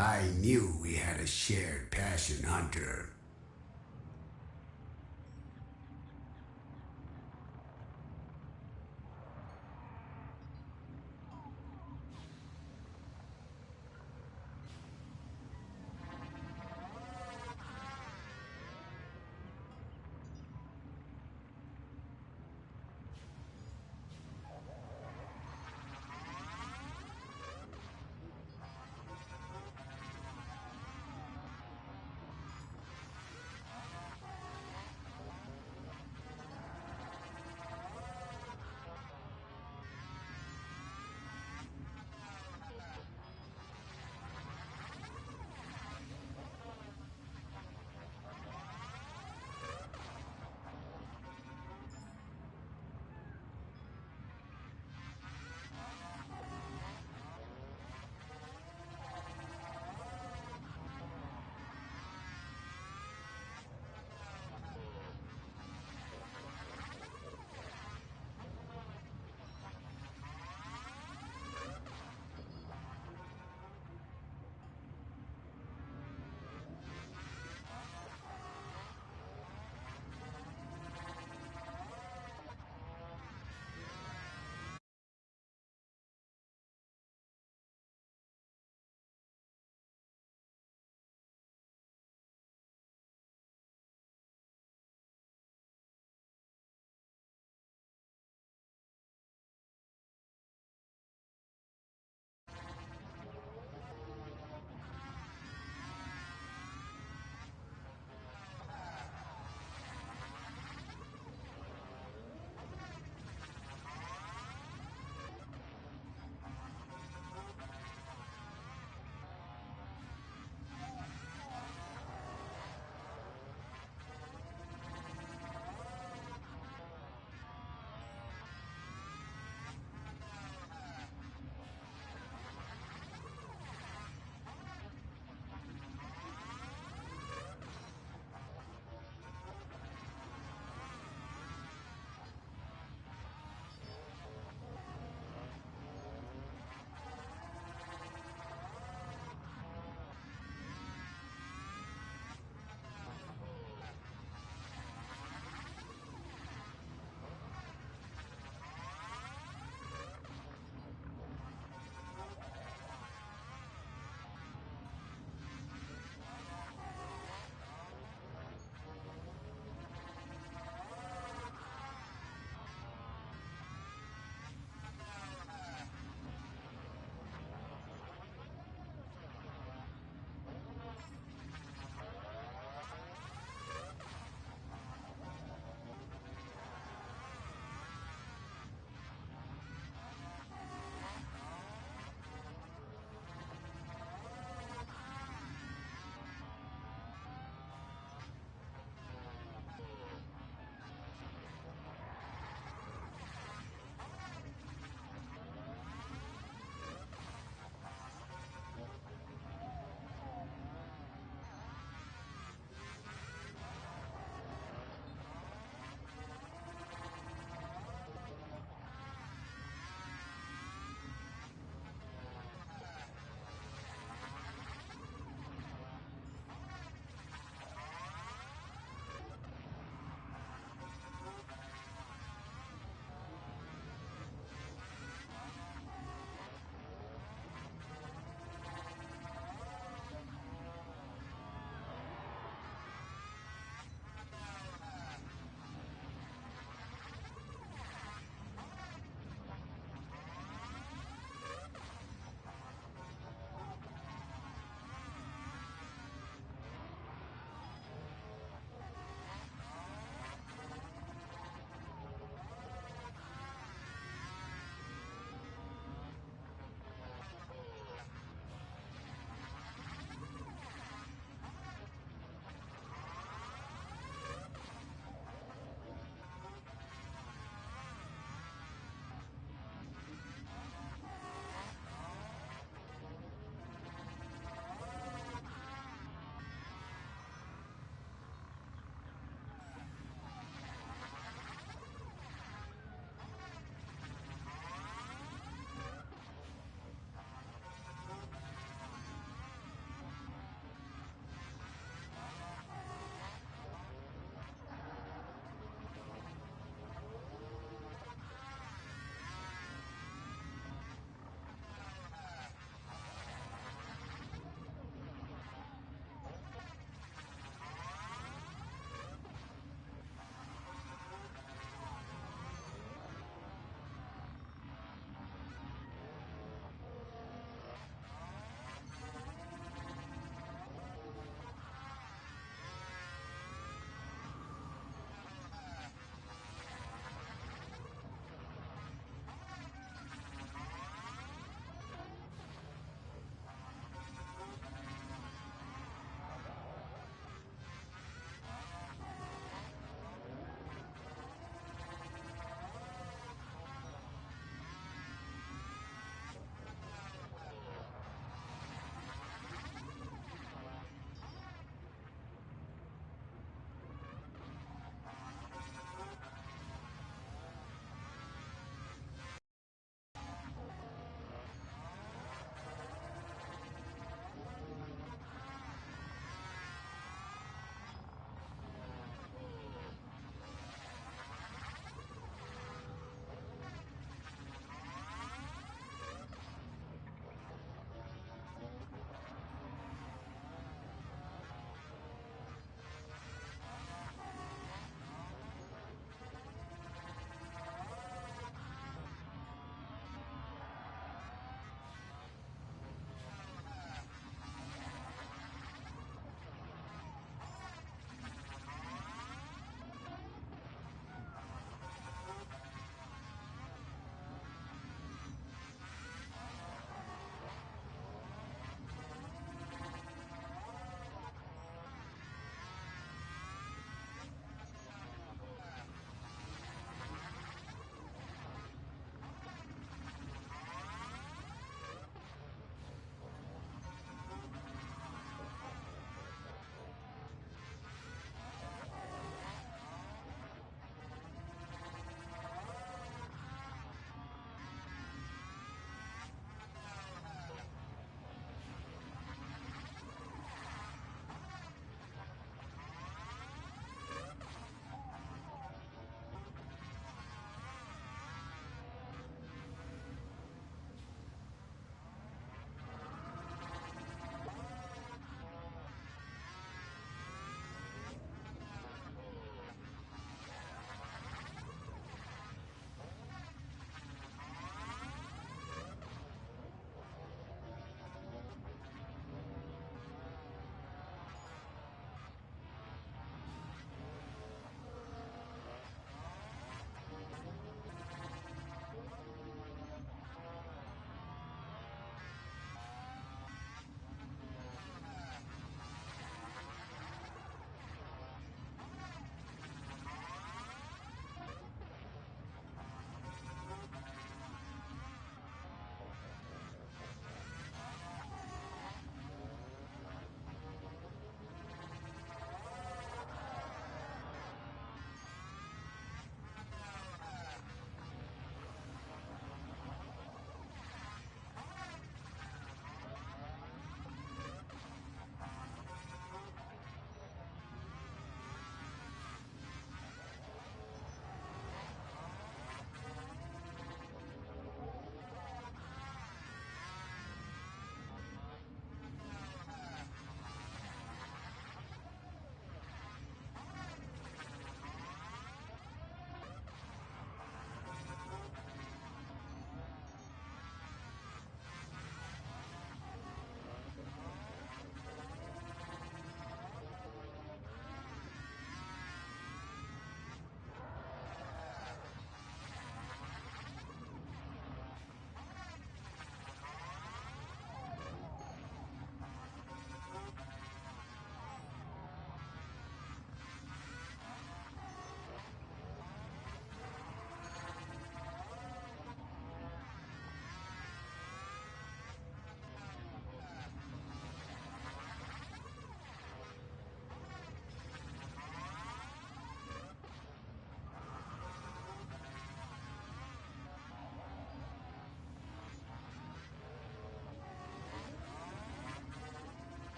I knew we had a shared passion, Hunter.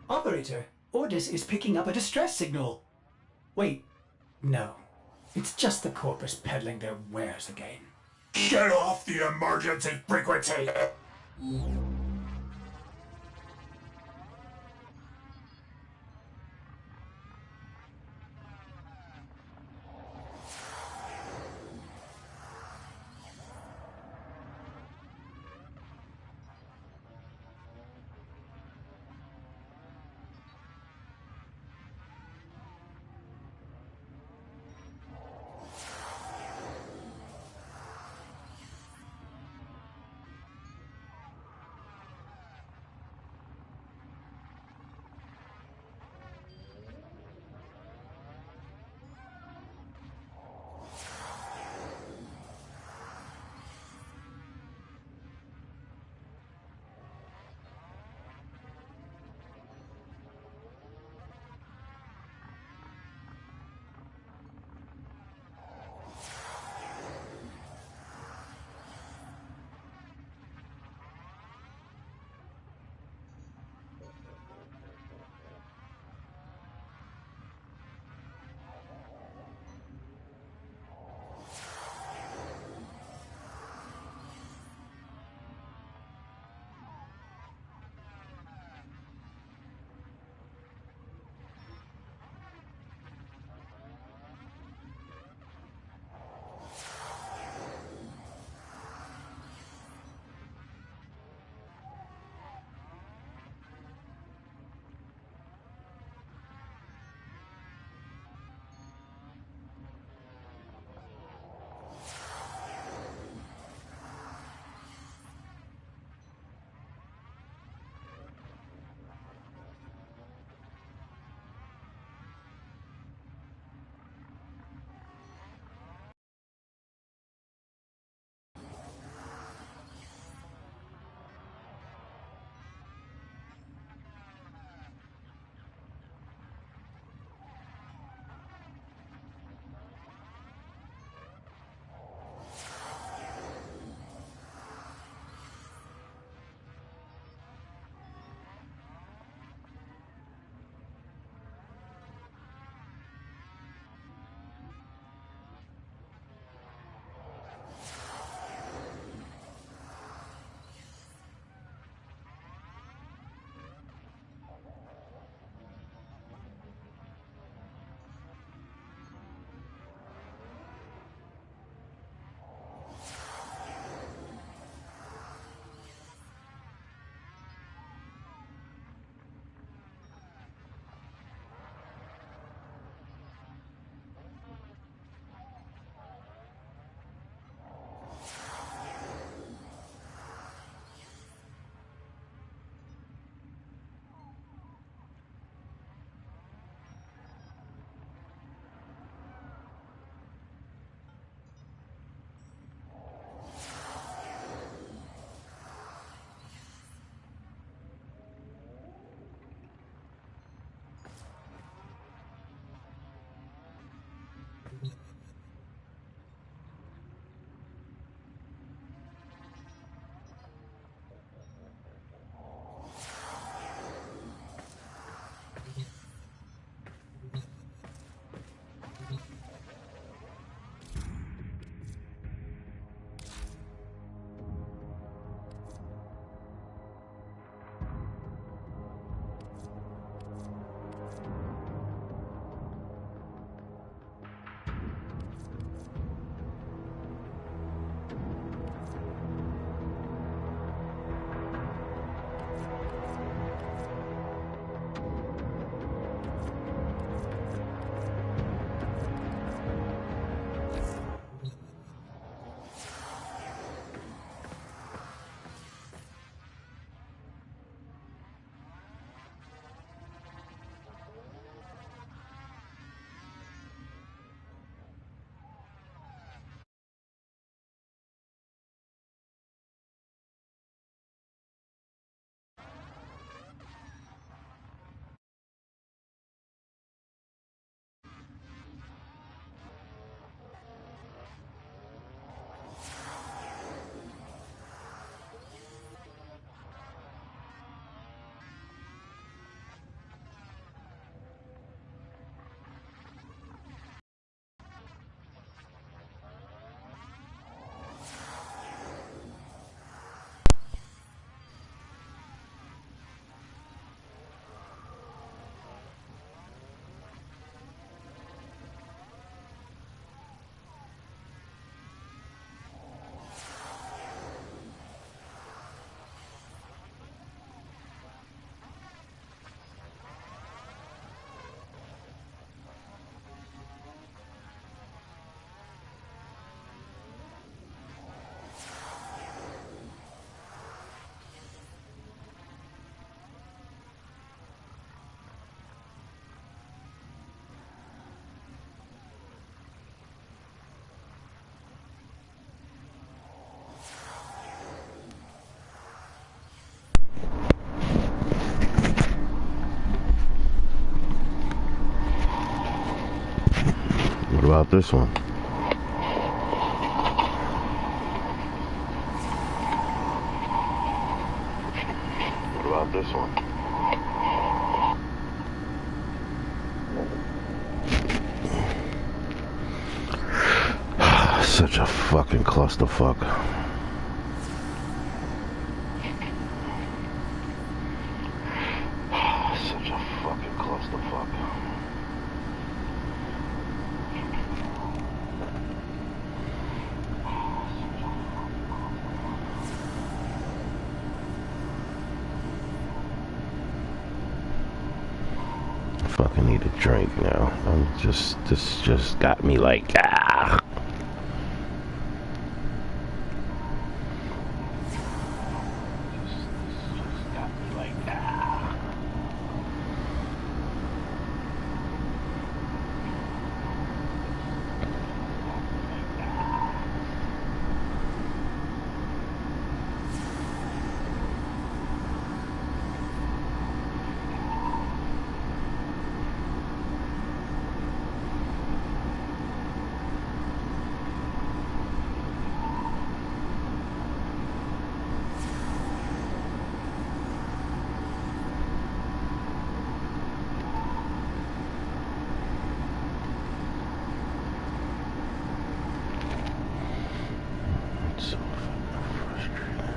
Operator, Ordis is picking up a distress signal. Wait, no. It's just the corpus peddling their wares again. Get off the emergency frequency! What about this one? What about this one? Such a fucking clusterfuck. Such a fucking clusterfuck. I fucking need a drink now. This just got me like, ah. So fucking frustrating.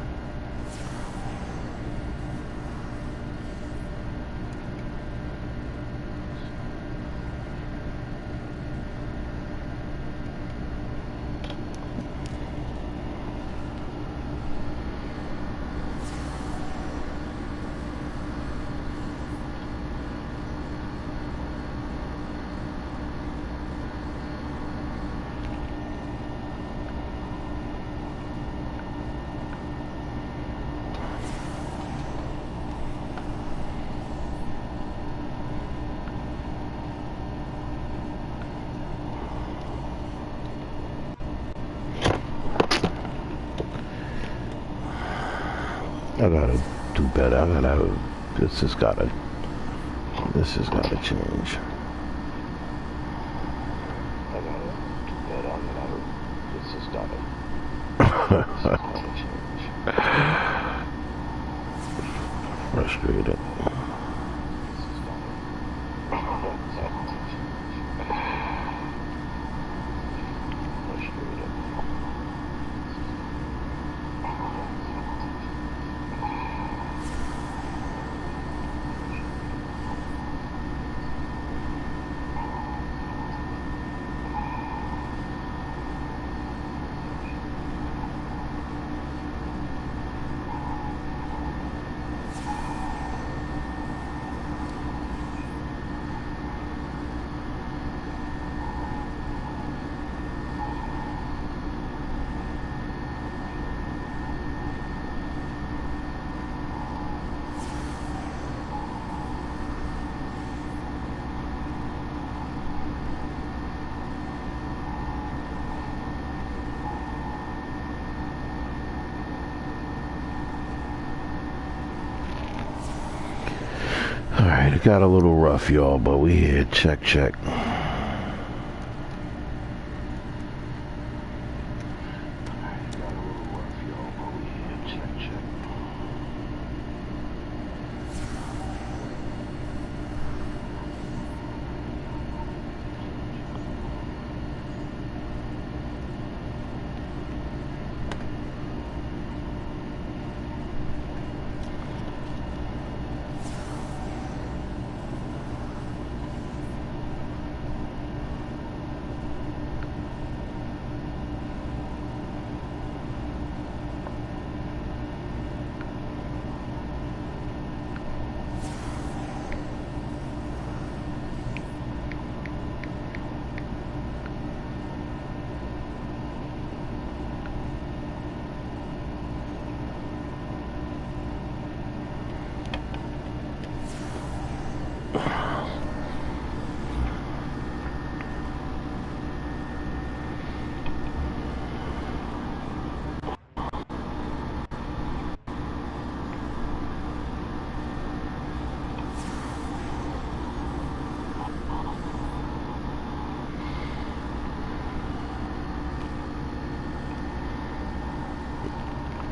I gotta do better. This has gotta change. I gotta do better. This has gotta change. Frustrated. Alright, it got a little rough, y'all, but we here. Check, check.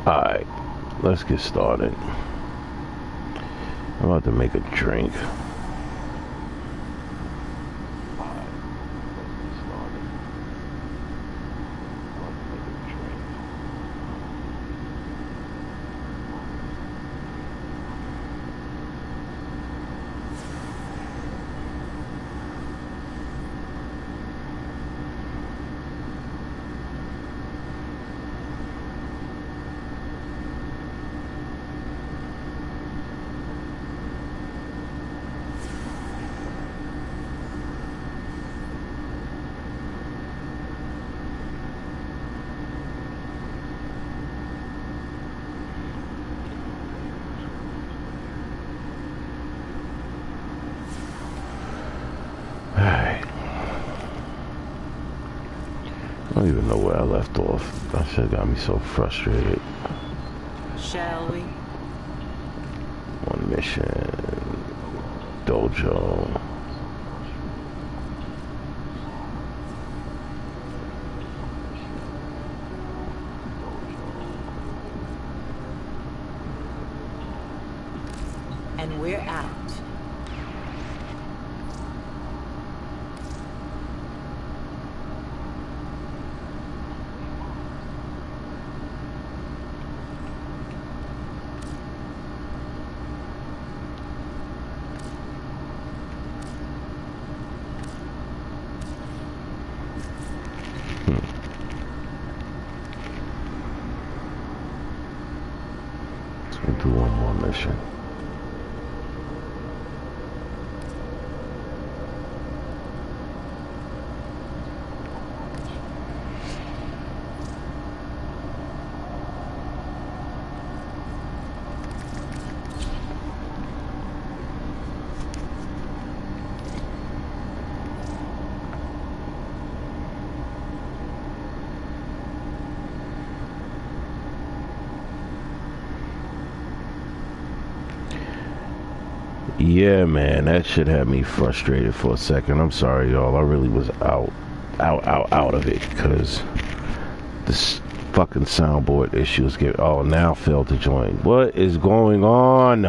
Alright, let's get started. I'm about to make a drink. I don't even know where I left off. That shit got me so frustrated. Shall we? One mission. Dojo. And we're out. Let's do one more mission. Yeah, man, that shit had me frustrated for a second. I'm sorry, y'all. I really was out of it because this fucking soundboard issues get. Oh, now failed to join. What is going on?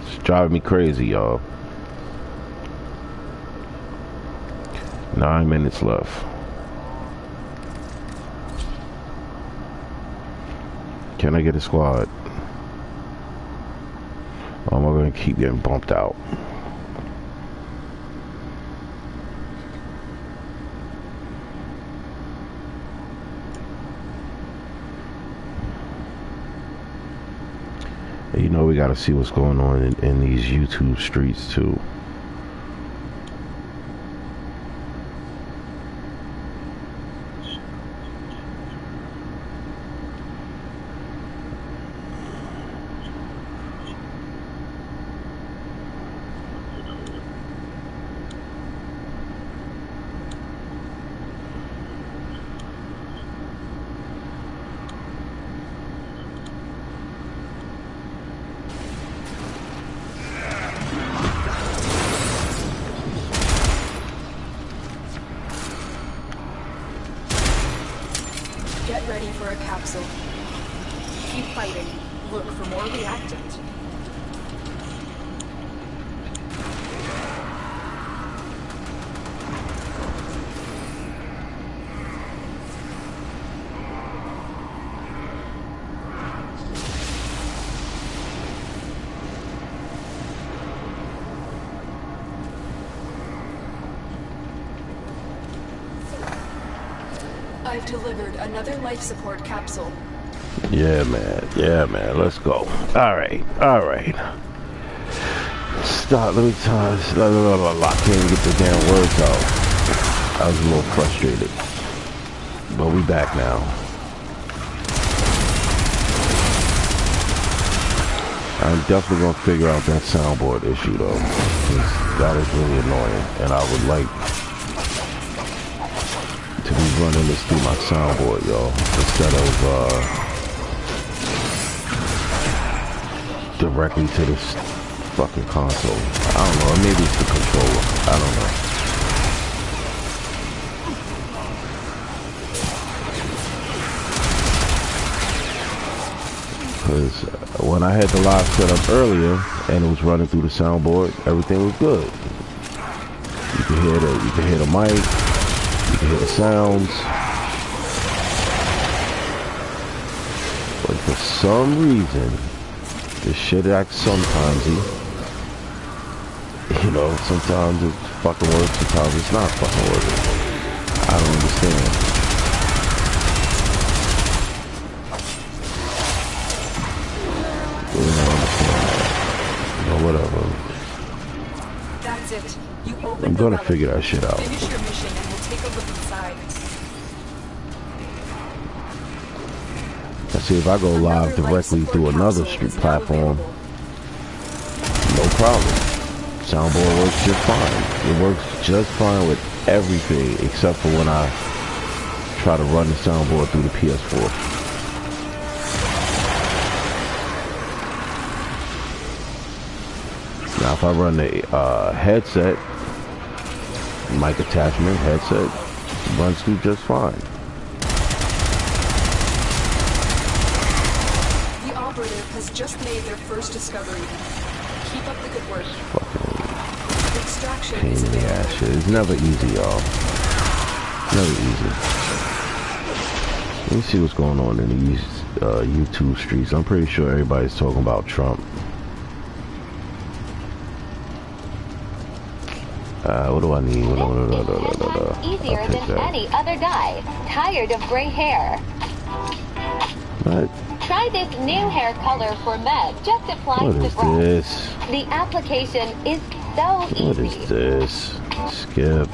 It's driving me crazy, y'all. 9 minutes left. Can I get a squad? Or am I going to keep getting bumped out? And you know we got to see what's going on in these YouTube streets too. Get ready for a capsule. Keep fighting. Look for more reactant. I've delivered another life support capsule. Yeah, man. Yeah, man. Let's go. All right. All right. Stop. Let me try this. I can't even get the damn words out. I was a little frustrated. But we back now. I'm definitely going to figure out that soundboard issue, though. That is really annoying. And I would like to be running this through my soundboard, y'all, instead of directly to this fucking console. I don't know, maybe it's the controller. I don't know. Because when I had the live set up earlier and it was running through the soundboard, everything was good. You can hear the mic, you can hear the sounds. But for some reason, this shit acts sometimes, you know, sometimes it fucking works, sometimes it's not fucking working. I don't understand. Really don't understand that. But whatever. That's it. You open I'm the gonna relic. figure that shit out. Finish your mission and we'll take a look inside. Let's see if I go live directly through another street platform. No problem. Soundboard works just fine. It works just fine with everything except for when I try to run the soundboard through the PS4. Now if I run the headset, mic attachment, headset, it runs through just fine. The operative has just made their first discovery. Keep up the good work. Fucking Extraction pain is in the ass available. shit. It's never easy, y'all. Never easy. Let me see what's going on in these YouTube streets. I'm pretty sure everybody's talking about Trump. What do I need? Easier than any other dye. Tired of gray hair? What? Try this new hair color for men. Just apply What to is brush. this? The application is so easy. What is this? Skip.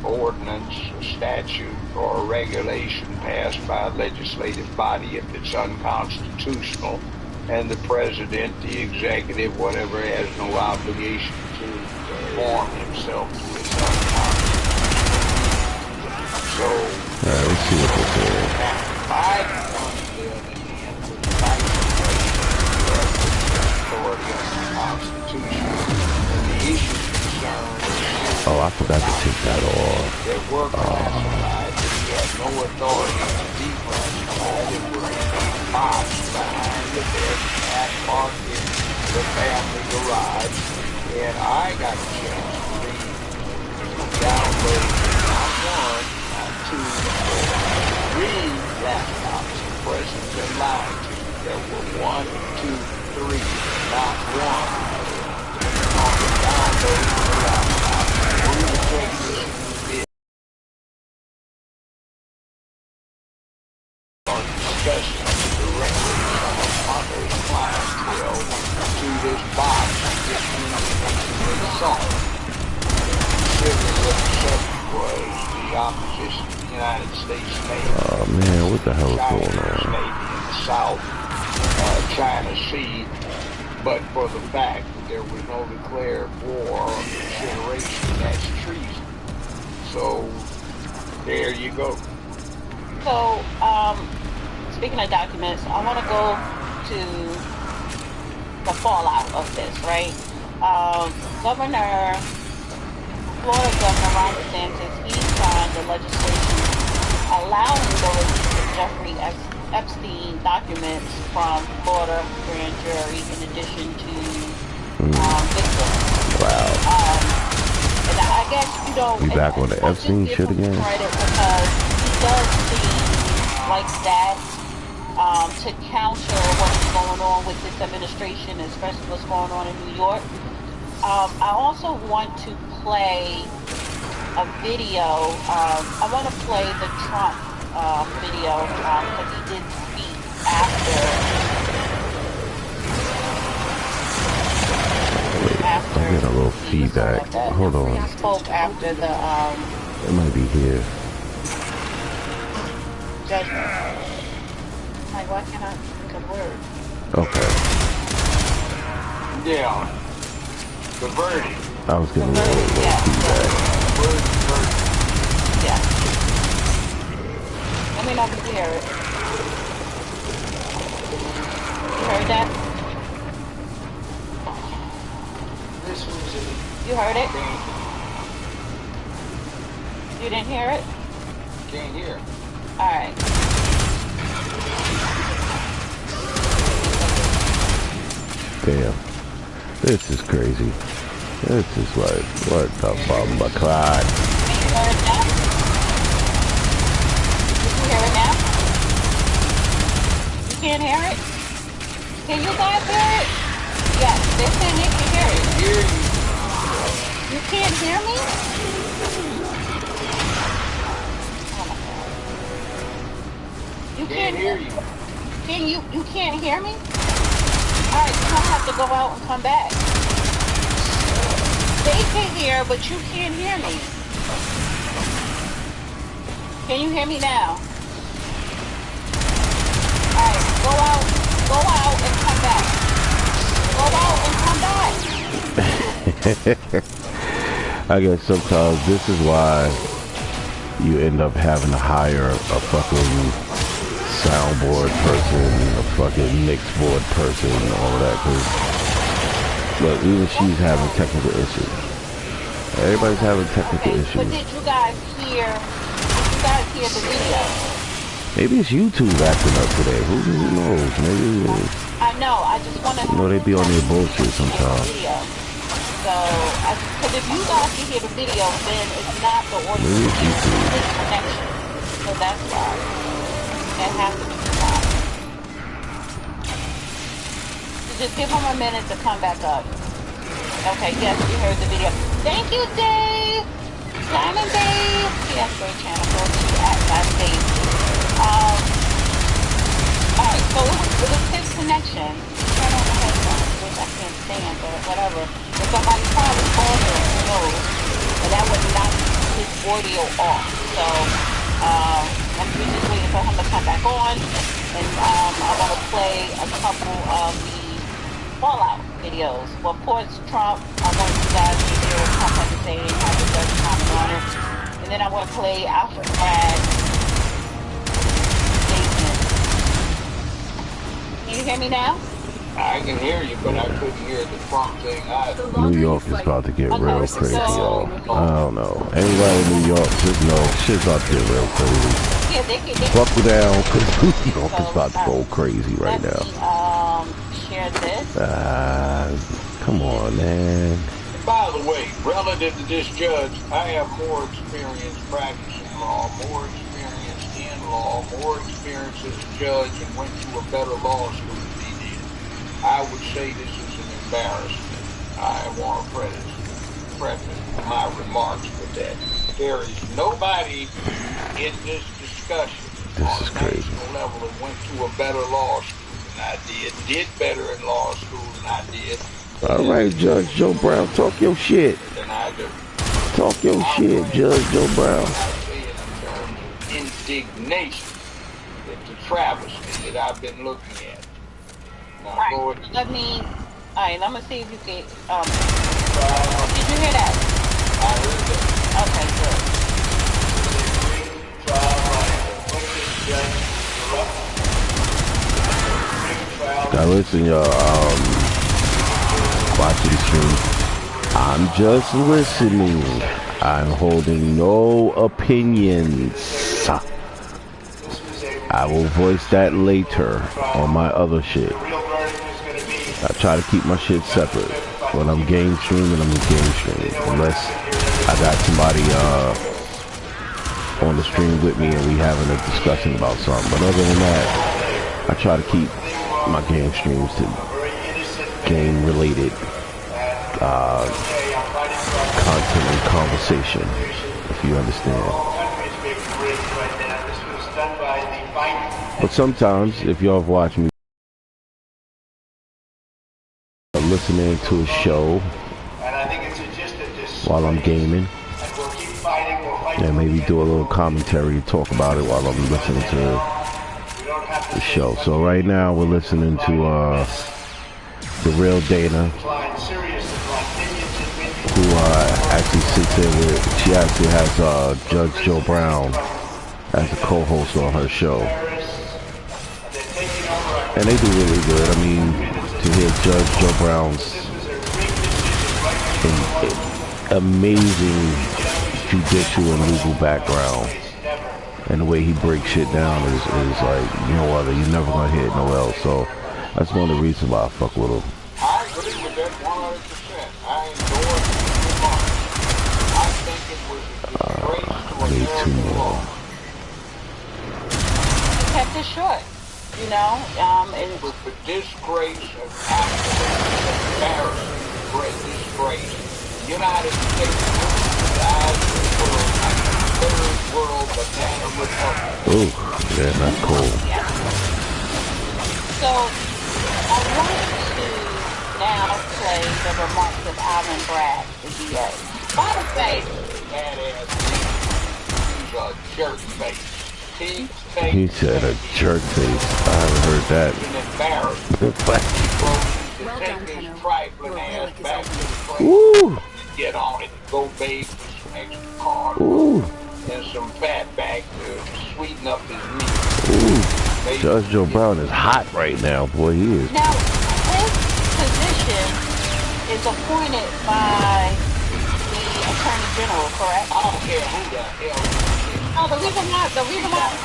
Ordinance, statute, or regulation passed by a legislative body if it's unconstitutional, and the president, the executive, whatever, has no obligation to conform himself to its unconstitutional. So, Alright, let's see what this is. Biden wants bill in the end with the vice authority of the Constitution, and the issue concerned. Oh, I forgot to take that off. That were classified, that he had no authority to declassify, that were in a box behind the bed at parked in the family garage. And I got a chance to download not one, not two, but 3 laptops the president's been lying to. There were 1, 2, 3, not one. On the download of the laptop. We will take this bit on discussing directly some of Monterey's clientele to this box and get into the song. Considering what the subject was, the opposition to the United States Navy. Oh man, what the hell is going on? Navy in the South China Sea, but for the fact that there was no declared war or consideration, that's treason. So, there you go. So, speaking of documents, I want to go to the fallout of this, right? Florida Governor Ron DeSantis, he signed the legislation allowing the release of Jeffrey Epstein documents from Florida grand jury in addition to victims. Wow. And I guess you don't. You back on the Epstein shit again? Credit because he does seem like that to counter what's going on with this administration, especially what's going on in New York. I also want to play a video. I want to play the Trump video because he did speak after. I'm getting a little feedback. Hold on. He spoke after the It might be here. judgment. Like, why can't I think of words? Okay. Yeah. The verdict. I was getting a little feedback. Yeah. Let me know if you hear it. You heard that? You heard it? You didn't hear it? Can't hear. Alright. Damn. This is crazy. This is like, what the bumba clot? Can you hear it now? You can't hear it? Can you guys hear it? Yes, they're saying they can hear it. You can't hear me? Oh my God. You can't hear you. You can't hear me? Alright, you're gonna have to go out and come back. They can hear, but you can't hear me. Can you hear me now? Alright, go out and come back. Go out and come back. I guess sometimes this is why you end up having to hire a fucking soundboard person, a fucking mix board person, and all of that, cause look, even she's having technical issues. Everybody's having technical issues. But did you guys hear the video? Maybe it's YouTube acting up today. Who knows? Maybe it is. I know, I just want to... You know, they be on their bullshit sometimes. So, because if you guys can hear the video, then it's not the audio. Maybe it's YouTube. Connection. So that's why. It has to be stopped. Just give him a minute to come back up. Okay, yes, you heard the video. Thank you, Dave! Simon Dave! He has a great channel. Go to @Dave. Alright, so it was his connection. Turn on the headphones, which I can't stand, but whatever. If somebody's probably on there, who knows? And that would knock his audio off. So, I'm just waiting for him to come back on. And I want to play a couple of the Fallout videos. Well, of course, Trump, I want you guys to hear what Trump had to say, how the judge comment on it. And then I want to play Alfred Bragg's statement. Can you hear me now? I can hear you, but I couldn't hear the Trump thing either. New York is about to get real crazy, y'all. I don't know. Anybody in New York, just know shit's about to get real crazy. Yeah, they buckle down, because New York is about to go crazy right now. Share this. Come on, man. By the way, relative to this judge, I have more experience practicing law, more experience in law, more experience as a judge, and went to a better law school than he did. I would say this is an embarrassment. I want to preface my remarks with that. There is nobody in this discussion on a national level that went to a better law school than I did better in law school than I did. All right, Judge Joe Brown, talk your shit. Than I do. Talk your shit, Judge Joe Brown. Indignation at the travesty that I've been looking at. Now, alright, let me. Alright, I'm gonna see if you can. Did you hear that? I heard that. Okay, good. Now listen, y'all. Watching the stream. I'm just listening. I'm holding no opinions. I will voice that later on my other shit. I try to keep my shit separate. When I'm game streaming, I'm game streaming. Unless I got somebody on the stream with me and we having a discussion about something. But other than that, I try to keep my game streams to game related content and conversation, if you understand. But sometimes, if y'all have watched me listening to a show while I'm gaming, and maybe do a little commentary, talk about it while I'm listening to the show. So right now we're listening to The Real Dana, who actually sits there with, she actually has Judge Joe Brown as a co-host on her show. And they do really good. I mean, to hear Judge Joe Brown's amazing judicial and legal background, and the way he breaks shit down is like no other. You're never gonna hear it nowhere else. So that's one of the reasons why I fuck with him. I that 100%. I endorse the remarks. I think it was a disgrace to American law. He kept it short, you know. It was a disgrace, an absolute embarrassing, great disgrace. The United States died in the world like a third world banana republic. Ooh, yeah, not cool. Yeah. So, I want to now play the remarks of Alvin Bragg, the DA. By the way, badass, he's a jerk face. He said a jerk face. I haven't heard that. Well done, Tenno. Ooh. Get on it. Go bathe with some extra carbs. Ooh. And some fat back to sweeten up his meat. Ooh. Judge Joe Brown is hot right now. Boy, he is. Now, his position is appointed by the Attorney General, correct? I don't care who the hell it is. Oh, the reason why I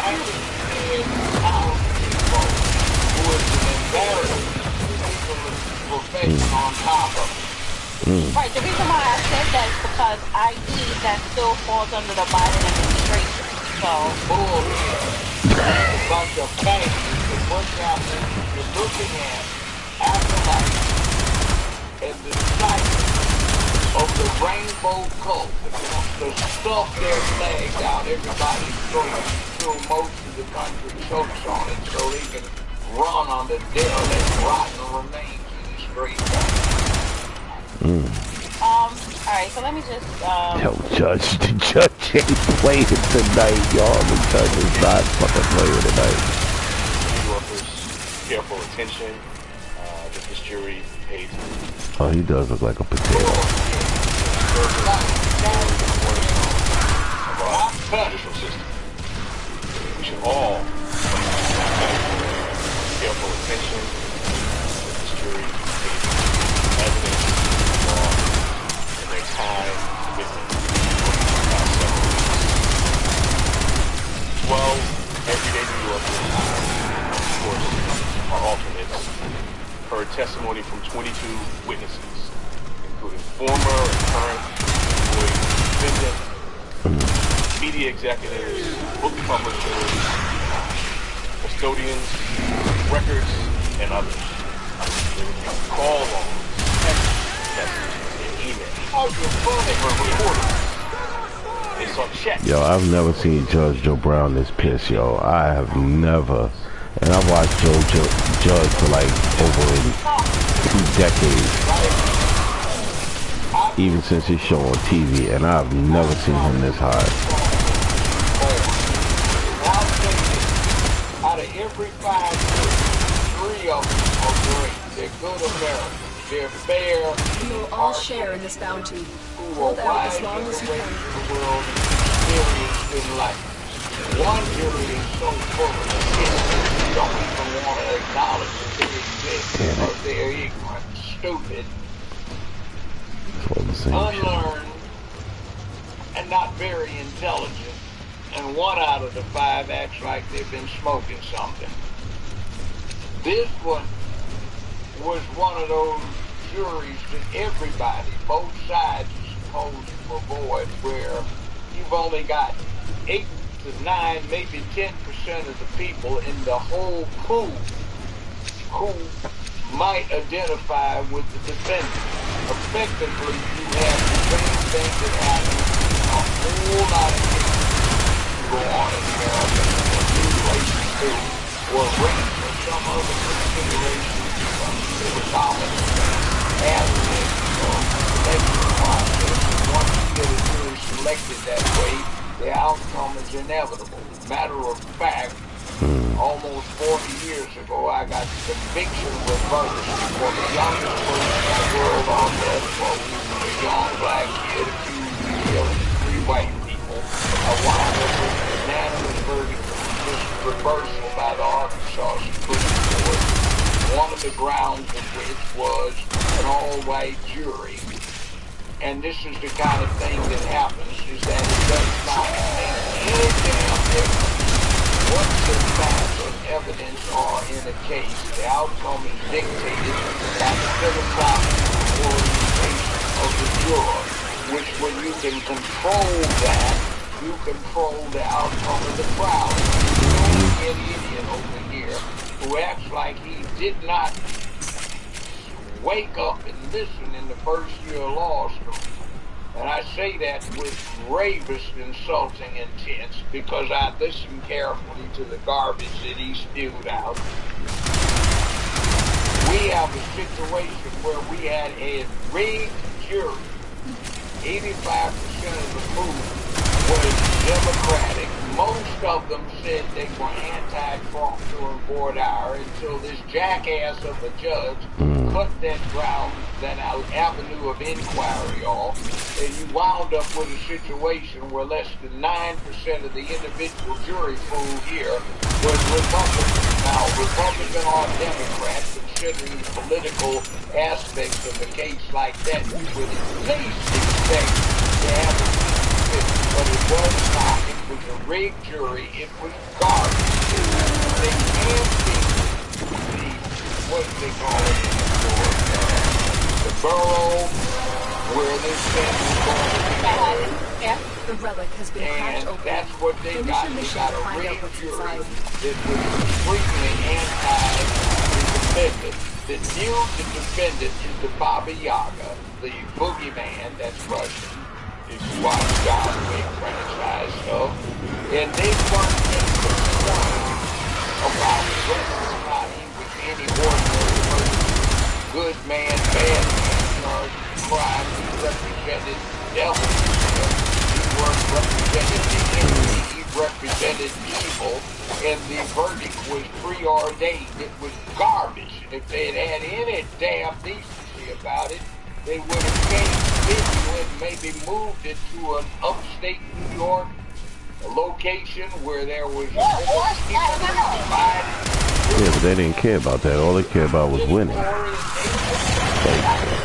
understand how people who is an embarrassment profession on top of it. Right, the reason why I said that is because I believe that still falls under the Biden administration. So bullshit. A bunch of banks that work out there. You're looking at Afterlife and the site of the rainbow cult that wants to stuff their leg down everybody's throat until most of the country chokes on it so they can run on the derelict rotten remains of the straight country. alright, so let me just Yo, Judge, the judge ain't playing tonight, y'all. The judge is not fucking playing tonight. New Yorkers, careful attention. This jury paid. Oh, he does look like a potato. Judicial system. We should all careful attention. This jury paid evidence, law, and their time commitment over the past several weeks. 12 everyday New Yorkers, of course, are alternates, heard testimony from 22 witnesses, including former and current employees of the defendant, media executives, book publishers, custodians, records, and others. They would be call logs, text messages, and emails. They heard recordings. They saw checks. Yo, I've never seen Judge Joe Brown this pissed, yo. I have never. And I've watched Judge for like over 2 decades. Even since his show on TV, and I've never seen him this high. Out of every 5 years, 3 of them are great. They're good Americans. They're fair. We will all share in this bounty. Who Hold are out wise as long as you in can. the world and experienced in life. One jury is so full of shit they don't even want to acknowledge that they exist because they're ignorant, stupid, unlearned, and not very intelligent. And 1 out of the 5 acts like they've been smoking something. This one was one of those juries that everybody, both sides, is supposed to avoid, where you've only got 8 to 9, maybe 10% of the people in the whole pool who might identify with the defendant. Effectively, you have the same thing that happens in a whole lot of cases go on in America, and new places too, or race or some other consideration from the dominant aspect of the election process. Once you get a jury selected that way, the outcome is inevitable. Matter of fact, almost 40 years ago, I got the conviction reversed for the youngest person in the world on death row. A young black kid accused of killing 3 white people. I wound up with a unanimous verdict of reversal by the Arkansas Supreme Court. One of the grounds of which was an all-white jury. And this is the kind of thing that happens, is that it does not make any damn difference what the facts and evidence are in a case. The outcome is dictated by the philosophical orientation of the juror, which when you can control that, you control the outcome of the trial. An idiot over here who acts like he did not wake up and listen in the first year of law school. And I say that with gravest insulting intent because I listened carefully to the garbage that he spewed out. We have a situation where we had a rigged jury. 85% of the pool was Democratic. Most of them said they were anti-Trump during voir dire until this jackass of a judge cut that ground, that avenue of inquiry off, and you wound up with a situation where less than 9% of the individual jury pool here was Republican. Now, Republican or Democrat, considering the political aspects of a case like that, you would at least expect to have a but it was not. It was a rigged jury. It was garbage. They can't be what they call it the borough where this thing is going to be. The relic has been cracked open. That's what they got. They got a rigged jury that was completely anti-the defendant. That viewed the defendant as the Baba Yaga, the boogeyman, that's Russian. It's why John Wick franchise stuff. And they weren't concerned about whether or not he was any ordinary person. Good man, bad man, or crime. He represented devil. He weren't represented the enemy. He represented evil. And the verdict was preordained. It was garbage. And if they had had any damn decency about it, they would have changed venue and maybe moved it to an upstate New York location where there was Yeah, but they didn't care about that. All they cared about was winning.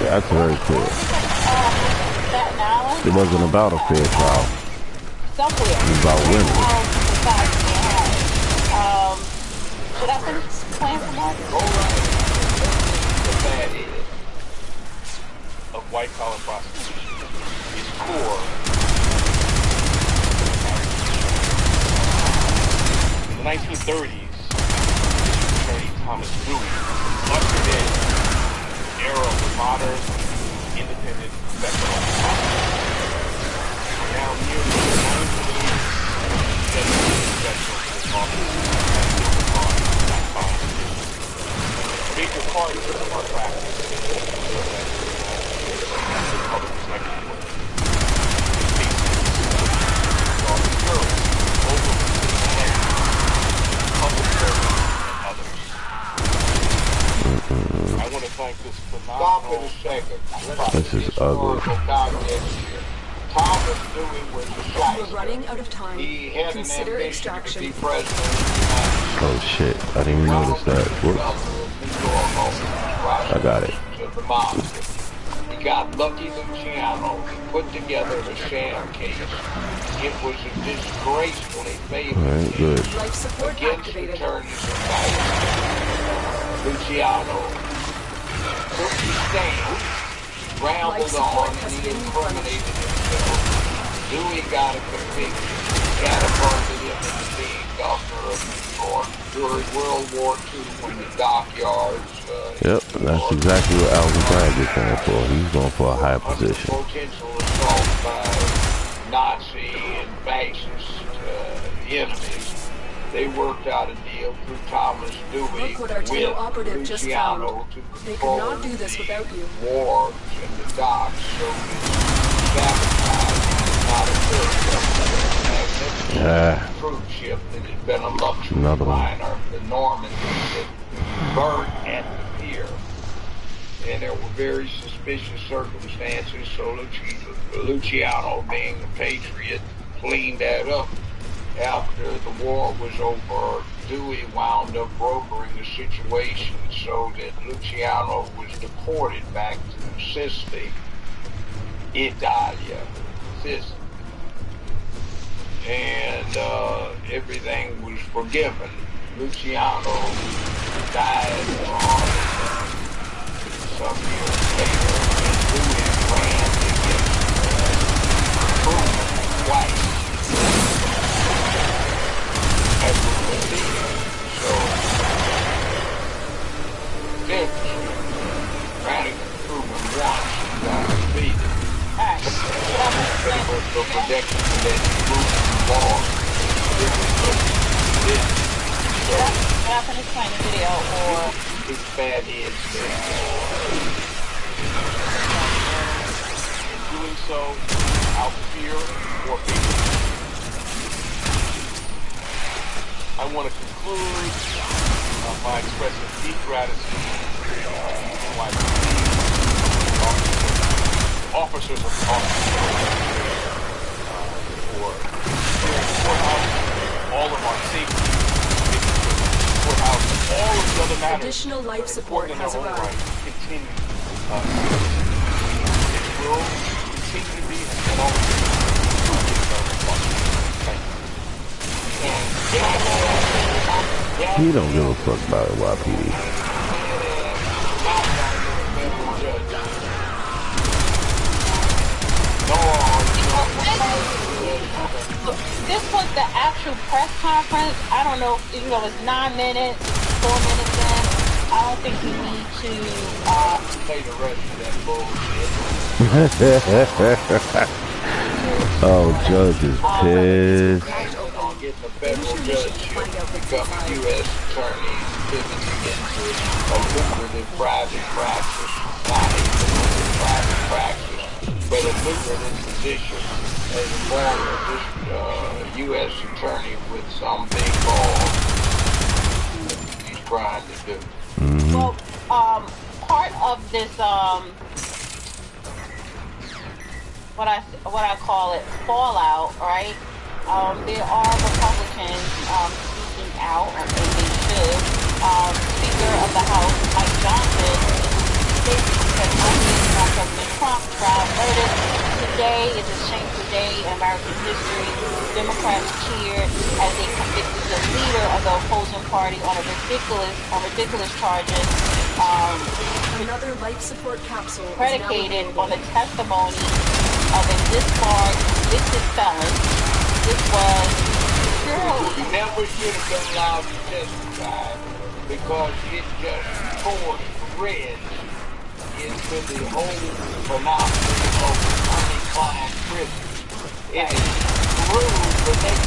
That's very clear. It wasn't about a fair trial. It was about winning. Should I finish playing some more? Of white-collar prostitution is core. In the 1930s, attorney Thomas Dewey ushered in an era of modern, independent professional prostitution. Now nearly 90% of professionals in this office have built upon that constitution. A major part of our practice I want to thank this phenomenal. This is ugly. Thomas Dewey was a We're running out of time. He had Consider an ambition extraction. to be president. Oh shit, I didn't even notice that. Whoops. I got it. He got Lucky Luciano. He put together a sham case. It was a disgracefully favored Life support against activated. attorneys and Luciano took his stand, rambled on, and he incriminated himself. Dewey got a conviction, catapulted him into being governor of New York during World War II when the dockyards. Yep, that's exactly what Alvin Bragg is going for. He's going for a high position. Potential assault by Nazi and fascist enemies. They worked out a deal through Thomas Dewey Look what our tail operative with just Luciano found. to They control could not do this without you. wharves and the docks, so that sabotage not occurred. A cruise ship that had been a luxury liner, the Normandy, that burnt at the pier. And there were very suspicious circumstances, so Luciano, being a patriot, cleaned that up. After the war was over, Dewey wound up brokering the situation so that Luciano was deported back to Sicily, Italia, Sicily. And everything was forgiven. Luciano died some years later. Lewis ran against Truman twice as we were leading. So, eventually, ran against Truman once and got defeated. So prediction that he moved too far. Can I finish playing the video or his bad head there. Doing so out fear or hatred. I want to conclude by expressing deep gratitude to my officers of the for courthouse, all of our safety, courthouse, all of the other matters. Additional life support has arrived. Right, continue. It will continue to be and always be. Thank you. He don't give a fuck about YPD. This was the actual press conference. I don't know, even though it's 9 minutes, 4 minutes in, I don't think we need to play the rest of that bullshit. Oh, Judge is pissed. On getting a federal judge to become a U.S. attorney, pivoting into a lucrative private practice, not a lucrative private practice, but a lucrative position as a former U.S. attorney with some big balls he's trying to do. Well, part of this, what I call it, fallout, right? There are Republicans speaking out, and they should. Speaker of the House, Mike Johnson, stated that President Trump trial verdict. Today is a shameful day in American history. Democrats cheered as they convicted the leader of the opposing party on ridiculous charges. Another life support capsule Predicated on the testimony of a disbarred convicted felon. This was He never should have been allowed to testify because it just poured red into the whole phenomenon of attorney-client prison. It is through between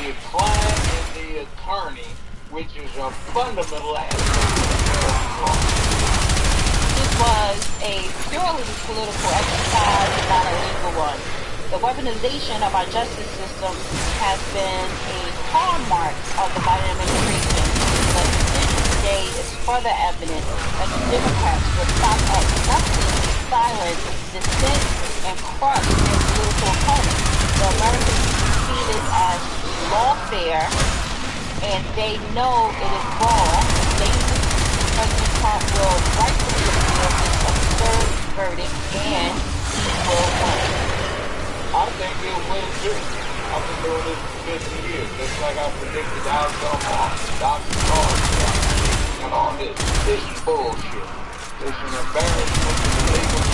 the client and the attorney, which is a fundamental aspect of law. This was a purely political exercise, not a legal one. The weaponization of our justice system has been a hallmark of the Biden administration. The decision today is further evidence that the Democrats will stop at nothing to silence dissent and crush their political opponents. The Americans see this as lawfare, and they know it is wrong. President Trump will rightfully appeal this absurd verdict, and he will win. I think he'll win too. I've been doing this for 50 years, just like I predicted the outcome on Dr. Carter and all this. This is bullshit. It's an embarrassment to the legal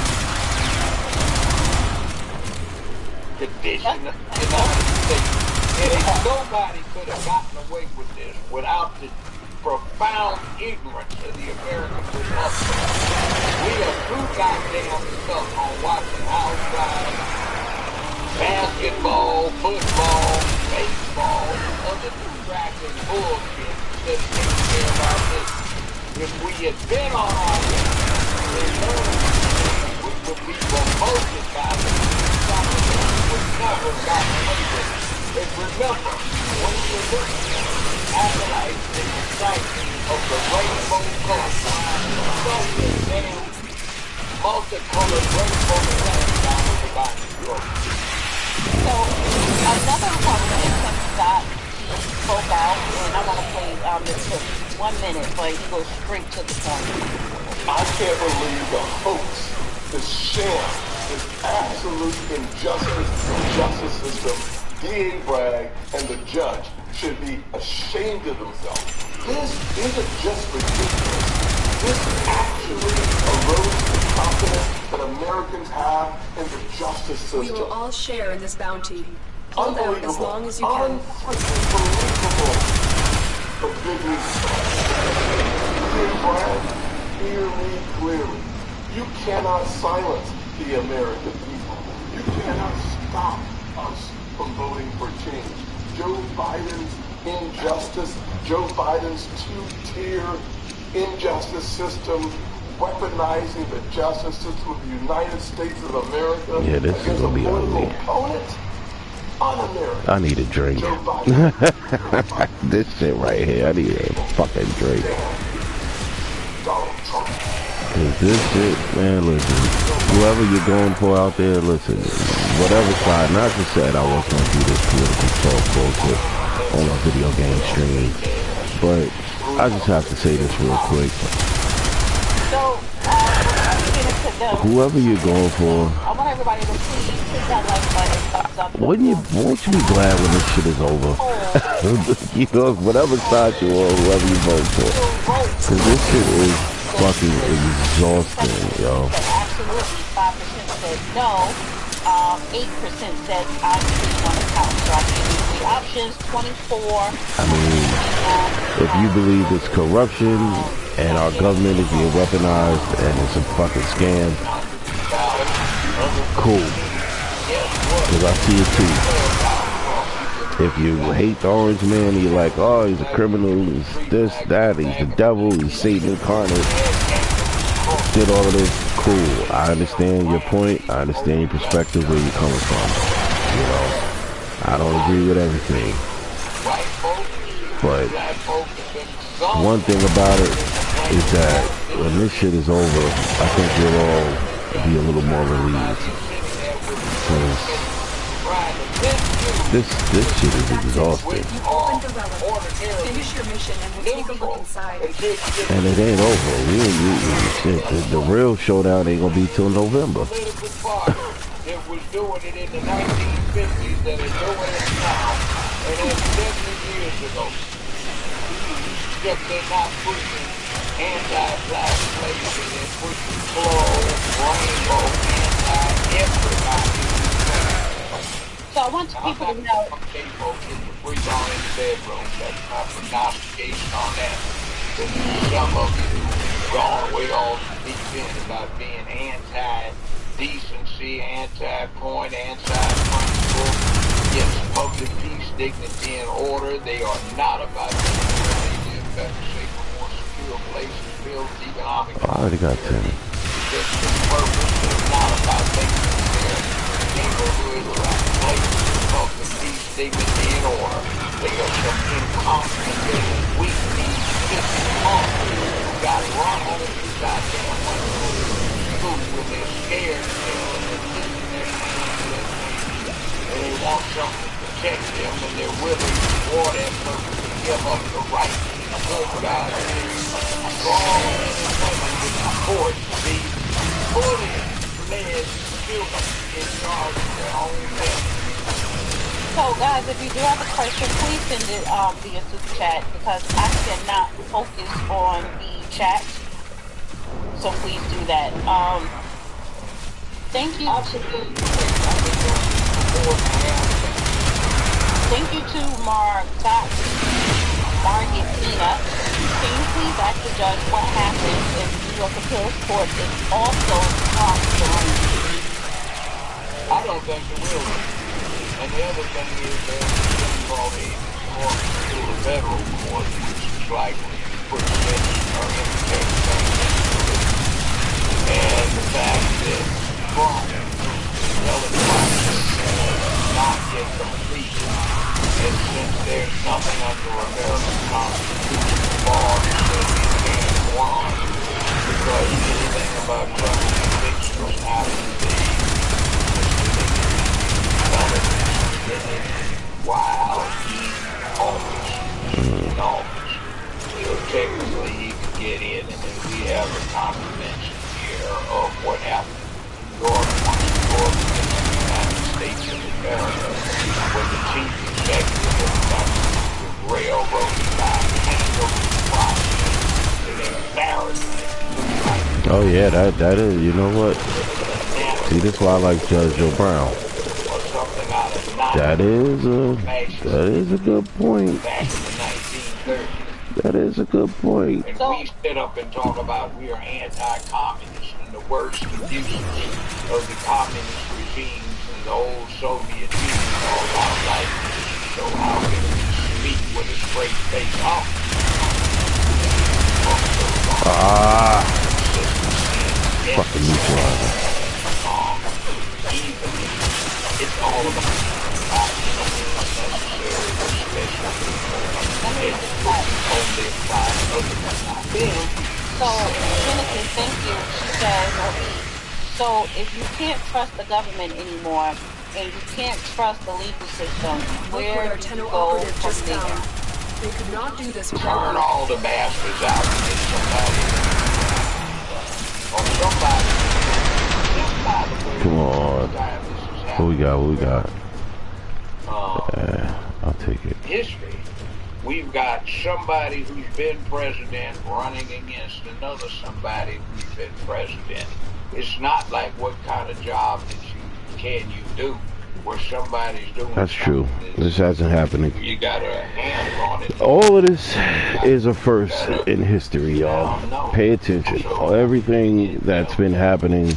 condition of the United States. And nobody could have gotten away with this without the profound ignorance of the American Republic. We are too goddamn stuck on watching outside basketball, football, baseball, other distracting bullshit that takes care of our business. If we had been on our business, we would be promoted by the something that we would never got away with. And remember, when you look after like the excitement of the rainbow color, something damn multicolored rainbow flag down everybody's throat. So, another Republican, Tim Scott, spoke out, and I want to play this clip. 1 minute, but he goes straight to the point. I can't believe the hoax, the sham, this absolute injustice in the justice system. D.A. Bragg and the judge should be ashamed of themselves. This isn't just ridiculous. This actually arose to confidence that Americans have in the justice system. We will all share in this bounty. Hold out as long as you can. Unbelievable. But good news. Dear Brad, hear me clearly. You cannot silence the American people. You cannot stop us from voting for change. Joe Biden's injustice, Joe Biden's two-tier injustice system, weaponizing the justice system of the United States of America. Yeah, this is gonna be ugly. Opponent, un-American. I need a drink. This shit right here, I need a fucking drink. Cause this shit, man, listen, whoever you're going for out there, listen, whatever side, not just said I was going to do this political talk bullshit on a video game stream, but I just have to say this real quick. So, whoever you're going for, I want everybody to please hit that like button, thumbs up. won't you be glad when this shit is over? You know, whatever side you on, whoever you vote for. Cause this shit is fucking exhausting, yo. Absolutely, 5% said no. 8% said I really want to count. So I gave you 3 options, 24. I mean, if you believe it's corruption and our government is being weaponized and it's a fucking scam, cool. Because I see it too. If you hate the orange man, you're like, oh, he's a criminal, he's this, that, he's the devil, he's Satan incarnate. Did all of this, cool. I understand your point. I understand your perspective, where you're coming from. You know, I don't agree with everything. But one thing about it is that when this shit is over, I think we'll all be a little more relieved. Because this shit is exhausting. Finish your mission and we'll take a look inside. And it ain't over. The real showdown ain't gonna be till November. That was doing it in the 1950s that are doing it now, and that's 70 years ago. Except they're not pushing anti-black slavery, they're pushing rainbow, anti-everybody. So I want people to know. Okay, folks, in the free zone in the bedroom, that's my prognostication on that. Some of you gone way off the deep end about being anti-decency, anti-point, anti-principle, against public peace, dignity, and order. They are not about being better, safer, more secure places, build economic. I already got 10. This purpose is not about making their neighborhoods like places of public peace, dignity, and order. They are some incompetent, weak, got to run on it, you goddamn school when they're scared and they want something to protect them and they're willing for that purpose to give up the right to hold out strong men and women with support to be fully led children in charge of their own family. So guys, if you do have a question, please send it via super chat because I cannot focus on the chat. So please do that. Thank you. Thank you to Margatina. Can you please ask the judge what happens if New York Appeals Court is also possible? I don't think it will. And the other thing is that it's probably more to a federal court, which is likely to put or implicate things into it. And the fact that Trump not yet completed, and since there's nothing under American Constitution law that says he can't run, because anything about Trump's convictions out of the while he's in office. So technically he could get in, and then we have a contravention here of what happened in New York once the United States of America, when the chief executive of the railroad got handled by an embarrassment. Oh yeah, that is. You know what? See, this is why I like Judge Joe Brown. That is a good point. That is a good point. And we sit up and talk about we are anti-communist and the worst abuses of the communist regimes and the old Soviet Union all our life. So how can we speak with a straight face off? Fucking neutralizer. It's all about So, Genesis, thank you. She says, so if you can't trust the government anymore and you can't trust the legal system, where do you go from there? They could not do this. Turn all the bastards out and get somebody. Come on. What we got? I'll take it. History. We've got somebody who's been president running against another somebody who's been president. It's not like what kind of job can you do where somebody's doing. That's true. This hasn't happened. You got a hand on it. All of this is a first in history, y'all. Pay attention. Everything that's been happening,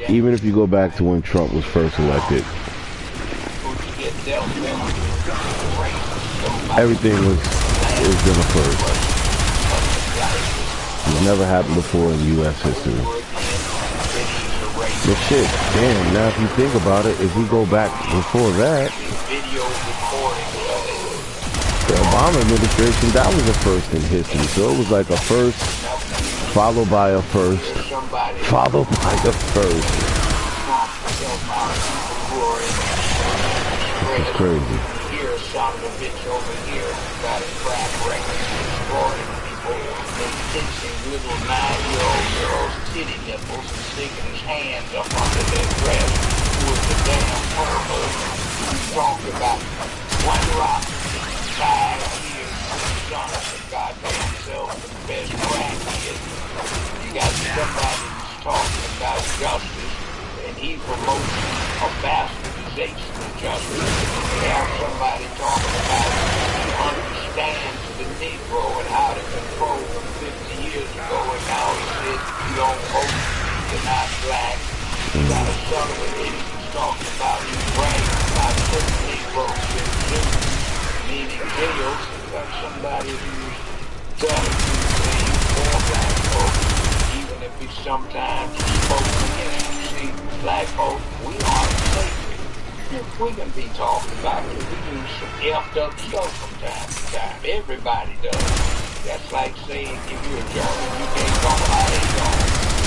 even if you go back to when Trump was first elected, everything has been a first. It's never happened before in U.S. history. But shit, damn, now if you think about it, if we go back before that, the Obama administration, that was a first in history. So it was like a first, followed by a first, followed by a first. This is crazy. Little 9-year-old girls' titty nipples and sticking his hands up under their dress with the damn purple. You talk about one rock, 5 years, son of the goddamn self, the best grandkid. You got somebody who's talking about justice, and he promotes a bastardization of justice. You have somebody talking about he understands the Negro and how to control them 50 years ago, and now he says you don't vote, you're not black. You got a son of an idiot who's talking about you bragging about certain Negroes in jail, meaning jails. You got somebody who's done things for black folks, even if he sometimes spoken against you. See, black folks, we are slavery. We can be talking about it. We do some effed up stuff from time to time. Everybody does. That's like saying if you're a German, you can't talk about Adolf.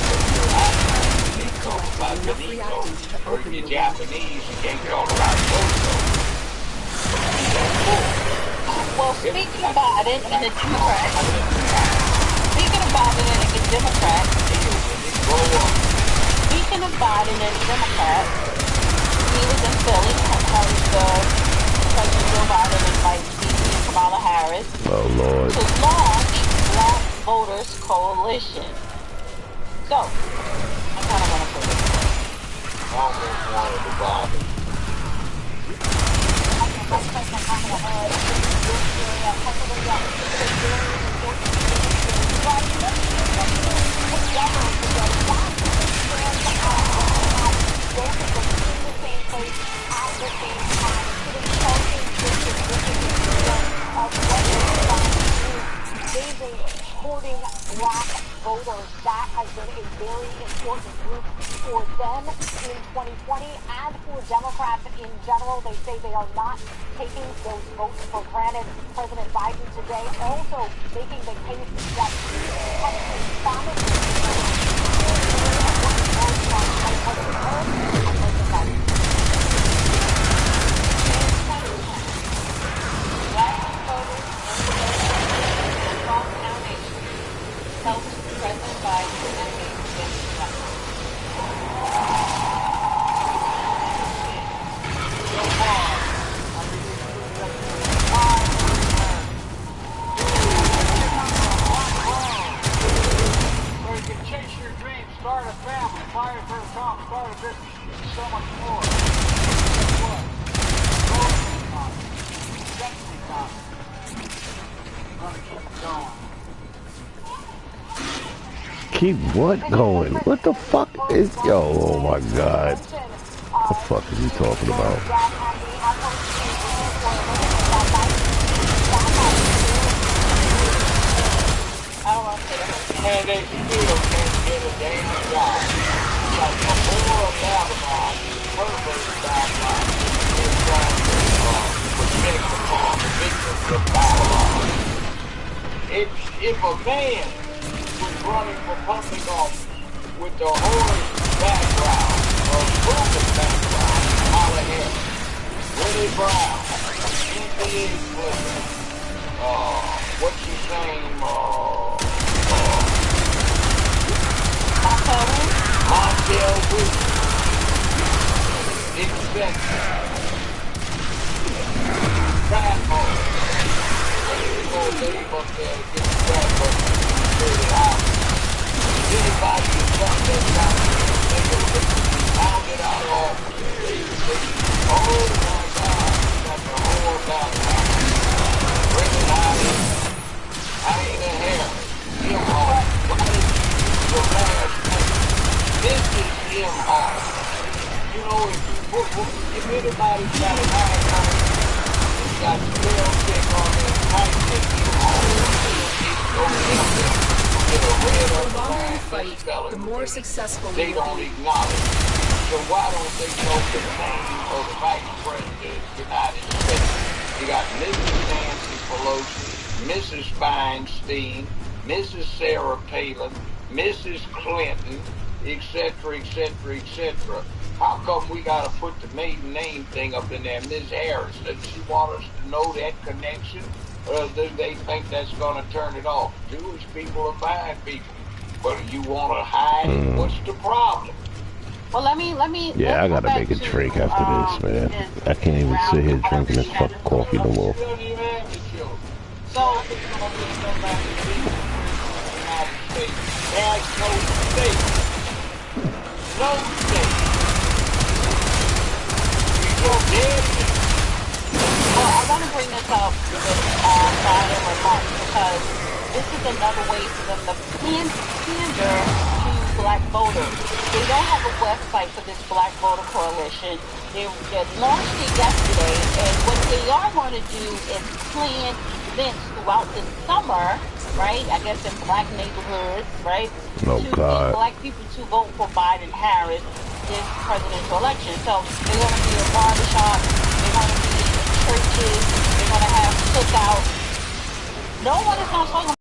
If you're Irish, you can't talk about Benito. Or if you're Japanese, you can't talk about Toto. Well, speaking of Biden and the Democrats, speaking of Biden and the Democrats, he was in Philly, because President Joe Biden invited Kamala Harris to launch Black Voters Coalition. So, I kind of want to put it. I almost wanted to bother. Supporting black voters. That has been a very important group for them in 2020. And for Democrats in general, they say they are not taking those votes for granted. President Biden today also making the case that President Biden keep what going? What the fuck is yo? Oh my god! What the fuck is he talking about? And they still can't get a damn job. Like the whole of Babylon, perverse Babylon, is trying to protect the victims of Babylon. If a man was running for public office with the horrid background, or proven background, Kamala Harris, Willie Brown, NCAA player, what's his name, Montel Williams, etc. Fat hole. We're going to leave up there to get the fat hole figured out. Anybody who's done that kind of thing, they will pound it out all. Oh my God, that's a whole Babylon. Bring it out in. I ain't a hair. Jim Hart. Why did you last name? This is Jim Hart. You know, if anybody's got an icon, it's got spell check on it, type check Jim Hart. It's over there. Get a red or the longer you fight, the more successful they don't acknowledge. So why don't they know the name of the Vice President of the United States? You got Mrs. Nancy Pelosi, Mrs. Feinstein, Mrs. Sarah Palin, Mrs. Clinton, etc., etc., etc. How come we got to put the maiden name thing up in there, Ms. Harris? Does she want us to know that connection? Or do they think that's going to turn it off? Jewish people are fine people. But you want to hide it? What's the problem? Well, let me. Yeah, I gotta make a drink after this, man. I can't even sit here drinking this fucking coffee no more. So, there's no state. No state. Well, I want to bring this up with Friday remarks because this is another way for them to pander to black voters. They don't have a website for this Black Voter Coalition. They launched it yesterday, and what they are going to do is plan events throughout the summer, right? I guess in black neighborhoods, right? Oh, to God. get black people to vote for Biden-Harris this presidential election. So they're going to be in barbershops, they're going to be in churches, they're going to have cookouts. No one is going to talk about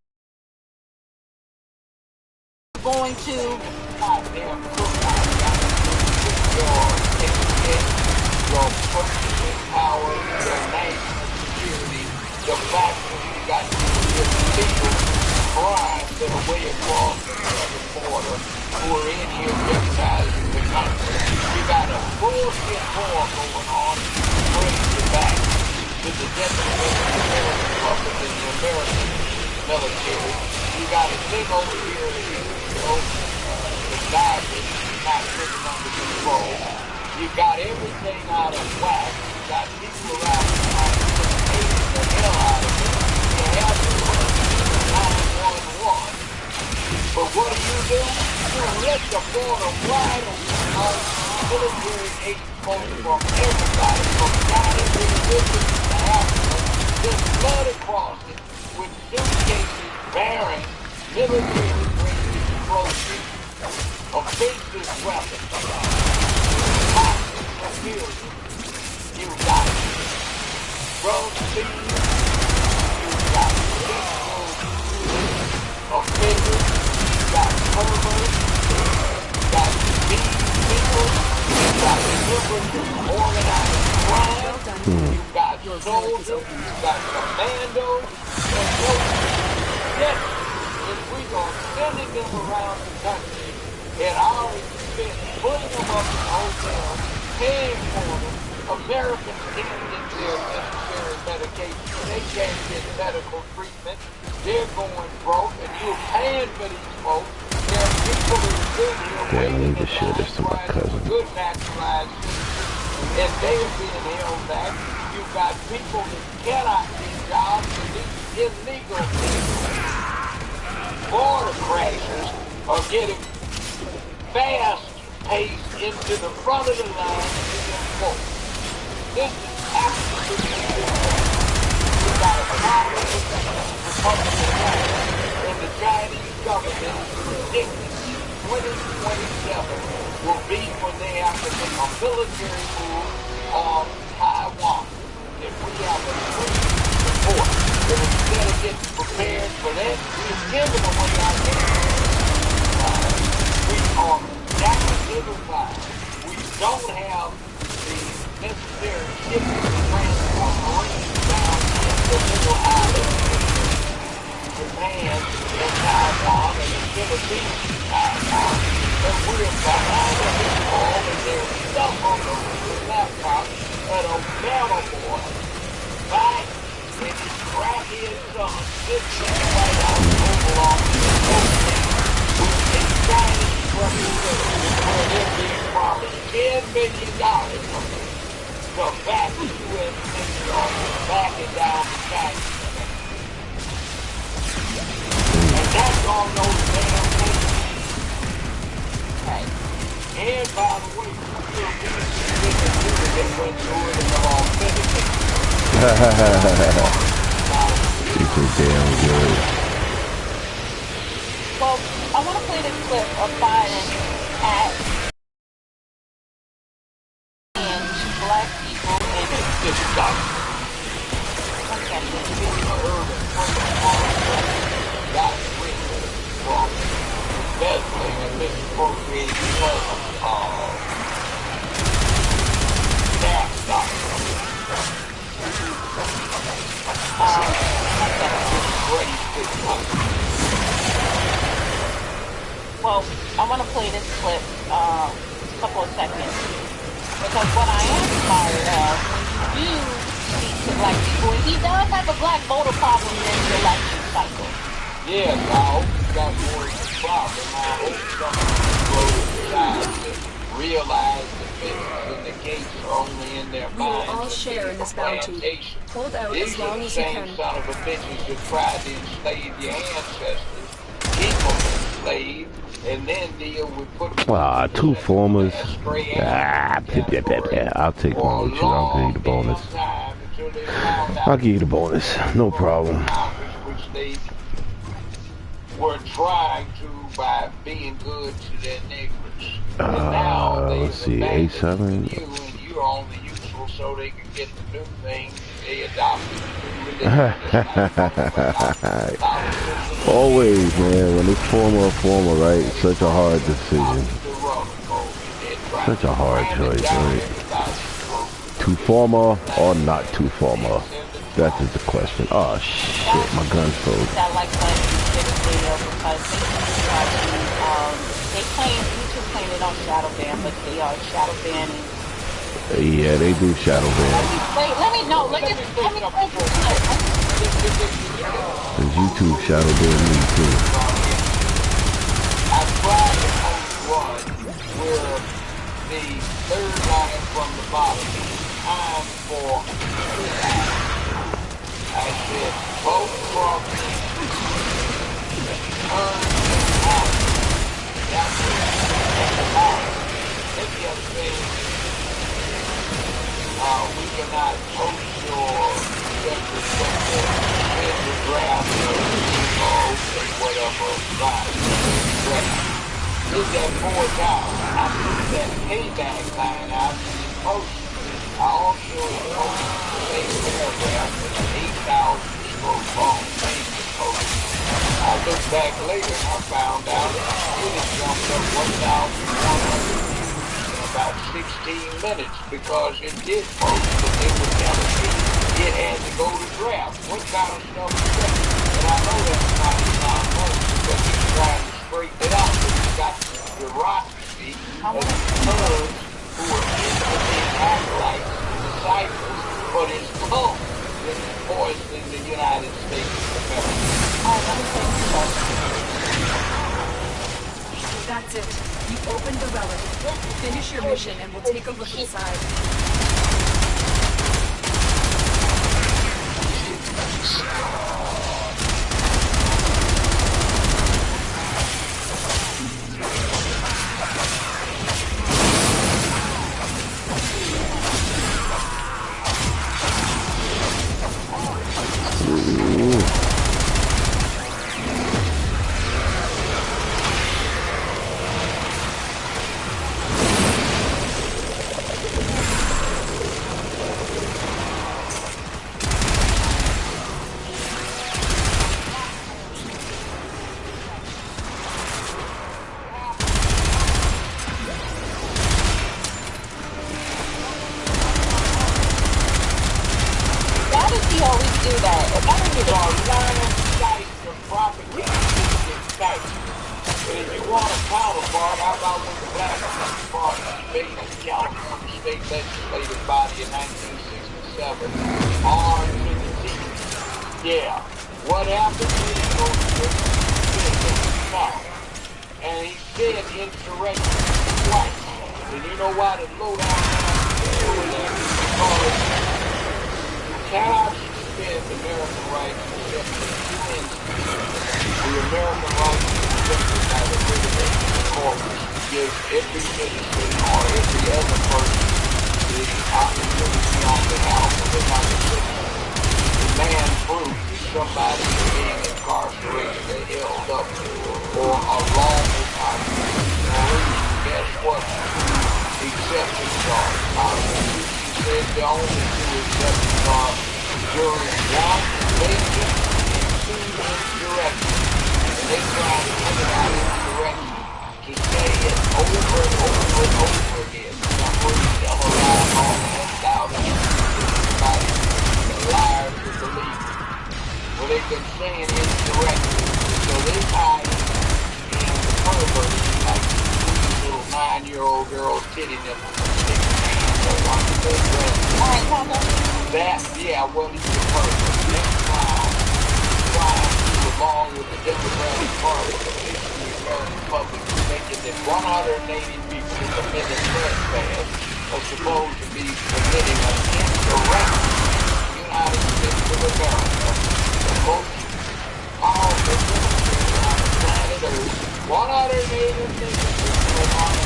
going to goddamn cookout. Your purchasing power, your national security, the fact that you got illegal crimes that are way across the border who are in here jeopardizing the country. You got a bullshit war going on to bring you back to the definition of the American public and the American military. You got a thing over here that the garbage not living under control. You got everything out of whack. You got people around trying to take the hell out of it. You have to run 911. But what do? You let the border wide open. Military agents from everybody, from Ghana to the Egypt to Africa, just flood across it with suitcases bearing military-grade explosives, offensive weapons, toxic material. You got drug thieves, you got lethal offenders, you got perverts, you got these people, you got members of organized crime, you got soldiers, you got commandos, and yes, if we gonna sending them around the country at our expense, putting them up in hotels, paying for them, Americans can't get their necessary medication, they can't get medical treatment, they're going broke, and you're paying for these folks. There are people who are good here waiting in line for good naturalized citizens, and they are being held back. You've got people that cannot get jobs, and these illegal people, border crashers, are getting fast paced into the front of the line to be enforced. This is absolutely without a problem with the Republican Party and the Chinese government predicting 2027 will be when they have to make a military move on Taiwan. If we have a free support, and instead of getting prepared for that, we're giving away our game. We are diversified. We don't have the necessary shipping to transport marines down the middle island, Japan and Taiwan and the Philippines and Taiwan. And we're behind the ball, and there's stuff on those laptops that Obama boy, right? And his crackhead son sits in the White House Oval Office with a Chinese representative where they're being promised $10 million to back the U.S. Navy off and back it down to China. And that's on those damn things. Right. And by the way, you're being considered that went through it in the authentic. Super damn good. Well, I want to play this clip of Biden at and black people and this is done. Well, I want to play this clip a couple of seconds because what I am tired of when you speak to black people, and he does have a black voter problem in the election cycle. Yes, I hope you got more of a problem. I hope some of these voters decide to realize the fences and the gates are only in their minds. We will all share in this bounty. Hold out as long as you can. These are the same son of a bitches that tried to enslave your ancestors, keep them enslaved, and then deal with putting two formers. I'll take one with you. I'll give you the bonus. I'll give you the bonus. No problem. Which they were trying to by being good to their neighbors. And now let's see, A7. You, and you're only useful so they can get the new thing they adopted. Always, man, when it's former, right? It's such a hard decision. Such a hard choice, right? Too former or not too former? That is the question. Oh shit, my gun's froze. They claim, YouTube claim they don't shadow ban, but they are shadow banning. Yeah, they do shadow ban. Wait, let me know. Let me Cause YouTube shadow ban me too. I tried to post one where the third line from the bottom, time for I said, vote from turn out. That's the bottom. Then the other thing, we cannot post your draft or whatever line. Did that 4 times. I put that payback line out and posted. I also posted the same paragraph with an 8,000 stroke long Facebook post. I looked back later and I found out it had jumped up 1,100 views in about 16 minutes because it did post, but it was telling me it had to go to draft. What kind of stuff is that? And I know that's not most because he's trying to straighten it out. But he's got bureaucracy and thugs who are being acolytes and disciples, but his cult is poisoning the United States of America. That's it. You opened the relic. Finish your mission and we'll take a look inside. Why does he always do that? If I don't even line of sight from propaganda sites. And if you want a counterpart, how about when the black counterpart debated in the California State Legislative Body in 1967 on the T? Yeah. What happened is he goes to the South. And he said insurrection twice. And you know why the lowdown doing that? Because cannot suspend American rights except the American rights protected by the British corpus gives every citizen or every other person the opportunity on behalf of another citizen to demand proof that somebody is being incarcerated or held up for a lawful constitutional reason. Guess what? Exceptions are. Says the only two exceptions are during one invasion and two insurrection. And they try to put it out insurrection to say it over and over and over again. I'm going to tell a lie all the 1,000 everybody, the liars who believe it. Well, they've been saying insurrection, so they hide in the perverts like these little 9-year-old girls titty nipples. Alright, Papa. That, yeah, well, he's a person. Next time, trying to, along with the Democratic Party, convince the American public to making that 180 people who committed trespass are supposed to be committing an insurrection in the United States of America. The most powerful military on the planet Earth, 180 people who are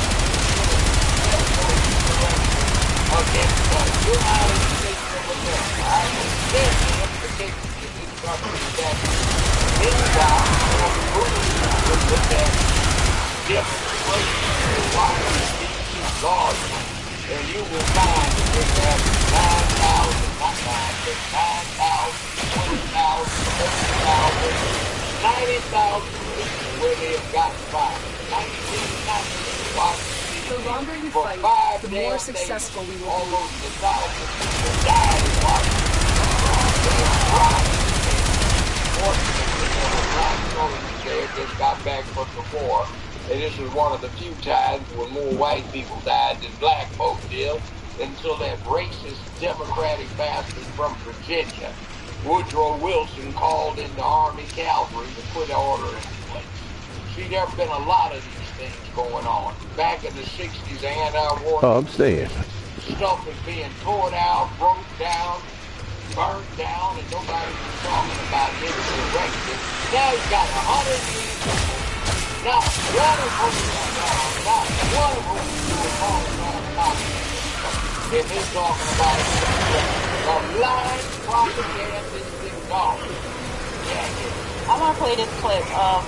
against the United States of America. I understand the implications of this government that meanwhile, on the rules will look at demonstrations of Washington, D.C. laws, and you will find that they have 9,000, not 9, but 9,000, 20,000, 30,000, 90,000 people where they have gotten fired. 1990, Washington. The longer you fight, the more successful we will be. Almost 1,000 people died in Washington. Fortunately, just got back from the war, and this was one of the few times when more white people died than black folks did, until that racist Democratic bastard from Virginia, Woodrow Wilson, called in the Army Cavalry to put order in place. See, there have been a lot of these things going on. Back in the 60s, anti-war I'm staying. stuff was being torn out, broke down, burnt down, and nobody was talking about insurrection. Now you've got 180 people, not one of whom is calling on top. And they're talking about a lying propagandistic dog. I'm gonna play this clip of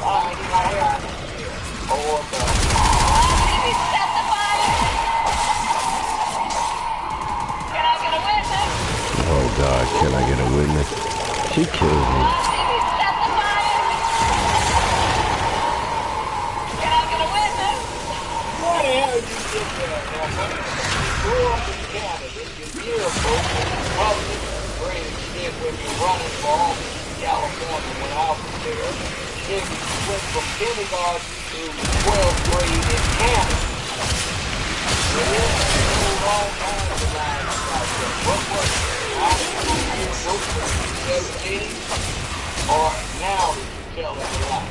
Oh God, can I get a witness? She killed me. What the hell did you get there? Now, you grew up in Canada, you hear folks in public, great extent when you're running for office in California when I was there. Then you went from kindergarten to 12th grade in Canada. All kinds of lines about that. What was it? High school, you 17? Or now did you tell us a lie?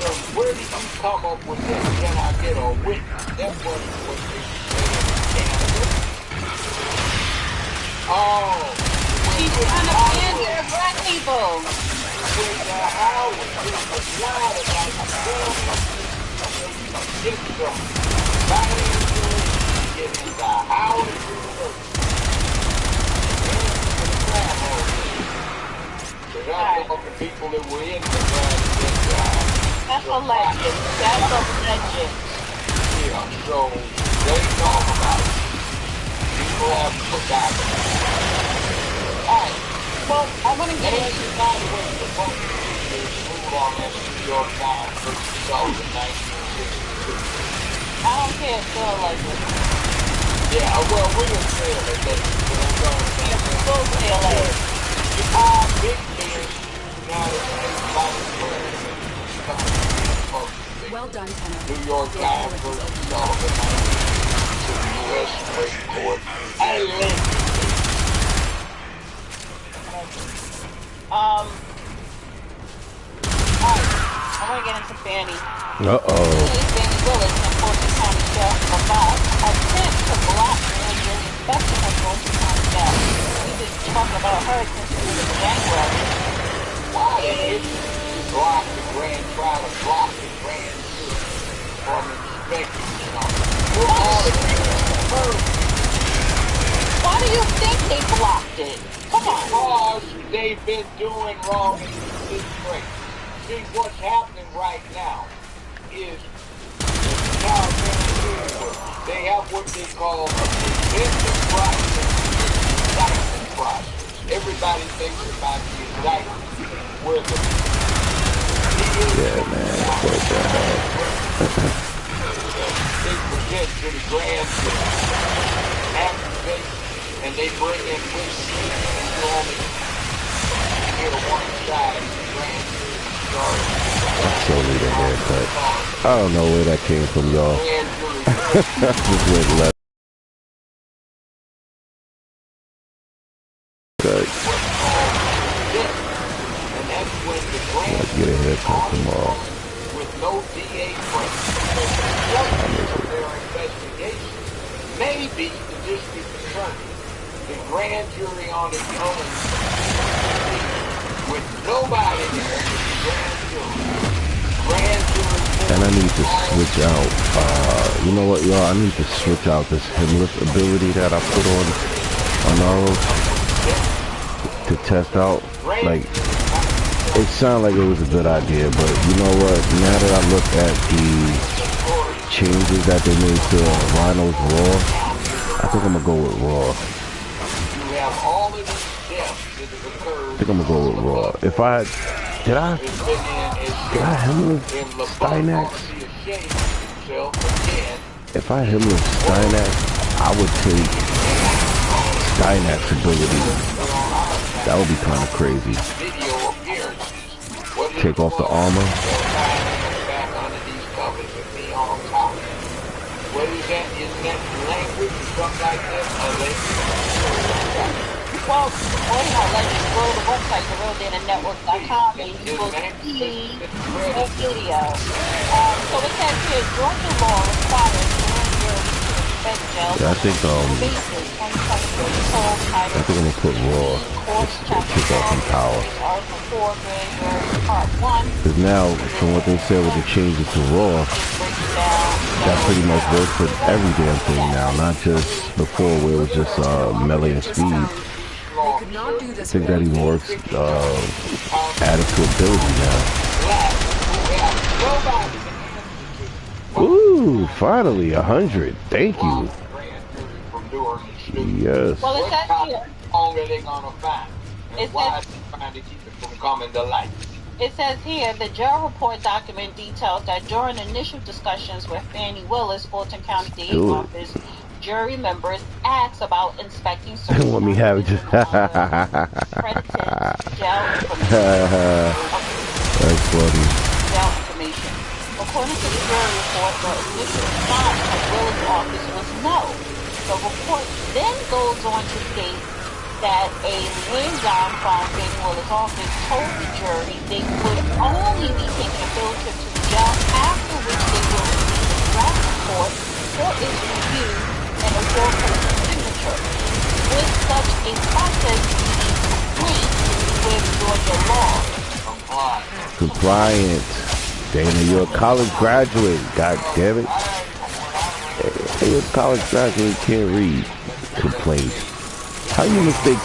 So where did you come up with this? Can I get a witness? That wasn't what they said in Canada. Oh. She's trying to pander to black people. How would you lie about the government? Get some financial, get into Howard University. of the people that were in the band. That's a legend. That's a legend. Yeah, so they talk about it. People have forgotten. Alright. Well, I want to get And into by the way, the book is moved on as New York Times versus sold in 1962. I don't care if they're like it. Yeah, well, we didn't say it, but they still say it. Big Beard, United States Vice President, well done, Tenor. New York Times versus Sullivan, 1962, U.S. Supreme Court. Alright, I want to get into Fanny. Fanny Willis in Fulton County Jail for about attempt to block grand jury inspection of Fulton County Jail. We've been talking about her since it was January. Why did you block the grand trial and block the grand jury from inspecting something? Why do you think they blocked it? Come on. Because they've been doing wrong in this race. See, what's happening right now is they have what they call a preventive process, indictment process. Everybody thinks about the indictment where the yeah, man, what the hell? they present to the grand jury accusation, and they bring in witnesses, and you only hear one side of the grand jury. I still need a haircut. I don't know where that came from, y'all. Just went left. Okay. Let's get a haircut tomorrow. With no DA investigation, maybe the district attorney, the grand jury on its own, with nobody there, grand jury. And I need to switch out, you know what, y'all? I need to switch out this hemless ability that I put on Aro to test out. Like, it sounded like it was a good idea, but you know what? Now that I look at the changes that they made to Rhino's Raw, I think I'm gonna go with Raw. I think I'm gonna go with Raw. If I did I hemless Stynax? If I hemless Stynax, I would take Stynax ability. That would be kind of crazy. Take off the armor. What is that? Is that language or something like that? Well, let's go to the website, therealdatanetwork.com, and you will see a video. So it says here, Georgia law requires grand juries to inspect jails. Yeah, I think I'm gonna put Raw. Just kick off some power. Because now, from what they said with the changes to Raw, that pretty much works for every damn thing now, not just before where it was just melee and speed. I think that even works added to ability now. Ooh, finally 100. Thank you. Yes. Well, it says here. It says here, the jail report document details that during initial discussions with Fannie Willis, Fulton County DA's office, jury members asked about inspecting certain They want me having just that's funny. Jail information. According to the jury report, the initial response from Willis' office was no. The report then goes on to state that a liaison from Fannie Willis' office told the jury they would only be taking a field trip to the jail, after which they will receive the draft report for its review and a four-person signature. With such a process being complete with Georgia law. Compliant. Dana, you're a college graduate. God damn it. Hey, a college graduate can't read. Complaint. How you mistake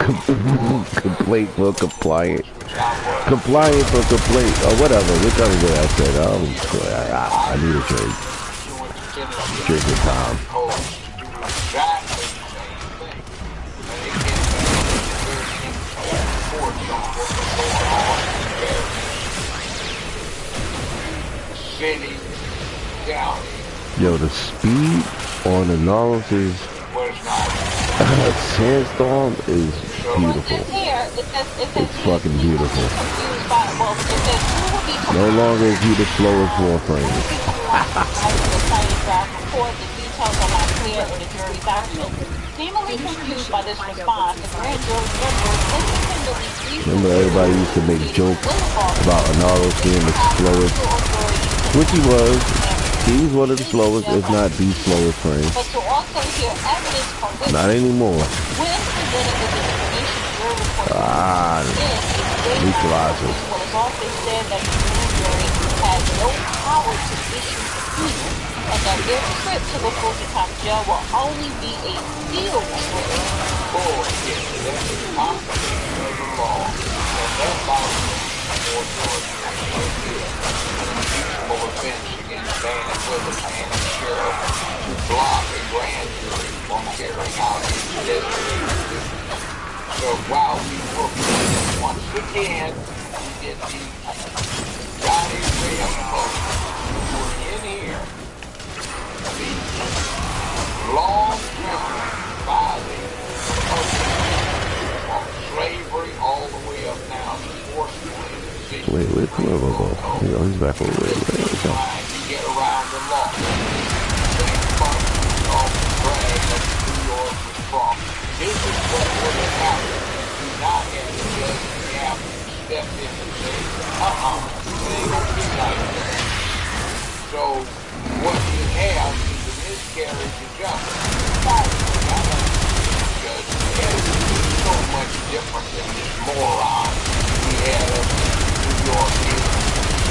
Complaint for compliant. Compliant for complaint. Or whatever. Whichever way I said. I need a drink. Drinking time. Yo, the speed on the Nautilus is Sandstorm is beautiful. It's fucking beautiful. No longer is he the slowest Warframe. Seemingly confused by this response, the grand jury remember everybody used to make jokes about Nautilus being the slowest, which he was. He was one of the slowest, if not the slowest frame. Not anymore. Neutralizers. And that their trip to the full-time jail will only be a field trip. So while we look once again, we get the Johnny Williams folks who are in here. Long-term filing of slavery all the way up now to forced labor. Wait, come on, he's back over there. Trying to get around the law. Same function off the drag that New York was from. This is what would have happened. Do not have the judge have stepped in and say, it ain't gonna be like that. So what you have is a miscarriage of justice. Judge is so much different than this moron we had of New York in the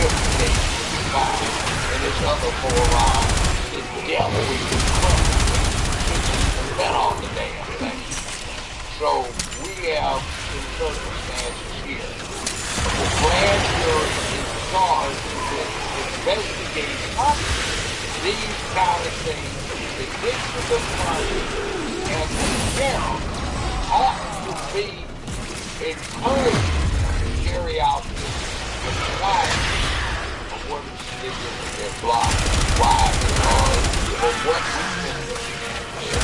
5th state with the fine, and this other moron is devil with the crumb and bet on the damn thing. So we have some circumstances here. The grand jury is charged with investigating these kind of things, the gifts of money, and the sheriff ought to be encouraged to carry out this society of what is sticking in their block. Why? Because of what we've been looking at here.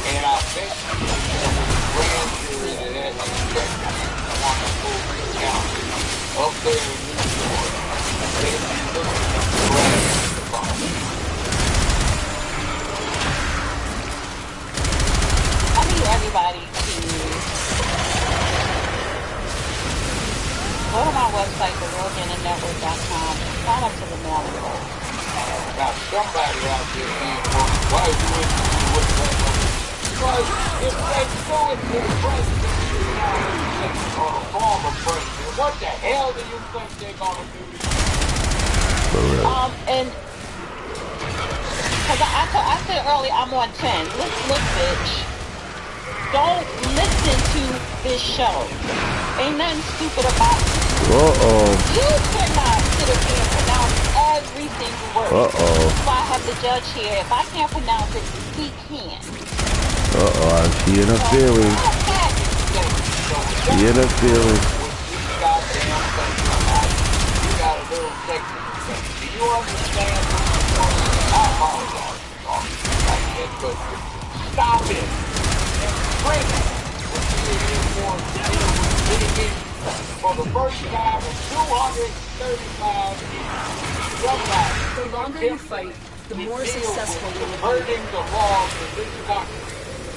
And I think there was a grand jury that had to check on the full county up there in New York. They'd be looking at the grand I need everybody to go to my website, therealgainnetwork.com, and sign up to the mailing list. Now somebody out there saying, well, why wouldn't you do that? Because if they go into the president or a former president, what the hell do you think they're going to do to you? And because I said earlier I'm on 10. Look, bitch. Don't listen to this show. Ain't nothing stupid about it. You cannot sit up here and pronounce every single word. That's why I have the judge here. If I can't pronounce it, he can. I'm seeing a feeling. Seeing a feeling. You got a little technical thing. Do you understand? I apologize. But stop it. Bring it. For the first time in 235 years, the longer you fight, the more successful you will be. Hurting the laws of this country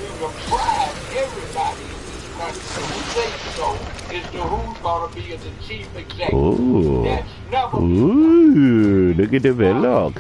to deprive everybody in this country who thinks so as to who's going to be the chief executive. That's never Ooh, look at the velox.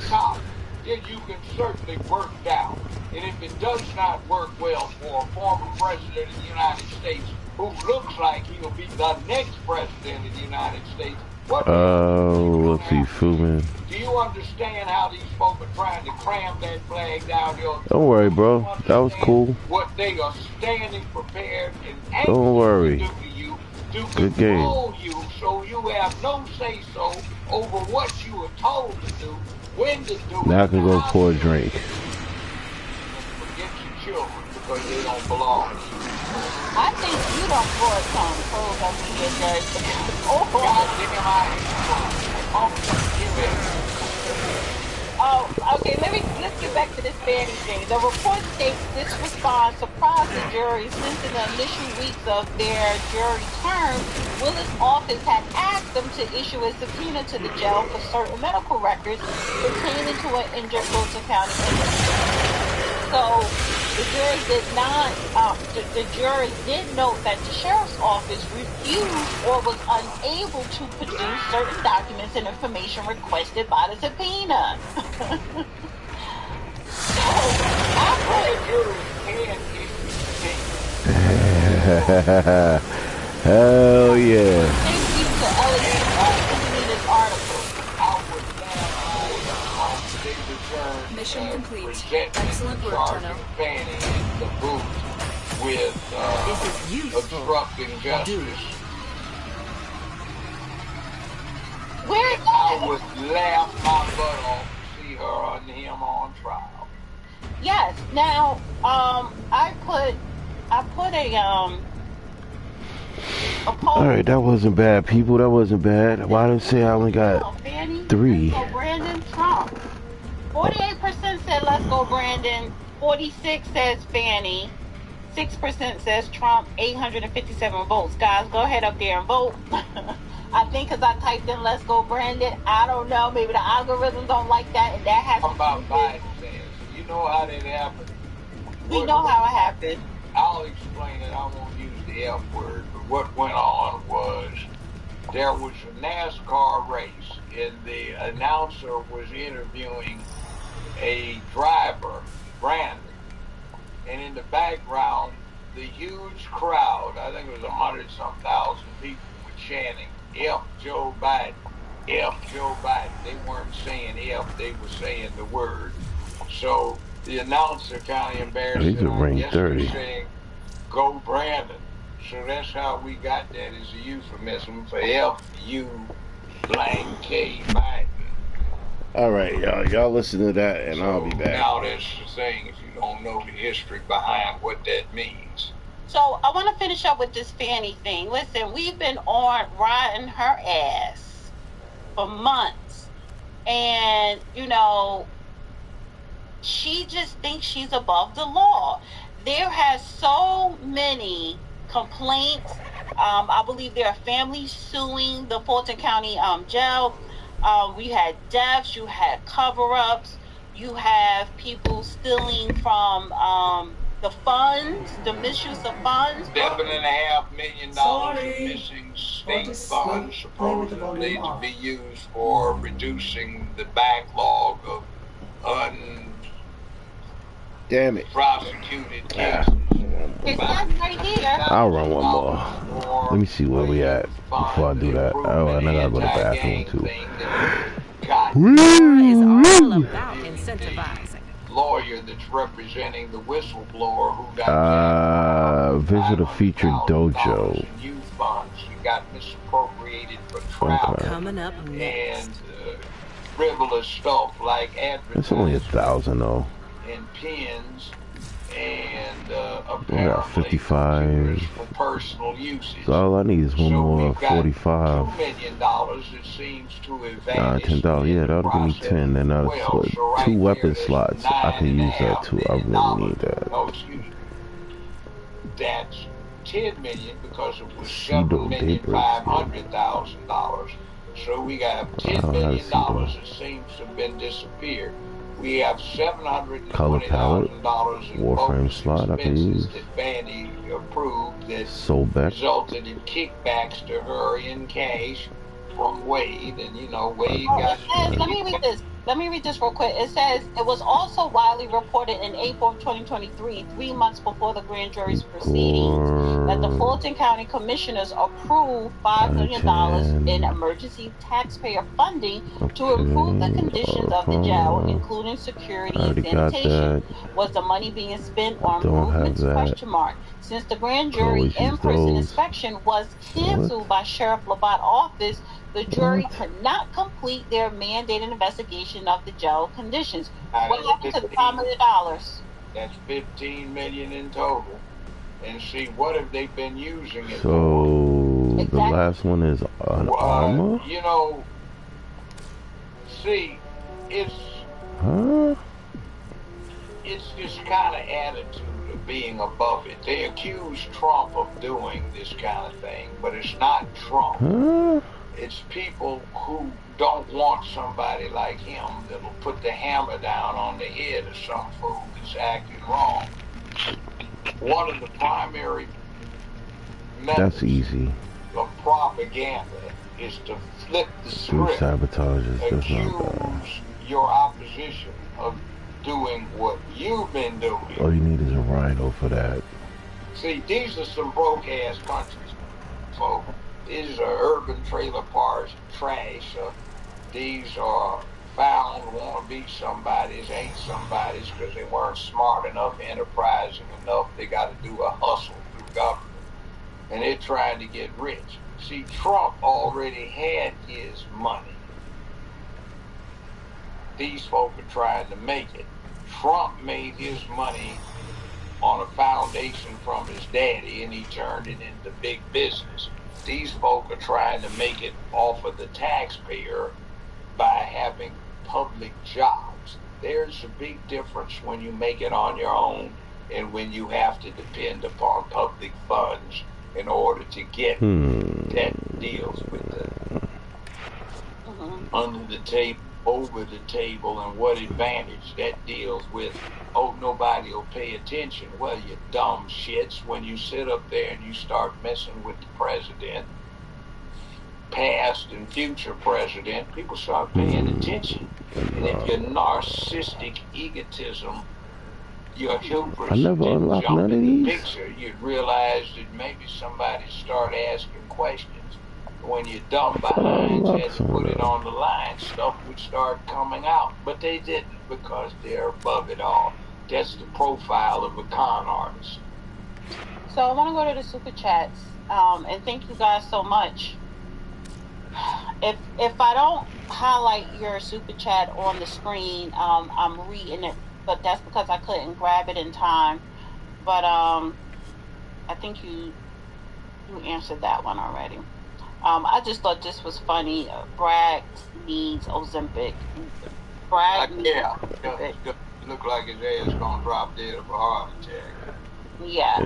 Then you can certainly work down. And if it does not work well for a former president of the United States who looks like he'll be the next president of the United States, Let's see, Fuman. Do you understand how these folks are trying to cram that flag down your... Don't worry, bro. That was cool. What they are standing prepared and Don't worry. to do to you, to Good control game. you, so you have no say-so over what you are told to do, when to do Now I it. can go pour a drink. Forget your children because they don't belong. I think you don't brought some clothes up in here, Jerry. Oh, okay, let's get back to this Fanny thing. The report states this response surprised the jury since in the initial weeks of their jury term, Willis' office had asked them to issue a subpoena to the jail for certain medical records pertaining to an injured Fulton County inmate. So the jury did not. The jury did note that the sheriff's office refused or was unable to produce certain documents and information requested by the subpoena. Hell yeah. Thank you to Elliot for sending me this article. Mission complete. Excellent work, Tunnel. Fanny in the booth with obstructing justice. Where I would laugh my butt off to see her and him on trial. Yes. Now, I put a poll. All right, that wasn't bad, people. That wasn't bad. Why did I say I only got 3? Brandon Trump. 48% said let's go Brandon. 46 says Fanny. 6% says Trump. 857 votes. Guys, go ahead up there and vote. I think because I typed in let's go Brandon. I don't know. Maybe the algorithm don't like that, and that has to do with it. You know how that happened. We know how it happened. I'll explain it. I won't use the F word. But what went on was there was a NASCAR race, and the announcer was interviewing a driver, Brandon, and in the background, the huge crowd, I think it was 100-some thousand people, were chanting, F Joe Biden, F Joe Biden. They weren't saying F, they were saying the word. So the announcer kind of embarrassed him. Yes, they're saying, go Brandon. So that's how we got that as a euphemism for F-U-K Biden. All right, y'all listen to that, and I'll be back. Now that's the thing, if you don't know the history behind what that means. So I want to finish up with this Fanny thing. Listen, we've been on riding her ass for months, and she just thinks she's above the law. There has so many complaints. I believe there are families suing the Fulton County jail. We had deaths, you had cover-ups, you have people stealing from the funds, the misuse of funds. $7.5 million of missing state funds supposedly to be used for reducing the backlog of prosecuted cases. It says right here. I'll run one more. Let me see where we at before I do that. Oh, and I gotta go to the bathroom too. Is all about incentivizing. Lawyer that's representing the whistleblower who got visit a featured dojo. Youth funds. You got misappropriated for travel. Coming up next. And frivolous stuff like advertising. It's only 1,000 though. And pins and I got 55. For personal usage. So all I need is one more 45. $2 million, it seems to have vanished. $10. Yeah, that'll give me 10. And that's what, 2 weapon slots. I can use that too. I really need that. No, excuse me. That's $10 million because it was $7,500,000. So we got $10 million that seems to have been disappeared. We have $720,000 in Warframe slot I can use. that Fanny approved that back. resulted in kickbacks to her in cash from Wade, and Wade got. Let me read this. Let me read this real quick. It says it was also widely reported in April of 2023, 3 months before the grand jury's proceedings, that the Fulton County Commissioners approved $5 million in emergency taxpayer funding to improve the conditions of the jail, including security and sanitation. Was the money being spent on improvements? Question mark. Since the grand jury in-person inspection was canceled by Sheriff Labatt's office, the jury could not complete their mandated investigation of the jail conditions. What happened to the $5 million? That's $15 million in total. And see, what have they been using it so for? The last one is an armor? You know, see, it's this kind of attitude of being above it. They accuse Trump of doing this kind of thing, but it's not Trump. It's people who don't want somebody like him that'll put the hammer down on the head of some fool that's acting wrong. One of the primary methods of propaganda is to flip the script, accuse your opposition of doing what you've been doing. All you need is a rhino for that. See, these are some broke-ass countries, folks. These are urban trailer parks, trash. These are found, want to be somebody's, ain't somebody's because they weren't smart enough, enterprising enough. They got to do a hustle through government. And they're trying to get rich. See, Trump already had his money. These folk are trying to make it. Trump made his money on a foundation from his daddy, and he turned it into big business. These folk are trying to make it off of the taxpayer by having public jobs. There's a big difference when you make it on your own and when you have to depend upon public funds in order to get that deals with the under the table, over the table, and what advantage that deals with. Oh, nobody will pay attention. Well, you dumb shits, when you sit up there and you start messing with the president, past and future president, people start paying attention. And if your narcissistic egotism, your hubris didn't jump in the picture, you'd realize that maybe somebody start asking questions. When your dumb behinds had to put it on the line, stuff would start coming out. But they didn't, because they're above it all. That's the profile of a con artist. So I want to go to the super chats, and thank you guys so much. If I don't highlight your super chat on the screen, I'm reading it, but that's because I couldn't grab it in time. But I think you answered that one already. I just thought this was funny. Bragg needs Ozempic. Bragg needs Ozempic. Look like his ass gonna drop dead of a heart attack. Yeah.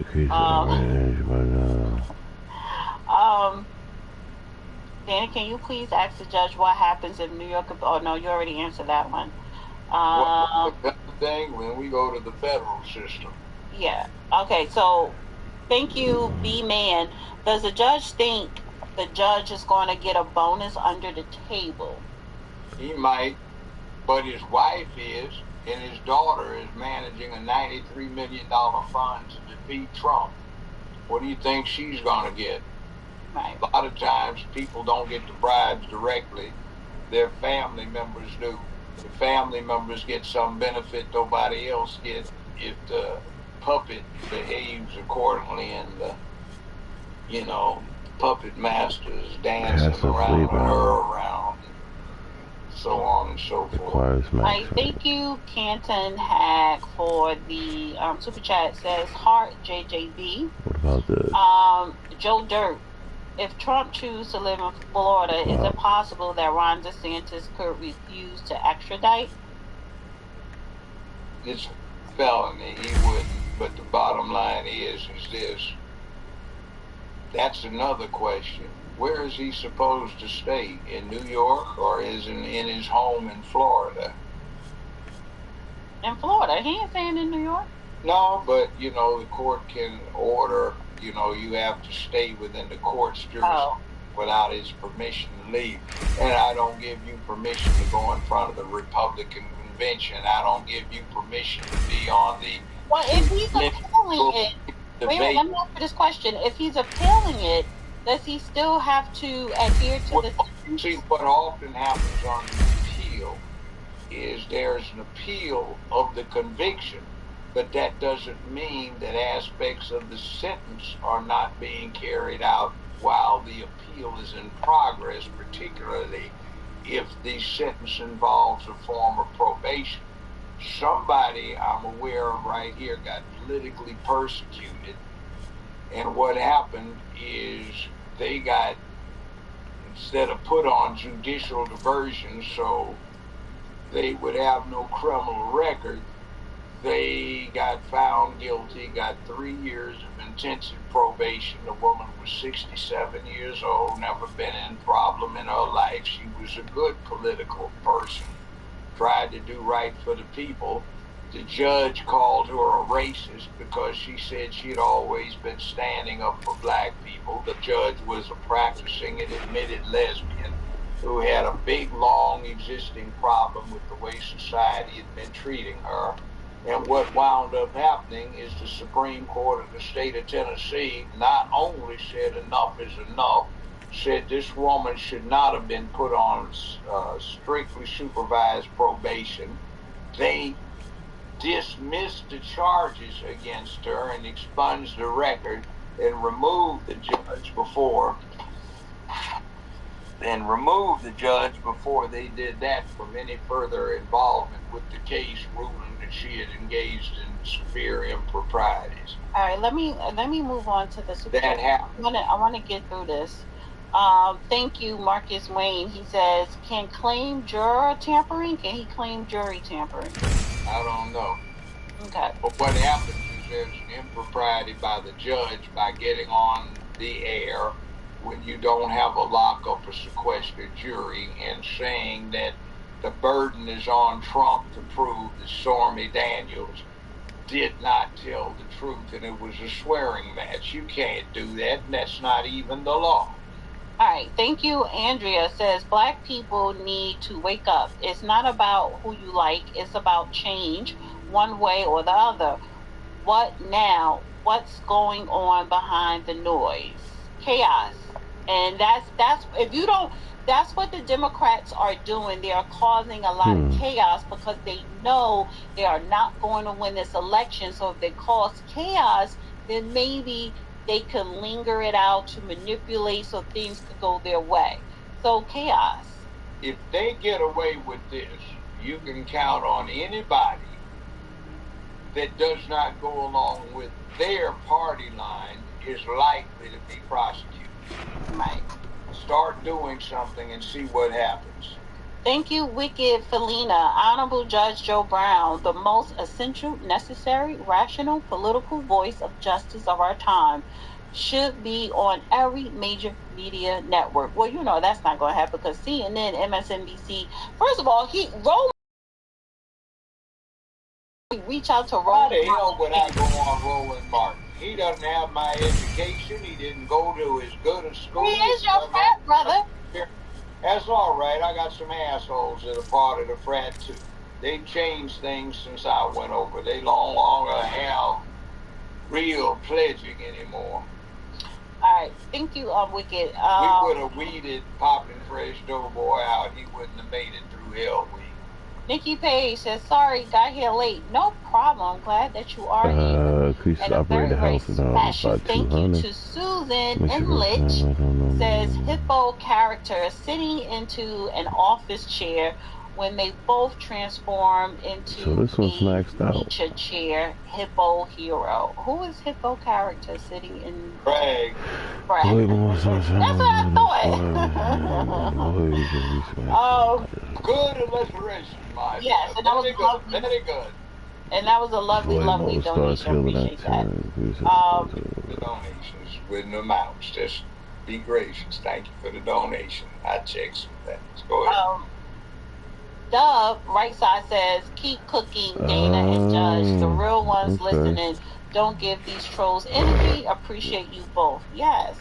Danny, can you please ask the judge what happens if New York... Oh, no, you already answered that one. What's the thing when we go to the federal system? Yeah. Okay, so thank you, B-Man. Does the judge think the judge is going to get a bonus under the table? He might, but his wife is, and his daughter is managing a $93 million fund to defeat Trump. What do you think she's going to get? Right. A lot of times people don't get the bribes directly. Their family members do. The family members get some benefit nobody else gets if the puppet behaves accordingly and the, puppet masters dancing around her around, so on and so forth. I thank you, Canton Hack, for the super chat. Says Heart JJB. What about this? Joe Dirt. If Trump chooses to live in Florida, is it possible that Ron DeSantis could refuse to extradite? It's felony. He wouldn't. But the bottom line is this. That's another question. Where is he supposed to stay? In New York, or is in his home in Florida? In Florida. He ain't saying in New York. No, but, the court can order, you have to stay within the court's jurisdiction without his permission to leave. And I don't give you permission to go in front of the Republican convention. I don't give you permission to be on the... Well, if he's appealing it... Wait, let me ask you this question. If he's appealing it, does he still have to adhere to the... See, what often happens on the appeal is there's an appeal of the conviction, but that doesn't mean that aspects of the sentence are not being carried out while the appeal is in progress, particularly if the sentence involves a form of probation. Somebody I'm aware of right here got politically persecuted, and what happened is they got, instead of put on judicial diversion so they would have no criminal record, they got found guilty, got 3 years of intensive probation. The woman was 67 years old, never been in problem in her life. She was a good political person, tried to do right for the people. The judge called her a racist because she said she'd always been standing up for black people. The judge was a practicing and admitted lesbian who had a big, long existing problem with the way society had been treating her. And what wound up happening is the Supreme Court of the state of Tennessee not only said enough is enough, said this woman should not have been put on strictly supervised probation. They dismissed the charges against her and expunged the record and removed the judge before they did that from any further involvement with the case, ruling that she had engaged in severe improprieties. All right, let me move on to the super. That happened. I want to get through this. Thank you, Marcus Wayne. He says, can claim juror tampering? Can he claim jury tampering? I don't know. Okay. But what happens is there's an impropriety by the judge by getting on the air when you don't have a lockup or sequestered jury and saying that the burden is on Trump to prove that Stormy Daniels did not tell the truth and it was a swearing match. You can't do that, and that's not even the law. All right, thank you. Andrea says, black people need to wake up. It's not about who you like. It's about change one way or the other. What now? What's going on behind the noise? Chaos. And that's if you don't, that's what the Democrats are doing. They are causing a lot of chaos because they know they are not going to win this election. So if they cause chaos, then maybe they can linger it out to manipulate so things could go their way. So chaos. If they get away with this, you can count on anybody that does not go along with their party line is likely to be prosecuted. Right. Start doing something and see what happens. Thank you, Wicked Felina. Honorable Judge Joe Brown, the most essential, necessary, rational, political voice of justice of our time, should be on every major media network. Well, you know that's not going to happen because CNN, MSNBC, first of all, reach out to Roland. Why the hell would I go on Roland Martin? He doesn't have my education. He didn't go to as good a school. He is your frat brother. That's all right. I got some assholes that are part of the frat too. They've changed things since I went over. They no longer have real pledging anymore. All right, thank you, Wicked. We would have weeded Poppin' Fresh Doughboy out. He wouldn't have made it through Hell Week. Nikki Page says, sorry, got here late. No problem. Glad that you are here. Increases operating house is on about thank you to Susan Enlich. Says, Hippo character sitting into an office chair when they both transform into so this one's maxed out. Nature chair. Hippo hero. Who is Hippo character sitting in? Craig. That's what I thought. Good alliteration, my yes, and that was lovely. Very good. And that was a lovely, lovely donation. Appreciate that. The donations with no amounts. Just be gracious. Thank you for the donation. I check some things. Go ahead. Dub, right side says, keep cooking, Dana and Judge. The real ones listening, don't give these trolls energy. Appreciate you both. Yes.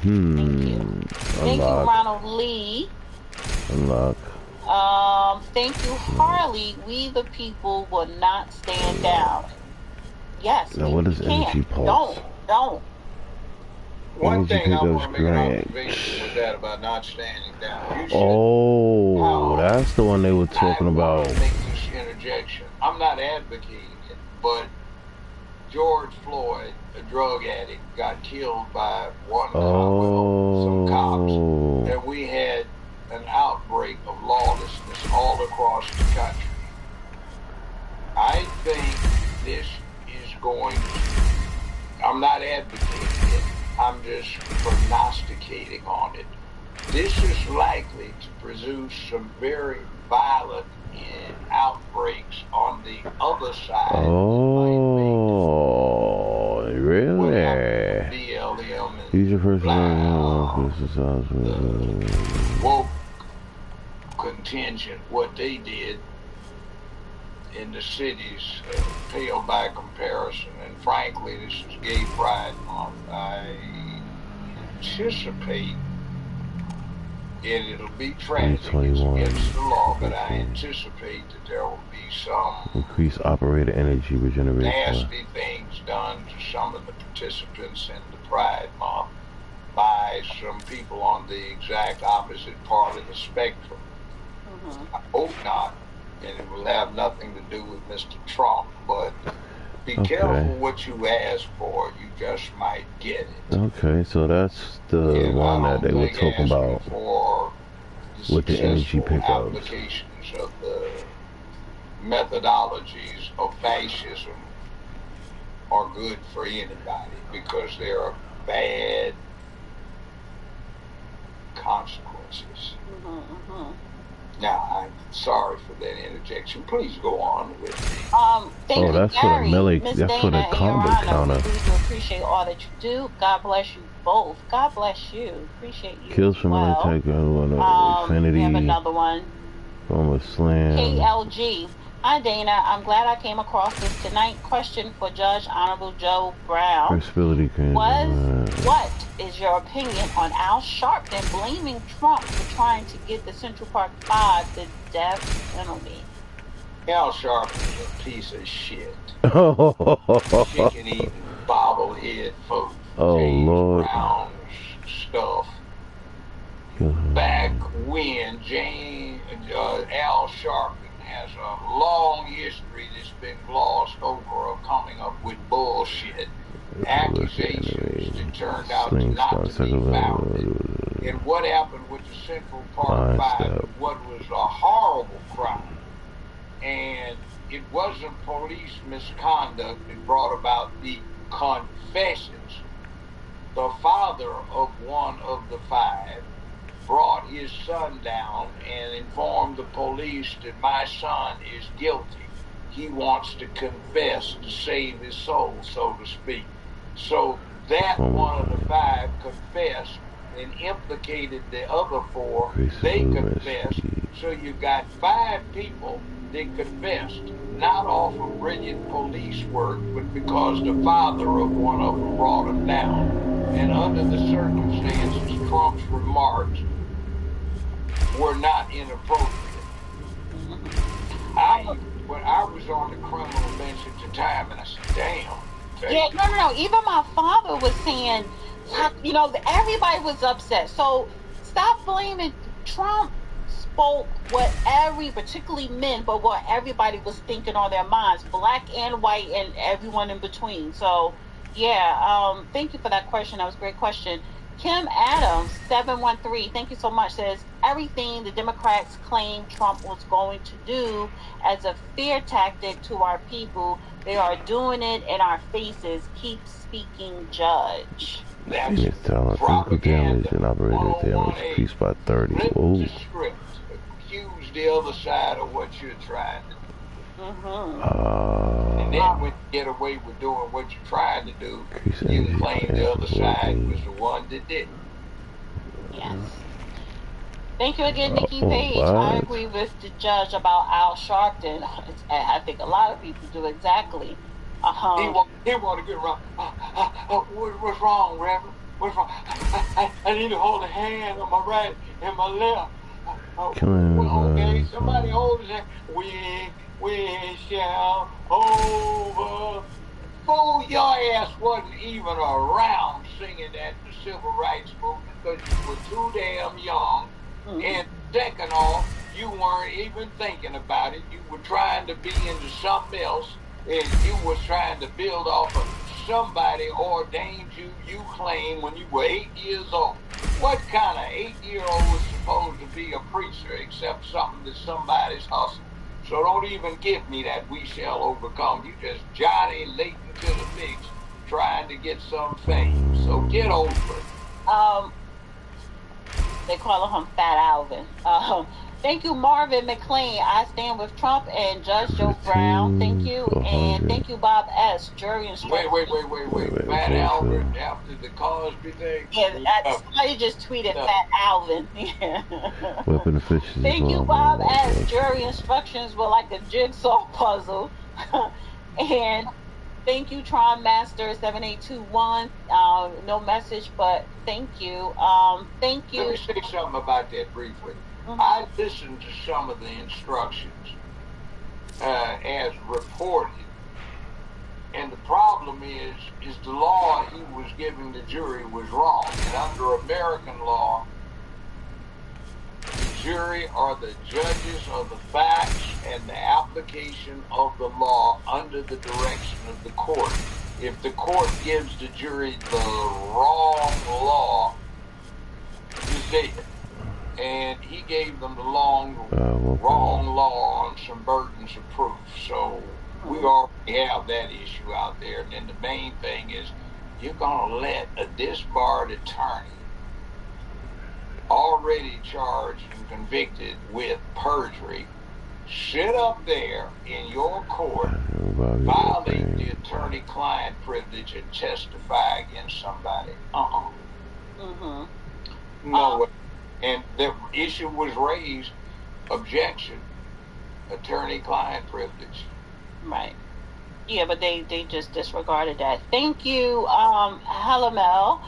Thank you. Thank you, Ronald Lee. Unlock. Thank you, Harley. We the people will not stand down. Yes. Now, what is energy pulse? Don't. One Energy thing I pickups, want to make an Grant. observation with that about not standing down. You should. Oh, that's the one they were talking about. Make this interjection. I'm not advocating it, but George Floyd, a drug addict, got killed by some cops, and we had an outbreak of lawlessness all across the country. I think this is going to, I'm not advocating it, I'm just prognosticating on it. This is likely to produce some very violent outbreaks on the other side. Oh, really? BLM Use your first woke contingent, what they did in the cities pale by comparison. And frankly, this is Gay Pride Month. I anticipate, and it'll be tragic, it's against the law, but I anticipate that there will be some increased operator energy regeneration, nasty things done to some of the participants in the Pride Month by some people on the exact opposite part of the spectrum. I hope not, and it will have nothing to do with Mr. Trump, but be careful what you ask for, you just might get it. Okay, so that's the one that they were talking about with the energy pickups. Applications of the methodologies of fascism are good for anybody because there are bad consequences. Now, I'm sorry for that interjection. Please go on with me. Thank you, that's Gary, for the Miss that's Dana, for the and combo Your counter. Honor. We do appreciate all that you do. God bless you both. God bless you. Appreciate you. Kills from military Infinity. We have another one. From Slam. KLG. Hi, Dana. I'm glad I came across this tonight. Question for Judge Honorable Joe Brown. What is your opinion on Al Sharpton blaming Trump for trying to get the Central Park 5 the death penalty? Al Sharpton's a piece of shit. Chicken-eating, bobblehead folk. James Lord. Brown stuff. Back when Al Sharpton has a long history that's been glossed over of coming up with bullshit accusations that turned out not to be founded. And what happened with the Central Park 5, what was a horrible crime. And it wasn't police misconduct that brought about the confessions. The father of one of the 5 brought his son down and informed the police that my son is guilty. He wants to confess to save his soul, so to speak. So that one of the 5 confessed and implicated the other 4. They confessed. So you got 5 people that confessed, not off of brilliant police work, but because the father of one of them brought him down. And under the circumstances, Trump's remarks were not inappropriate. When I was on the criminal bench at the time, and I said, damn. Yeah, no. Even my father was saying, everybody was upset. So stop blaming Trump. Spoke what particularly men, but what everybody was thinking on their minds, black and white and everyone in between. So, yeah, thank you for that question. That was a great question. Kim Adams, 713, thank you so much, says, everything the Democrats claim Trump was going to do as a fear tactic to our people, they are doing it in our faces. Keep speaking, Judge. Phoenix talent, physical damage and operator damage increased by 30. Whoa. Accuse the other side of what you're trying to do. And then when you get away with doing what you're trying to do, you claim the other side was the one that did it. Yes. Thank you again, Nikki Page. I agree with the judge about Al Sharpton. I think a lot of people do exactly. He want to get wrong. What's wrong, Reverend? What's wrong? I need to hold a hand on my right and my left. Okay, somebody hold his hand. We shall Fool, your ass wasn't even around singing that in the civil rights movement because you were too damn young. And second off, you weren't even thinking about it. You were trying to be into something else, and you were trying to build off of somebody ordained you, you claim, when you were 8 years old. What kind of 8-year-old is supposed to be a preacher except something that somebody's hustle? So don't even give me that we shall overcome. You just Johnny late into the mix trying to get some fame. So get over it. They call him Fat Alvin. Thank you, Marvin McLean. I stand with Trump and Judge Joe Brown. Thank you. And thank you, Bob S. Jury instruction. Wait. Fat Alvin after the Cosby thing? Yeah, somebody just tweeted Fat Alvin. Yeah. Weapon officials. Thank you, Bob S. Jury instructions were like a jigsaw puzzle. And thank you, Tron Master 7821. No message, but thank you. Thank you. Let me say something about that briefly. I listened to some of the instructions as reported, and the problem is the law he was giving the jury was wrong. And under American law, the jury are the judges of the facts and the application of the law under the direction of the court. If the court gives the jury the wrong law, he's dead. And he gave them the wrong law on some burdens of proof. So we already have that issue out there. And then the main thing is you're going to let a disbarred attorney already charged and convicted with perjury sit up there in your court, violate the attorney-client privilege and testify against somebody. No way. And the issue was raised, objection, attorney-client privilege. Right. Yeah, but they just disregarded that. Thank you, Halamel.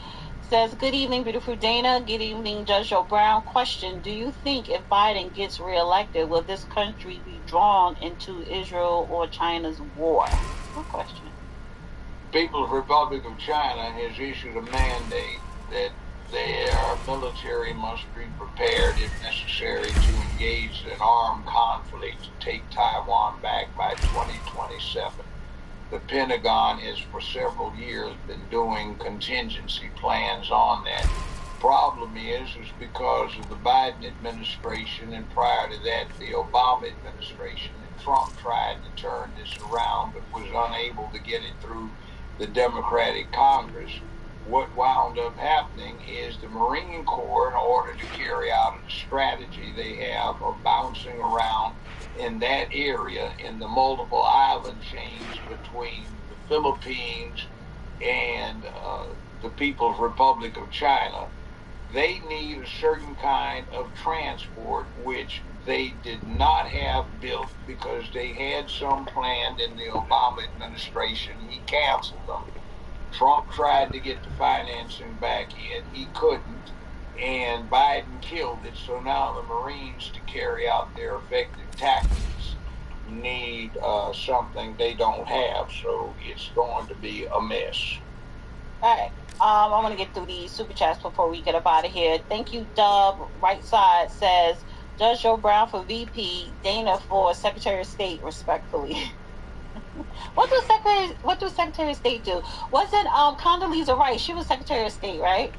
Says, good evening, beautiful Dana. Good evening, Judge Joe Brown. Question, do you think if Biden gets reelected, will this country be drawn into Israel or China's war? Good question. People's Republic of China has issued a mandate that their military must be prepared, if necessary, to engage in armed conflict to take Taiwan back by 2027. The Pentagon has for several years been doing contingency plans on that. Problem is because of the Biden administration, and prior to that, the Obama administration, and Trump tried to turn this around but was unable to get it through the Democratic Congress. What wound up happening is the Marine Corps, in order to carry out a strategy they have of bouncing around in that area in the multiple island chains between the Philippines and the People's Republic of China, they need a certain kind of transport which they did not have built because they had some planned in the Obama administration. He canceled them. Trump tried to get the financing back in. He couldn't. And Biden killed it. So now the Marines, to carry out their effective tactics, need something they don't have. So it's going to be a mess. All right. I want to get through these super chats before we get up out of here. Thank you, Dub. Right side says, Judge Joe Brown for VP, Dana for Secretary of State, respectfully. What does Secretary of State do? Wasn't Condoleezza Rice? She was Secretary of State, right?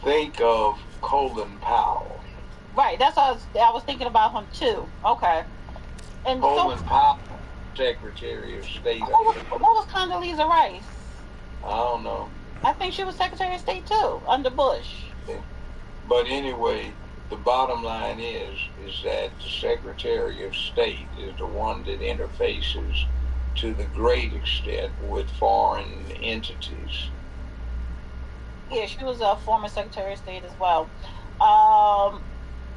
Think of Colin Powell. Right, that's what I was thinking about him too. Okay. And Colin Powell, Secretary of State. What was Condoleezza Rice? I don't know. I think she was Secretary of State too, under Bush. Yeah. But anyway, the bottom line is that the Secretary of State is the one that interfaces to the great extent with foreign entities. Yeah, she was a former Secretary of State as well. I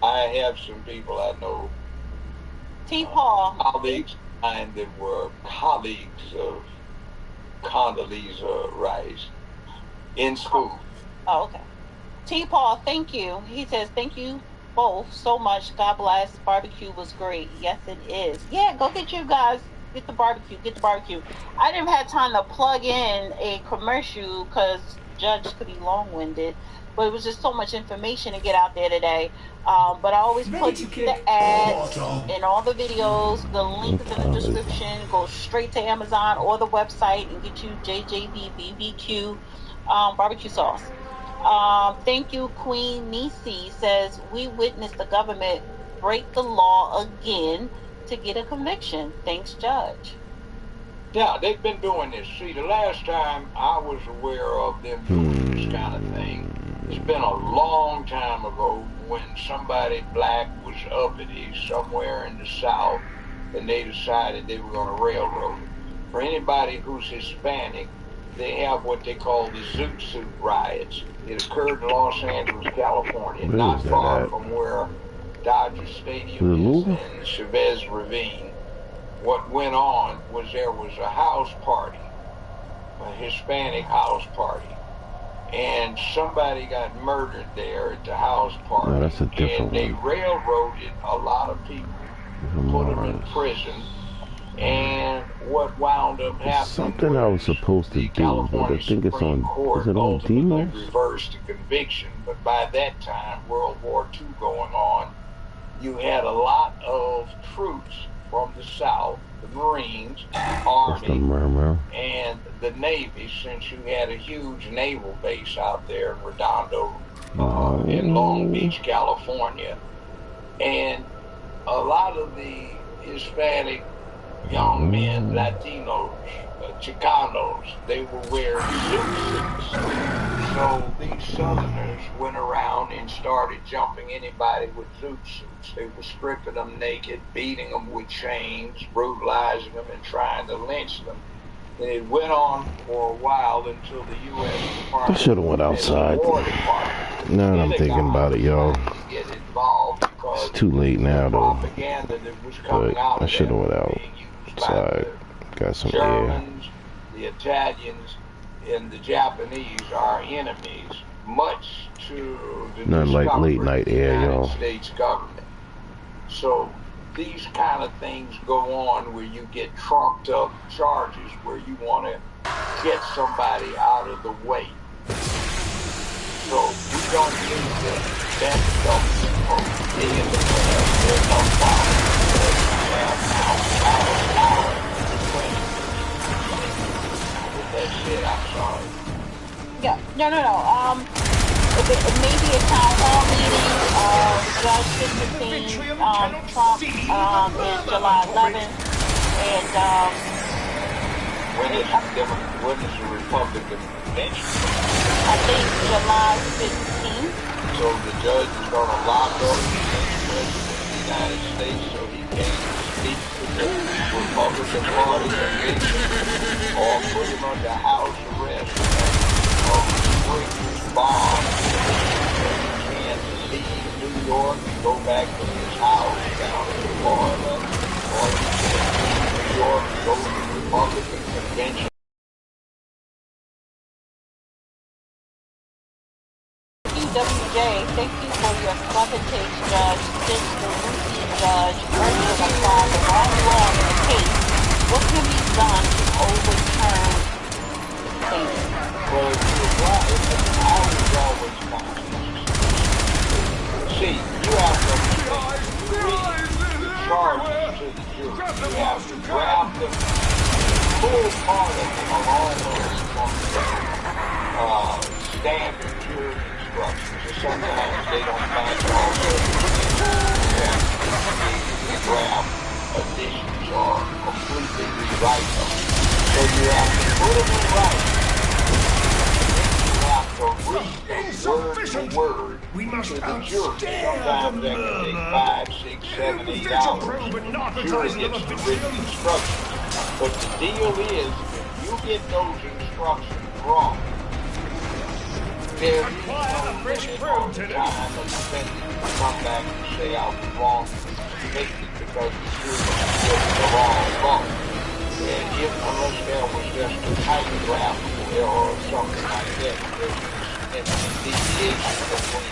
have some people I know, T-Paul, colleagues of mine that were colleagues of Condoleezza Rice in school. Oh, okay. T-Paul, thank you. He says, thank you both so much. God bless. Barbecue was great. Yes, it is. Yeah, go get you guys get the barbecue, get the barbecue. I didn't have time to plug in a commercial because Judge could be long-winded, but it was just so much information to get out there today. But I always put the ads and all the videos, the link is in the description. Go straight to Amazon or the website and get you JJB BBQ barbecue sauce. Thank you, Queen Nisi says, we witnessed the government break the law again to get a conviction. Thanks, Judge. Yeah, they've been doing this. See, the last time I was aware of them doing this kind of thing, it's been a long time ago when somebody black was uppity somewhere in the South and they decided they were going to railroad it. For anybody who's Hispanic, they have what they call the Zoot Suit riots. It occurred in Los Angeles, California, not far from where Dodger Stadium is in Chavez Ravine. What went on was there was a house party, a Hispanic house party, and somebody got murdered there at the house party. No, that's a different and they railroaded a lot of people, put them in prison, and what wound up happening something I was supposed to do, but I think it's on, is it on Demos? Reversed the conviction, but by that time, World War II going on, you had a lot of troops from the South, the Marines, Army, and the Navy, since you had a huge naval base out there in Redondo, in Long Beach, California. And a lot of the Hispanic young men, Latinos, Chicanos, they were wearing suits. So these Southerners went around and started jumping anybody with zoot suits. They were stripping them naked, beating them with chains, brutalizing them, and trying to lynch them. And it went on for a while until the U.S. Department I should have went outside. Now that I'm thinking about it, y'all. It's too late now, though. But I should have went outside. Got some air. The Italians and the Japanese are enemies, much to the nothing like late night air, y'all. United States government. So these kind of things go on where you get trumped up charges where you want to get somebody out of the way. So we don't need the best government from being in the past. There's no problem that we have now. That shit, I'm sorry. Yeah, no. It may be a town hall meeting. Judge Christine Trump in July 11th, and when is the Republican convention? I think July 15th. So the judge is going to lock up the President of the United States so he can't speak to the Republican Party convention, or put him under house arrest or bring his bomb. He can't leave New York and go back to his house down in Florida, or he can't leave New York and go to the Republican convention. WJ, thank you for your clementage, Judge. Since the routine judge earlier applied the wrong law in the case, what can be done to overturn the case? Well, I was always conscious. See, you have to read the charges to the jury. You have to draft them, full part of them are almost from standard jury instructions. Sometimes they don't match all the draft additions or completely rewrite them. So you have to put them in writing. You have to read them word for word to the jury. Sometimes that can take 5, 6, 7, 8 hours. The jury gets the written instructions. But the deal is, if you get those instructions wrong, there is no limit on the time of defendant to come back and say I was wrong convicted because the jury was the wrong law. And unless there was just a typographical error or something like that, there's a deviation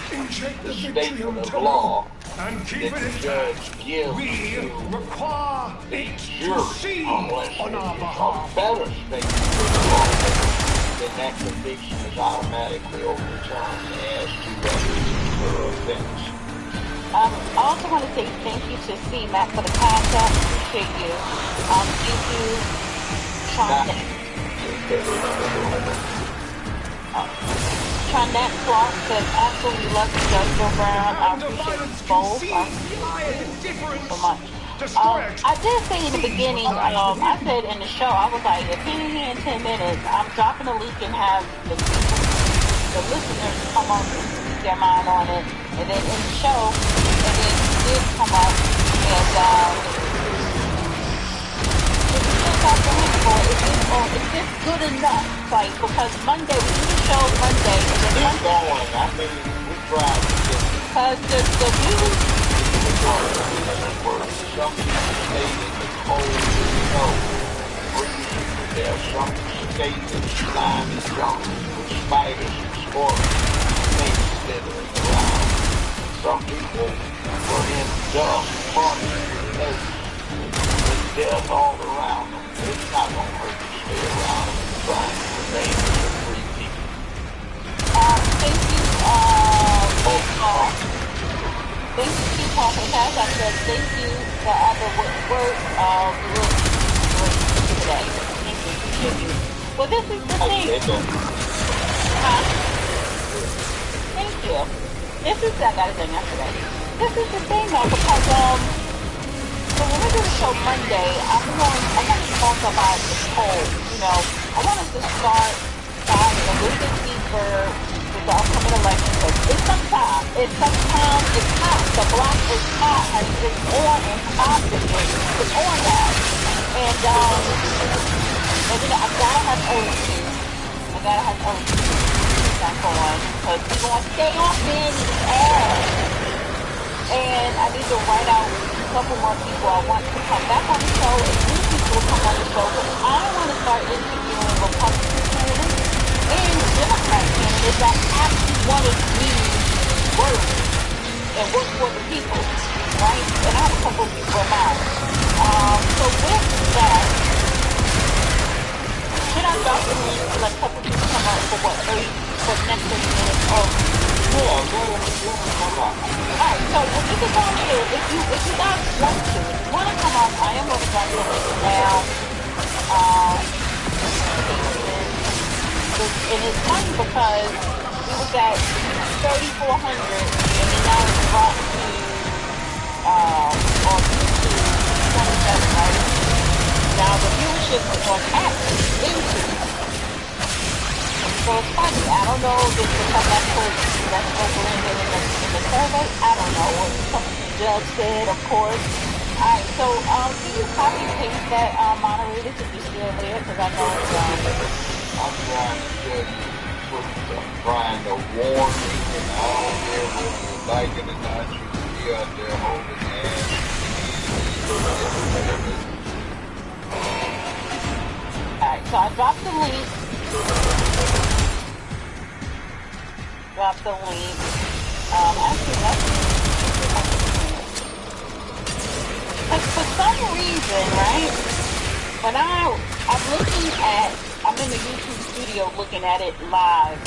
between the statement of law And keep that it the judge gives we to require the it jury to see unless on our it's behalf. a better statement, then that conviction is automatically overturned as to the offense. I also want to say thank you to C-Mac for the cash app. Appreciate you. Thank you, Tronette Clark said absolutely love you, Judge Bill Brown. I appreciate you both. Thank you so much. I did say in the beginning, I said in the show, I was like, if he ain't here in 10 minutes, I'm dropping a link and have the listeners come on and speak their mind on it. And then in the show, and then he did come up and it's comprehensible. It's just good enough. Like, because Monday, we do the show Monday, and then Monday. I mean, we tried to get because the views some stated the cold snow, there are some stated slimy junk with spiders and scorpions, snakes slithering around. Some people were in dust, fun, and with death all around them. It's not going to hurt to stay around them and try and remain with free people. Thank you, thank you, Chief Hawkins. As I said, thank you for all the work today. Thank you. Well, this is the thing. Thank you. This is, I got it done yesterday. This is the thing though, because, so when we do the show Monday, I want to talk about the poll. You know, I want us to start diving a little bit deeper with the upcoming election. It's hot. The block is hot and it's on and popping. It's on now. And you know, I gotta have urgency. That's on because we're gonna stay on Benny's ass. And I need to write out a couple more people I want to come back on the show and new people will come on the show. But I want to start interviewing Republican candidates and Democrat candidates that actually want to do work and work for the people, right? And I have a couple of people in mind. So with that, should I drop the link to let a couple people come out for what, for the next 30 minutes? Alright, so if you can come here, if you guys want to come on, I am going to drop the link now. And it's funny because we was at 3,400 and then now it's dropped to on YouTube 27, right? Now the viewership is on YouTube. So it's funny. I don't know if it's because that's over in the survey. I don't know what something the judge said, of course. Alright, so can you copy and paste that moderator if you're still there? Because I know I'm trying to warn you, and I don't care whether you like it or not, you can be out there holding ass. Alright, so I dropped the link. Because for some reason, right, when I'm in the YouTube studio looking at it live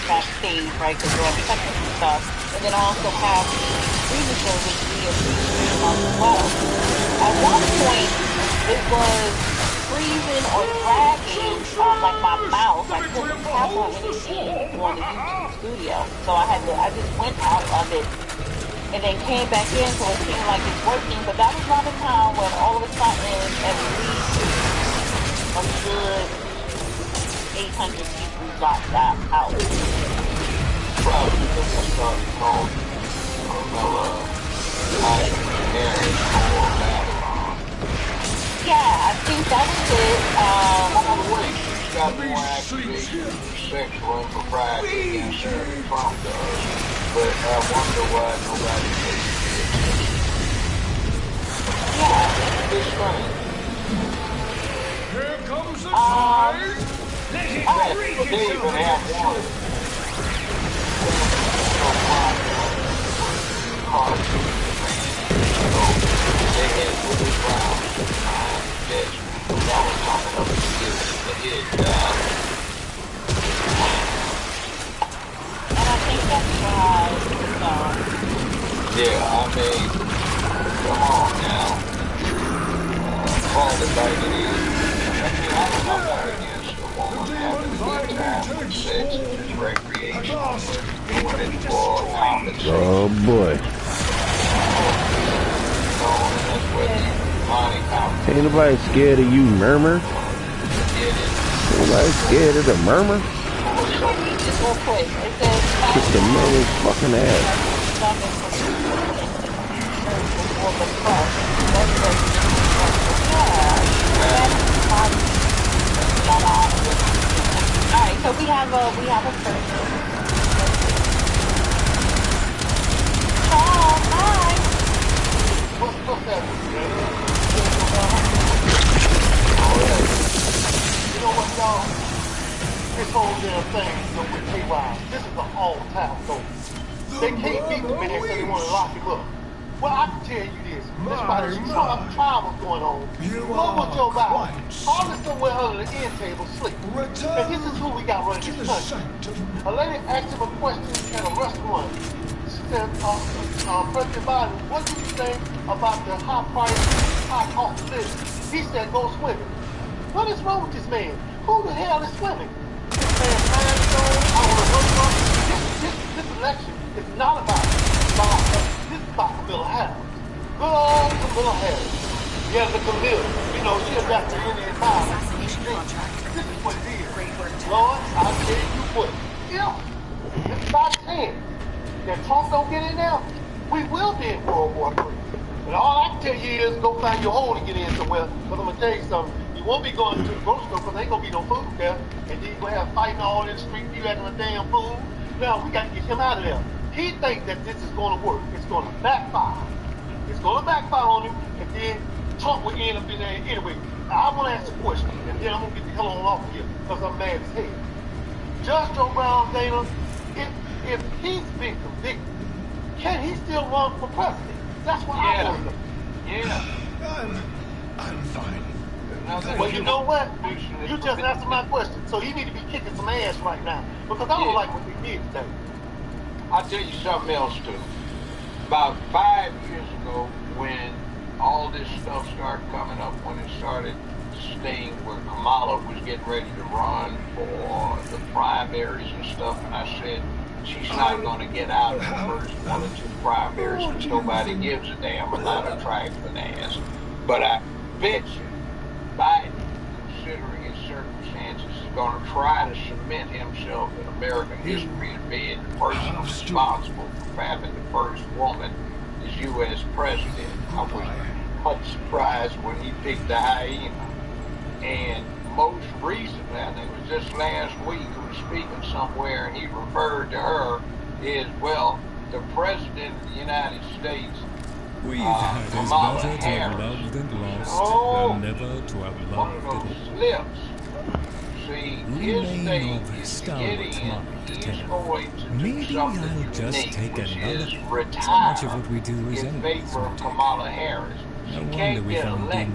backstage, right, because we're on technical stuff, and then I also have the streaming service via stream as well. At one point, it was freezing or dragging, like my mouse. I couldn't tap on anything on the YouTube studio, so I just went out of it and then came back in, so it seemed like it's working. But that was around the time when all of a sudden, at least a good 800 people dropped out. Probably because I started calling yeah, I think that was it. She's got more activation, sexual impropriety against her than Trump does. But I wonder why nobody takes it. Yeah. It's strange. Here comes the tide. Let it breathe They even itself. have one. they had Willie Brown, bitch, that was coming up to get the head. And I think that's why, yeah, I mean, come on now. Call it like it is. I mean, I don't know about against a woman having a good time with sex and just recreation, but doing it for compensation. Oh boy. Ain't nobody scared of you, Murmur? Ain't nobody scared of the Murmur? just real quick, it says Kick the mother's fucking ass. Alright, so we have a person. Oh, hi. What's that? You know what, y'all? This whole damn thing with KY, this is an all-time goal. They can't beat the man because they want to lock him up. Well, I can tell you this. That's why there's some trial was going on. What was Joe Biden? Probably somewhere under the end table sleep. And this is who we got running this country. A lady asked him a question at a restaurant. She said, President Biden, what do you think about the high price, high cost of living? He said, go swimming. What is wrong with this man? Who the hell is swimming? This man time zone, I want to run from. This election is not about this is about Camilla Harris. Good old Camilla Harris. Yeah, the Camilla. You know, she'll got the Indian power. This is what it is. Lord, I tell you what. Yeah, it's about 10. That Trump don't get in there, we will be in World War III. And all I can tell you is go find your hole to get in somewhere. Because I'm going to tell you something. You won't be going to the grocery store because there ain't going to be no food there. And then you're going to have fighting all in the street, you acting a damn fool. Now, we got to get him out of there. He thinks that this is going to work. It's going to backfire. It's going to backfire on him. And then Trump will end up in there anyway. Now, I want to ask a question. And then I'm going to get the hell on off of here because I'm mad as hell. Judge Joe Brown, Dana, if he's been convicted, can he still run for president? That's what I want to know. Yeah. I'm fine. Well, you know what? You just answered my question. So he need to be kicking some ass right now. Because I don't like what they did today. I'll tell you something else, too. About 5 years ago, when all this stuff started coming up, when it started staying where Kamala was getting ready to run for the primaries and stuff, and I said, she's not going to get out of the first 1 or 2 primaries because nobody gives a damn about her trifling ass. But I bet you Biden, considering his circumstances, is going to try to cement himself in American history as being the person responsible for having the first woman as U.S. president. I was much surprised when he picked the hyena. And most recently, I think it was just last week, he was speaking somewhere and he referred to her as, well, the President of the United States, Kamala Harris. Oh, never to have loved one of those slips. See, his thing is to get in, he's going to do something unique, which is retire in favor of Kamala Harris. She can't get elected,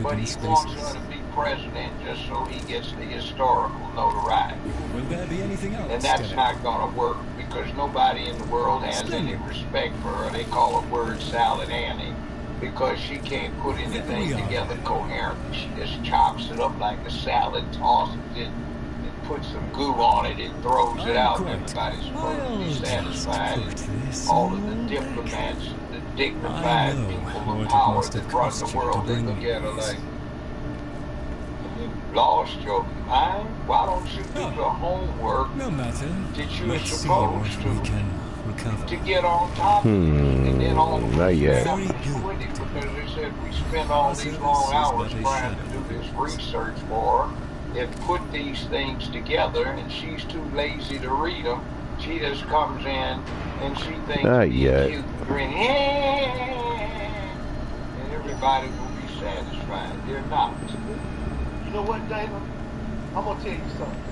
but he wants her to be president just so he gets the historical notoriety. Will there be anything else? And that's not going to work because nobody in the world has any respect for her. They call her word salad Annie because she can't put anything together coherently. She just chops it up like a salad, tosses it, and puts some goo on it and throws it out. Everybody's supposed to be satisfied. All of the diplomats, the dignified people of power that run the world, they look at her like, you lost your mind? Why don't you do the homework that you're supposed to get on top of it? And then all of not yet. Because they said we spend all these long hours trying to do this research for her and put these things together, and she's too lazy to read them. She just comes in and she thinks not yet. Cute grin, and everybody will be satisfied. They're not. You know what, Dana? I'm gonna tell you something.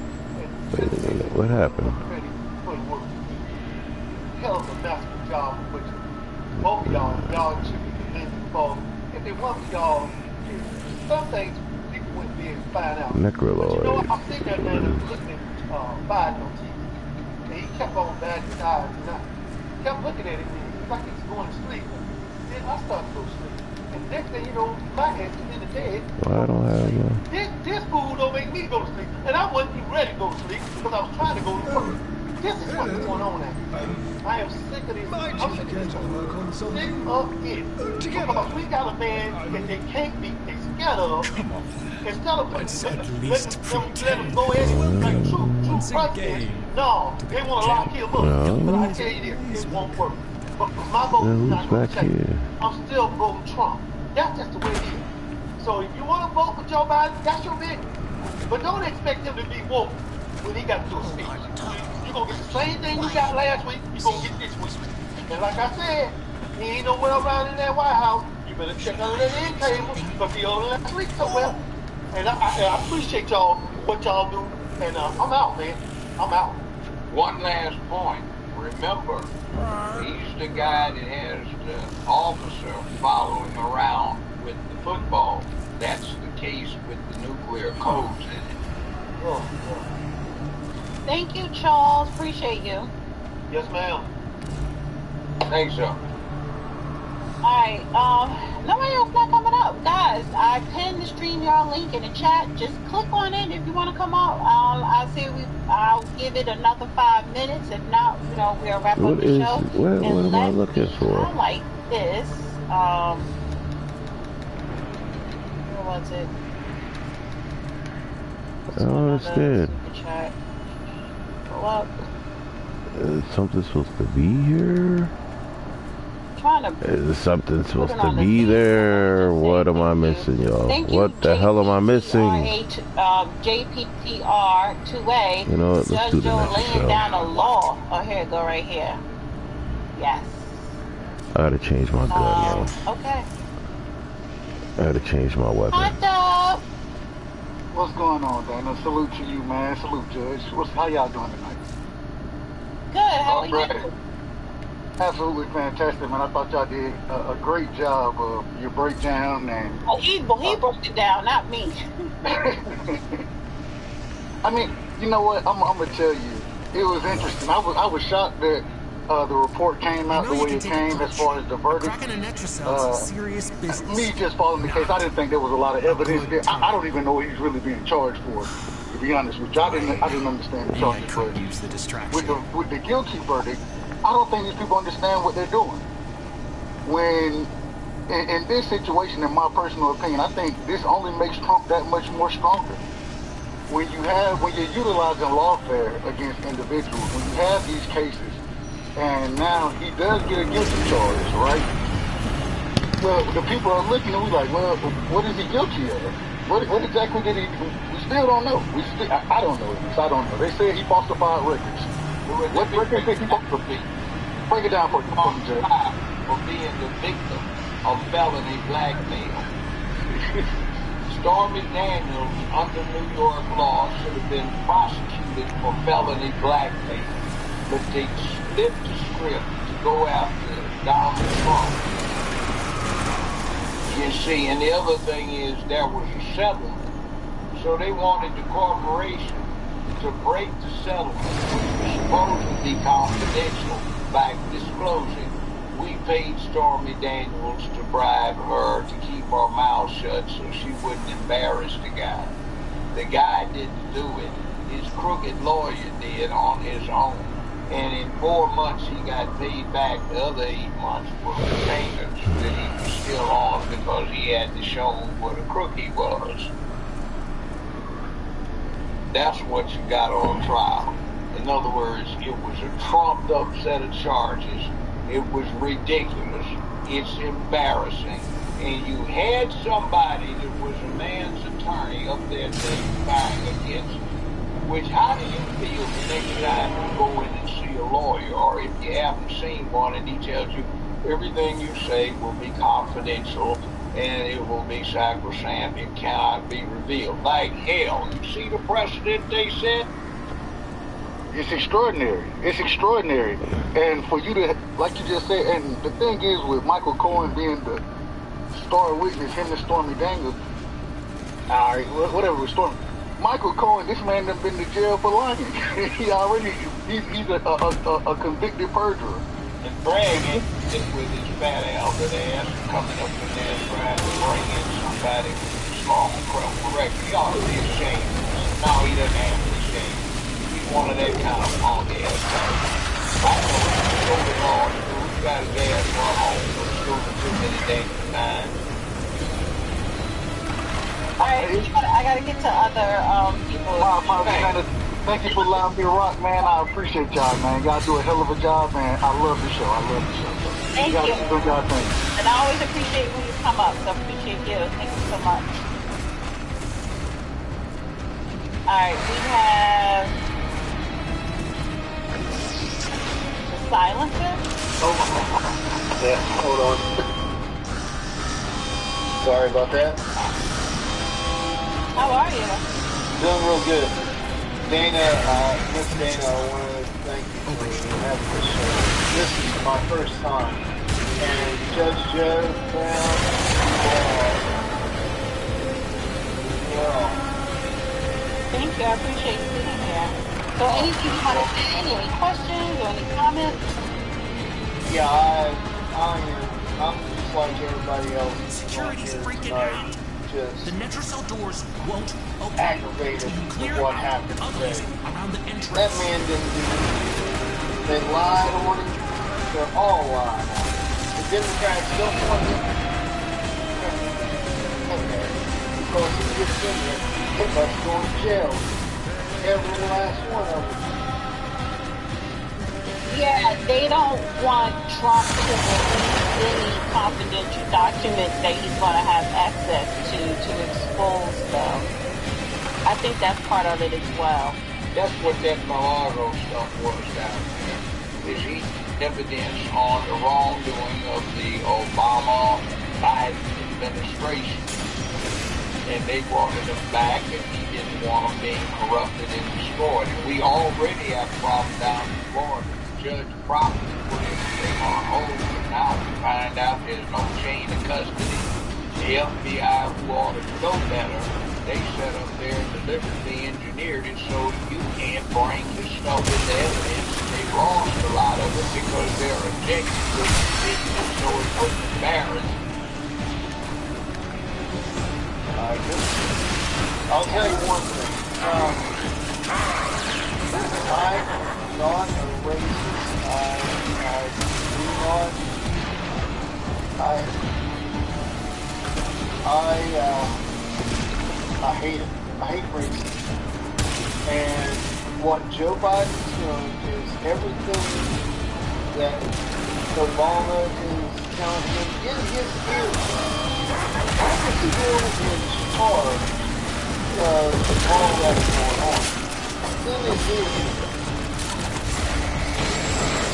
Wait a minute, what happened? Hell of a masterful job with you. Both of y'all should be commended for that one of y'all, some things people wouldn't be able to find out. Necroloid. But you know what? I'm sitting there, man, and looking at Biden on TV. And he kept on batting his eyes and I kept looking at him, and it was like he was going to sleep. Then I started to go to sleep. And next thing you know, my ass is in the bed. Well, I don't have no. This fool don't make me go to sleep. And I wasn't even ready to go to sleep because I was trying to go to work. This is what's going on now. I am sick of this. I'm sick of this. Sick of it. Because we got a man that they can't beat. They scared of. Instead of let them go in like true president. No, they want to lock him up. But I tell you this, it won't work. But my vote is not going to change. I'm still voting Trump. That's just the way it is. So if you want to vote for Joe Biden, that's your business. But don't expect him to be woke when he got to do a speech. You're going to get the same thing you got last week, you're going to get this week. And like I said, he ain't nowhere around in that White House. You better check under that end table because he over last week somewhere. And I appreciate y'all, what y'all do. And I'm out, man. I'm out. One last point. Remember, he's the guy that has the officer following around with the football. That's the case with the nuclear codes in it. Thank you, Charles. Appreciate you. Yes, ma'am. Thanks, sir. Alright, nobody else not coming up. Guys, I pinned the StreamYard link in the chat. Just click on it if you want to come up. I'll give it another 5 minutes. If not, you know, we'll wrap up the show. What am I looking for? I like this. What was it? I don't understand. Chat. Go up. Is something supposed to be here? Is something supposed to be there? What am I missing, y'all? What the hell am I missing? JPTR 2A. You know what? Let's do the next laying show. down a law. Oh, here it go right here. Yes. I gotta change my gun, y'all. Okay. I gotta change my weapon. Hot dog. What's going on, Dana? Salute to you, man. Salute, Judge. How y'all doing tonight? Good. How are you? Absolutely fantastic, man. I thought y'all did a great job of your breakdown. And he broke it down, not me. I mean, you know what? I'm gonna tell you, it was interesting. I was shocked that the report came out the way it came as far as the verdict. Serious business. Me just following the case, I didn't think there was a lot of evidence there. I don't even know what he's really being charged for, to be honest with you. I didn't understand the charges. But use the distraction. with the guilty verdict, I don't think these people understand what they're doing. When, in this situation, in my personal opinion, I think this only makes Trump that much more stronger. When you're utilizing lawfare against individuals, when you have these cases, and now he does get a guilty charge, right? Well, the people are looking and we're like, well, what is he guilty of? What exactly did he do? We still don't know. I don't know. I don't know. They said he falsified records. What records did he falsify? Break it down for me, Judge. For being the victim of felony blackmail. Stormy Daniels, under New York law, should have been prosecuted for felony blackmail. But they flipped the script to go after Donald Trump. You see, and the other thing is there was a settlement. So they wanted the corporation to break the settlement, which was supposed to be confidential, by disclosing we paid Stormy Daniels to bribe her to keep her mouth shut so she wouldn't embarrass the guy. The guy didn't do it. His crooked lawyer did on his own. And in 4 months he got paid back the other 8 months for retainers that he was still on because he had to show what a crook he was. That's what you got on trial. In other words, it was a trumped up set of charges. It was ridiculous. It's embarrassing. And you had somebody that was a man's attorney up there testifying against him. Which, how do you feel the next time you go in and see a lawyer, or if you haven't seen one and he tells you everything you say will be confidential and it will be sacrosanct, it cannot be revealed? Like hell. You see the precedent they set? It's extraordinary. It's extraordinary. And for you to, like you just said, and the thing is with Michael Cohen being the star witness, him and Stormy Daniels. Alright, whatever with Stormy. Michael Cohen, this man done been to jail for lying. He's a convicted perjurer. And bragging just with his fat Albert ass coming up in there trying to bring in somebody with long criminal record. He ought to be ashamed. No, he doesn't have to be ashamed. He's one of that kind of punk ass guys. I know he's going on to do. He got his ass run home from school for too many dangerous times. Alright, I gotta get to other people. Thank you for allowing me to rock, man. I appreciate y'all, man. Y'all do a hell of a job, man. I love the show. Thank you. Y'all do y'all thing. And I always appreciate when you come up, so I appreciate you. Thank you so much. Alright, we have the silencer. Oh, yeah, hold on. Sorry about that. How are you? Doing real good. Dana, Miss Dana, I want to thank you for having this show. This is my first time. And Judge Joe Brown, well. Thank you, I appreciate you being here. So anything you want to say, any questions or any comments? Yeah, I'm just like everybody else. Security's freaking out. Just the Netracell doors won't open. Aggravated with what happened today. Around the entrance. That man didn't do anything. They lied on him. They're all lying on him. The Democrats don't want him. Okay. Because he gets in there, they must go to jail. Every last one of them. Yeah, they don't want Trump to release any confidential documents that he's going to have access to expose them. I think that's part of it as well. That's what that Malago stuff was down there. Is he evidence on the wrongdoing of the Obama-Biden administration? And they wanted him back, and he didn't want him being corrupted and destroyed. And we already have a problem down in Florida. Judge properly put everything on hold, but now we find out there's no chain of custody. The FBI, who ought to know better, they set up there and deliberately engineered it so you can't bring the stuff into evidence. They lost a lot of it because their objective was to so it wasn't embarrassed. I'll tell you one thing. I'm not a racist. I hate it. I hate racism. And what Joe Biden's doing is everything that Obama is telling him in his ears. How is he going in charge of all that's going on? It's in his ears.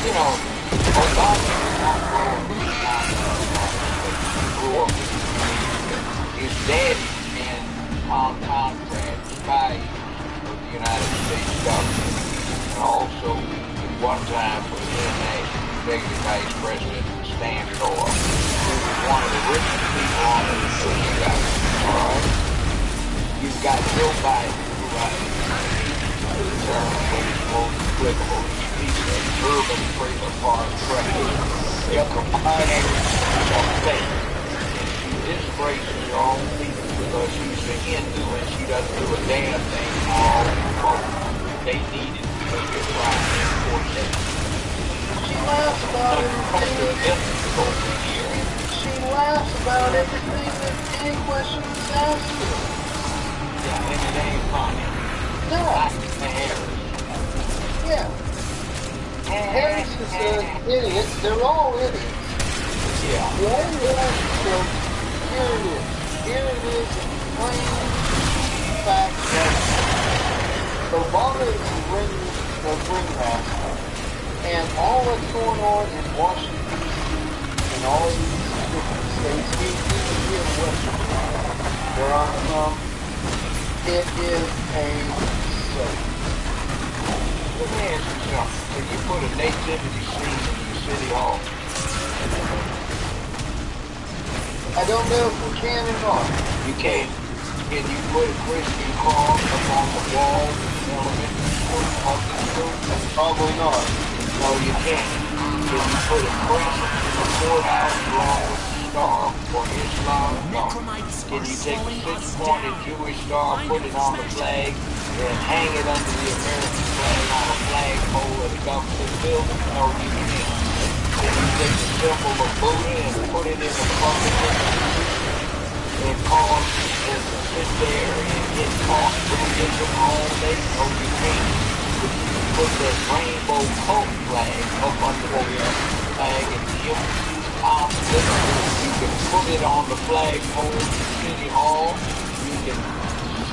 You know, Obama grew up with his daddy in contract spy of the United States government, and also at one time was international executive vice president of Standard Oil. He was one of the richest people on the government. All right, you've got Joe Biden, right? The term which is most applicable. Urban trailer park traffic. They'll combine everything on faith. She disgraces her own people because she's a Hindu and she doesn't do a damn thing for all folk. They need it because they're trying to enforce it. She laughs about everything. She laughs about everything that any question is asked her. Yeah, and it ain't funny. No. Like the Harris. Yeah. Harris is an idiot. They're all idiots. Yeah. The only one so here it is. Here it is in plain fact that Obama is a ringmaster. And all that's going on in Washington, D.C. and all of these different states, even here in Western where I'm from, it is a soap. Let me ask you something. When you put a nativity scene in the city hall, I don't know if we can or not. You can. Can you put a Christian cross up on the wall in elementary school, public school? Probably not. No, you can't. Can you put a crescent in the courthouse along with the star for Islam? No. Can you take a six-pointed Jewish star, put it on the flag, and hang it under the American flag on a flagpole at a government building? No, you can't. Can you take the symbol of Buddha and put it in a public institution and cause people to sit there and get caught Buddhism all day? No, you can't. Put that rainbow coat flag up under the flag and give you can put it on the flagpole in City Hall. You can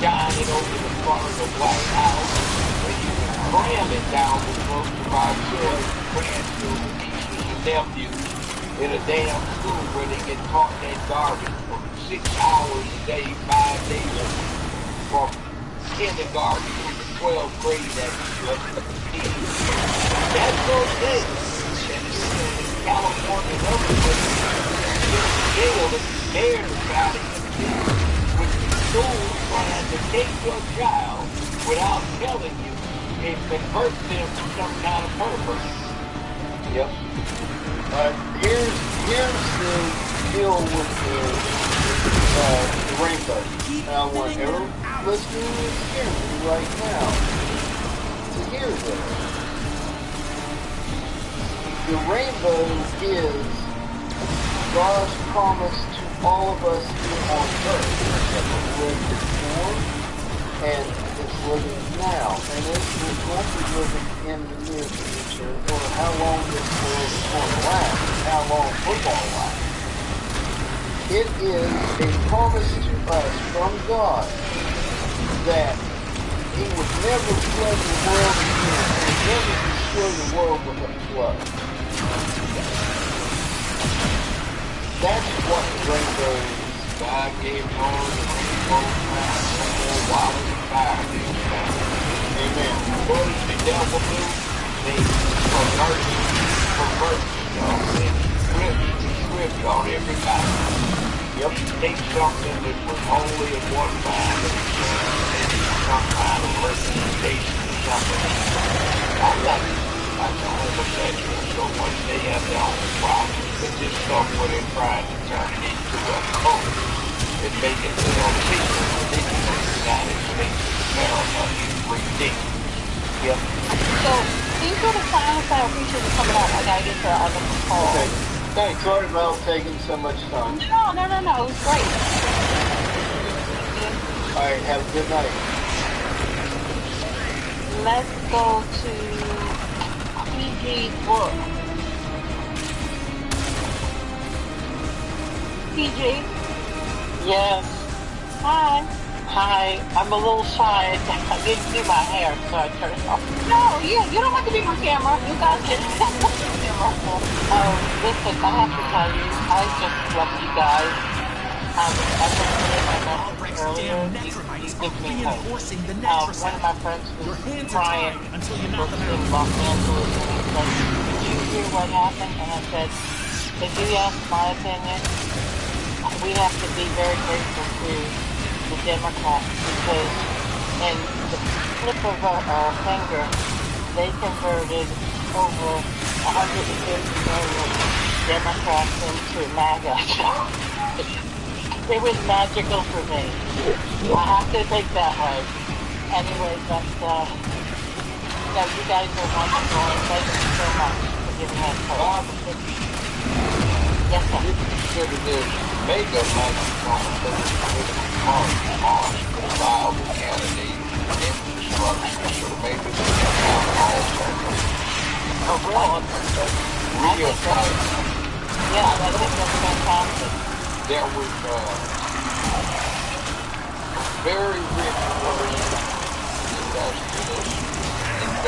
shine it over the front of the White House. And you can cram it down the throats of our children, grandchildren, nieces, and nephews in a damn school where they get taught that garbage for 6 hours a day, 5 days a week, from kindergarten to the 12th grade at that's okay. And in California and other places, you're in jail if you dare to try to interfere with the school trying to take your child without telling you and convert them to some kind of pervert. Yep. Here's the deal with the rainbow. Now, I want every listener to hear me right now to hear this. The rainbow is God's promise to all of us here on earth that was lived before and is living now, and it will not be living in the near future, or how long this world is going to last, and how long football lasts. It is a promise to us from God that He would never flood the world again, and never destroy the world with a flood. That's what the rainbow is. God gave Noah the rainbow while he fire. Amen. What does the devil do? They pervert, script on everybody. Yep. He takes something that was holy at one time and some kind of representation or something. I know homosexuals so much they have their own problems with this stuff where they're trying to turn it into a cult and make it their own people. Religion of the United States of America is ridiculous. Yep. So, these are the finals I appreciate you coming out. I gotta get to other call. Okay. Thanks. Sorry about taking so much time. No. It was great. Alright, have a good night. Let's go to PG's book. PG? Yes. Hi. I'm a little shy. I didn't do my hair, so I turned it off. No, you don't have to be on camera. You guys can listen, I have to tell you, I just love you guys. I was in my message earlier. You give me hope. One of my friends was crying in Los Angeles, and he said, did you hear what happened? And I said, if you ask my opinion, we have to be very grateful to the Democrats, because in the flip of a finger, they converted over 150 million Democrats into MAGA. It was magical for me. I have to think that way. Anyway, but no, you guys are wonderful, and thank you so much for giving us hope. Yes, sir. You consider this mega viable candidate infrastructure, so maybe we can have all real time. Yeah, I think that's fantastic. There was a very rich person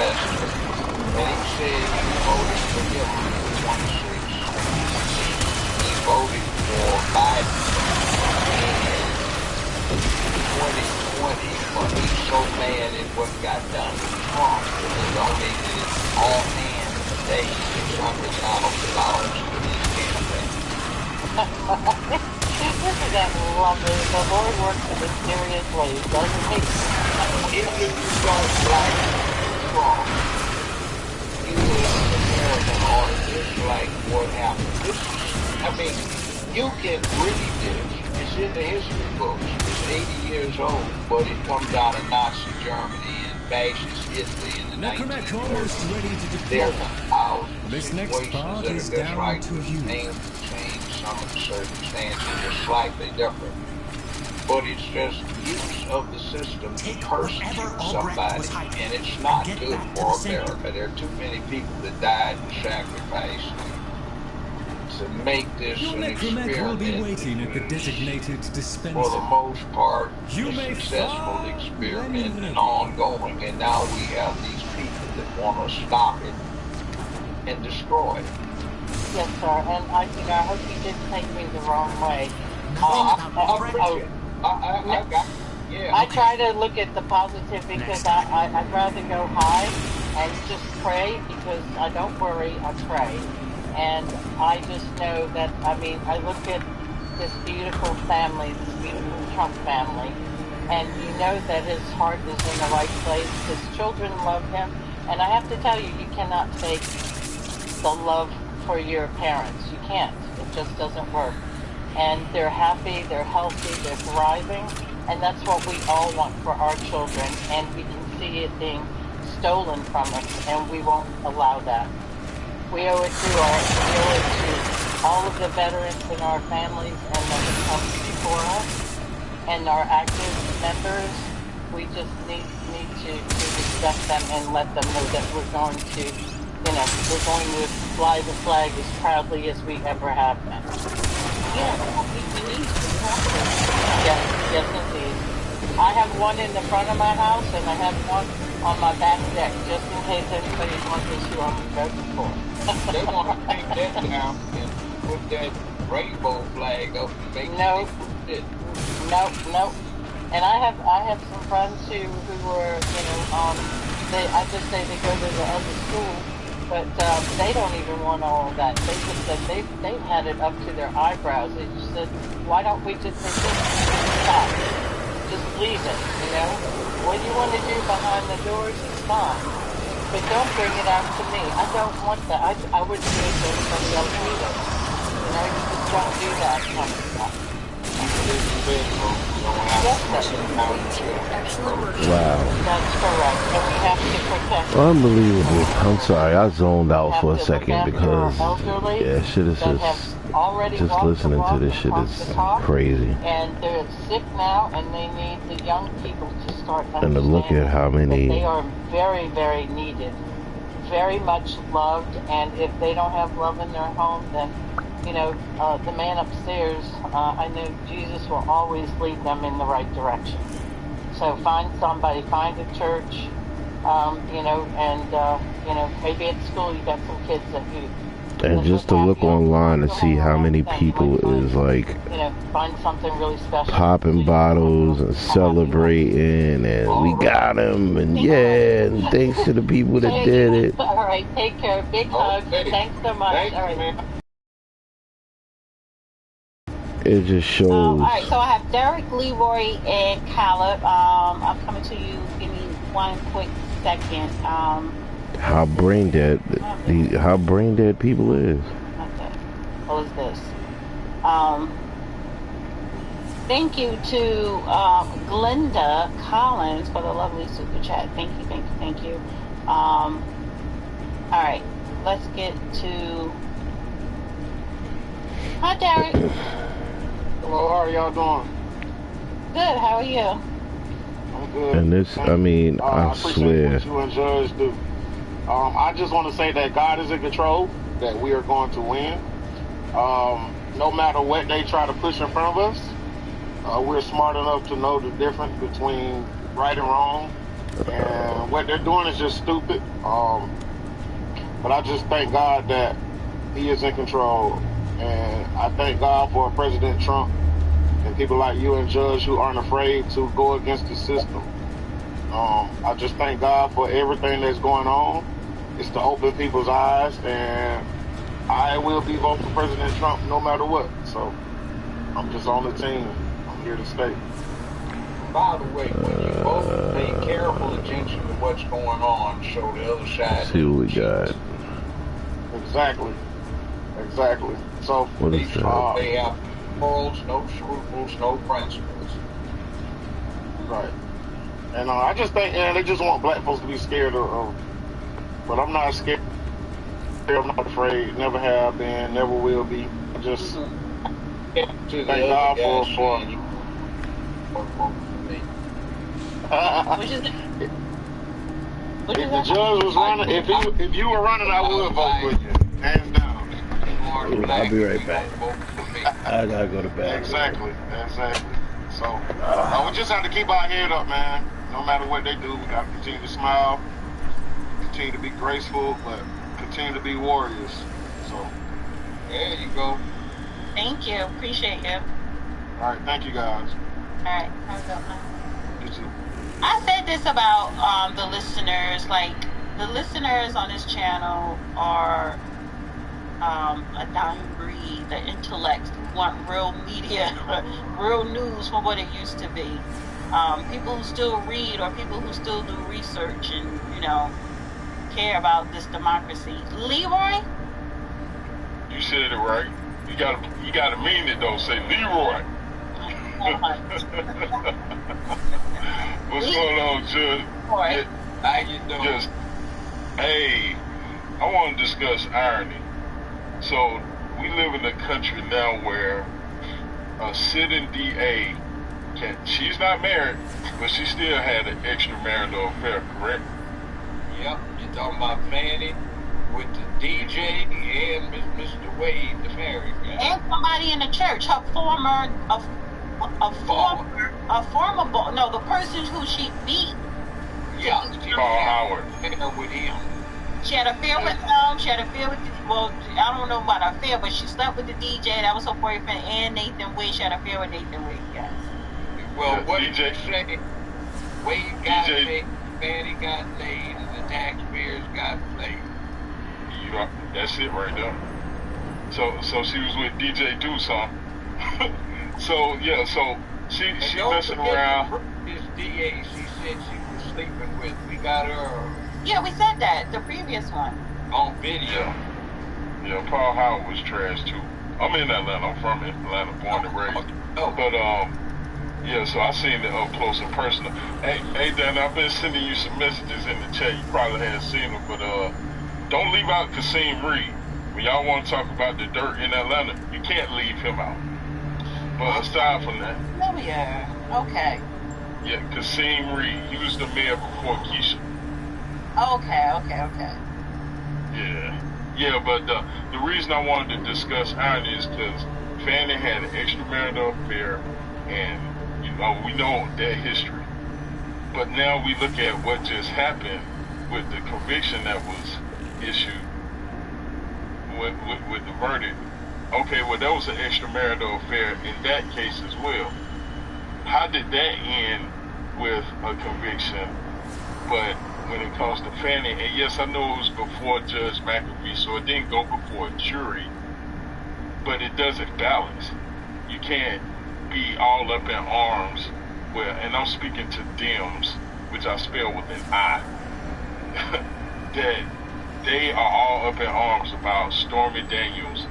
investor, and he said he voted for Hillary in 26. He voted for Biden in 2020, but he's so mad at what got done with Trump that he donated all hands today $600,000 for his campaign. This is that lovely. The Lord works in mysterious ways, doesn't he? If you don't like Trump, you as an American ought to dislike what happened. This is, I mean, you can read this. It's in the history books. It's 80 years old, but it comes out of Nazi Germany and fascist Italy in the 1930s. Almost ready to deploy. There's a thousand This next situations part that is are just down like to this. you. Names change, some of the circumstances are slightly different. But it's just use of the system to persecute somebody, and it's not good for America. There are too many people that died and sacrificed to make this Your an necromancer will be experiment. waiting at the designated dispenser. For the most part, You a may successful fly experiment when and ongoing, and now we have these people that want to stop it and destroy it. Yes, sir. And I hope you didn't take me the wrong way. I try to look at the positive because I'd rather go high and just pray because I don't worry, I pray. And I just know that, I mean, I look at this beautiful family, this beautiful Trump family, and you know that his heart is in the right place. His children love him. And I have to tell you, you cannot fake the love for your parents. You can't. It just doesn't work. And they're happy, they're healthy, they're thriving. And that's what we all want for our children. And we can see it being stolen from us, and we won't allow that. We owe it to all of the veterans in our families and that have come before us, and our active members. We just need to respect them and let them know that we're going to, we're going to fly the flag as proudly as we ever have been. Yeah, we need to. Yes, indeed. I have one in the front of my house, and I have one on my back deck, just in case anybody's wondering who I'm voting for. They want to take that down and put that rainbow flag up and make No. No. And I have some friends who were, I just say they go to the other school, but they don't even want all of that. They just said they've had it up to their eyebrows. They just said, why don't we just stop? Just leave it, What you want to do behind the doors is fine. But don't bring it out to me. I don't want that. I wouldn't do it to anybody else either. You just don't do that kind of stuff. Wow. That's correct. And we have to protect. Unbelievable. I'm sorry, I zoned out for a second because shit is just listening to this shit is crazy. And they're sick now, and they need the young people to start understanding. And to look at how many they are very, very needed, very much loved, and if they don't have love in their home, then the man upstairs, I know Jesus will always lead them in the right direction. So find somebody, find a church, maybe at school you got some kids that you. And just to look online and see how many people is like find something really special, popping bottles and celebrating, and we got him, and and thanks to the people that did it. All right, take care. Big hugs. Thanks so much. All right. It just shows. All right, so I have Derek, Leroy, and Caleb. I'm coming to you. Give me one quick second. How brain dead people is. Okay. What is this? Thank you to Glenda Collins for the lovely super chat. Thank you. All right, let's get to. Hi, Derek. Hello, how are y'all doing? Good, how are you? I'm good. And this, I swear. What you and Judge do. I just want to say that God is in control, that we are going to win. No matter what they try to push in front of us, we're smart enough to know the difference between right and wrong. And what they're doing is just stupid. But I just thank God that He is in control. And I thank God for President Trump and people like you and Judge who aren't afraid to go against the system. I just thank God for everything that's going on. It's to open people's eyes, and I will be voting for President Trump no matter what. So I'm just on the team. I'm here to stay. By the way, when you both pay careful attention to what's going on, so the other side. See what we got. Exactly. Exactly. So what is that? They have morals, no scruples, no principles. Right. And I just think, they just want black folks to be scared of. But I'm not scared. I'm not afraid. Never have been. Never will be. I just thank God for. Which is if the judge was running, if you were running, I would vote with you, hands down. Ooh, I'll be right back. I gotta go to bed. Exactly. So we just have to keep our head up, man. No matter what they do, we gotta continue to smile, continue to be graceful, but continue to be warriors. So there you go. Thank you. Appreciate you. All right, thank you guys. All right, have a good one. You too. I said this about the listeners, like the listeners on this channel are a dying breed. The intellects want real media, real news from what it used to be. People who still read or people who still do research and care about this democracy. Leroy, you said it right. You gotta mean it though. Say Leroy. What's going on, Judge? How you doing? Just, hey, I want to discuss irony. So, we live in a country now where a sitting DA she's not married, but she still had an extramarital affair, correct? Yep, you're talking about Fannie with the DJ and Mr. Wade, the married guy. And somebody in the church, her former the person who she beat. Yeah, Paul Howard. With him. She had an affair with him. She had an affair with, I don't know about an affair, but she slept with the DJ. That was her boyfriend, and Nathan Wade. She had an affair with Nathan Wade, yes. Well, what did you say? Wade got paid, Fannie got laid, and the taxpayers got paid. That's it right there. So she was with DJ Deuce, huh? So she messing around. This DA she said she was sleeping with. We got her. Yeah, we said that the previous one on video. Yeah, Paul Howard was trash too. I'm in Atlanta. I'm from Atlanta, born and raised. But so I seen it up close and personal. Hey, Dan, I've been sending you some messages in the chat. You probably haven't seen them, but don't leave out Kasim Reed. When y'all want to talk about the dirt in Atlanta, you can't leave him out. But aside from that. Oh yeah. Okay. Yeah, Kasim Reed. He was the mayor before Keisha. Okay. Yeah, but the reason I wanted to discuss irony is because Fannie had an extramarital affair, and we know that history. But now we look at what just happened with the conviction that was issued with the verdict. Okay, well, that was an extramarital affair in that case as well. How did that end with a conviction? But when it comes to Fannie, and yes, I know it was before Judge McAfee, so it didn't go before a jury, but it doesn't balance. You can't be all up in arms, and I'm speaking to Dems, which I spell with an I, that they are all up in arms about Stormy Daniels.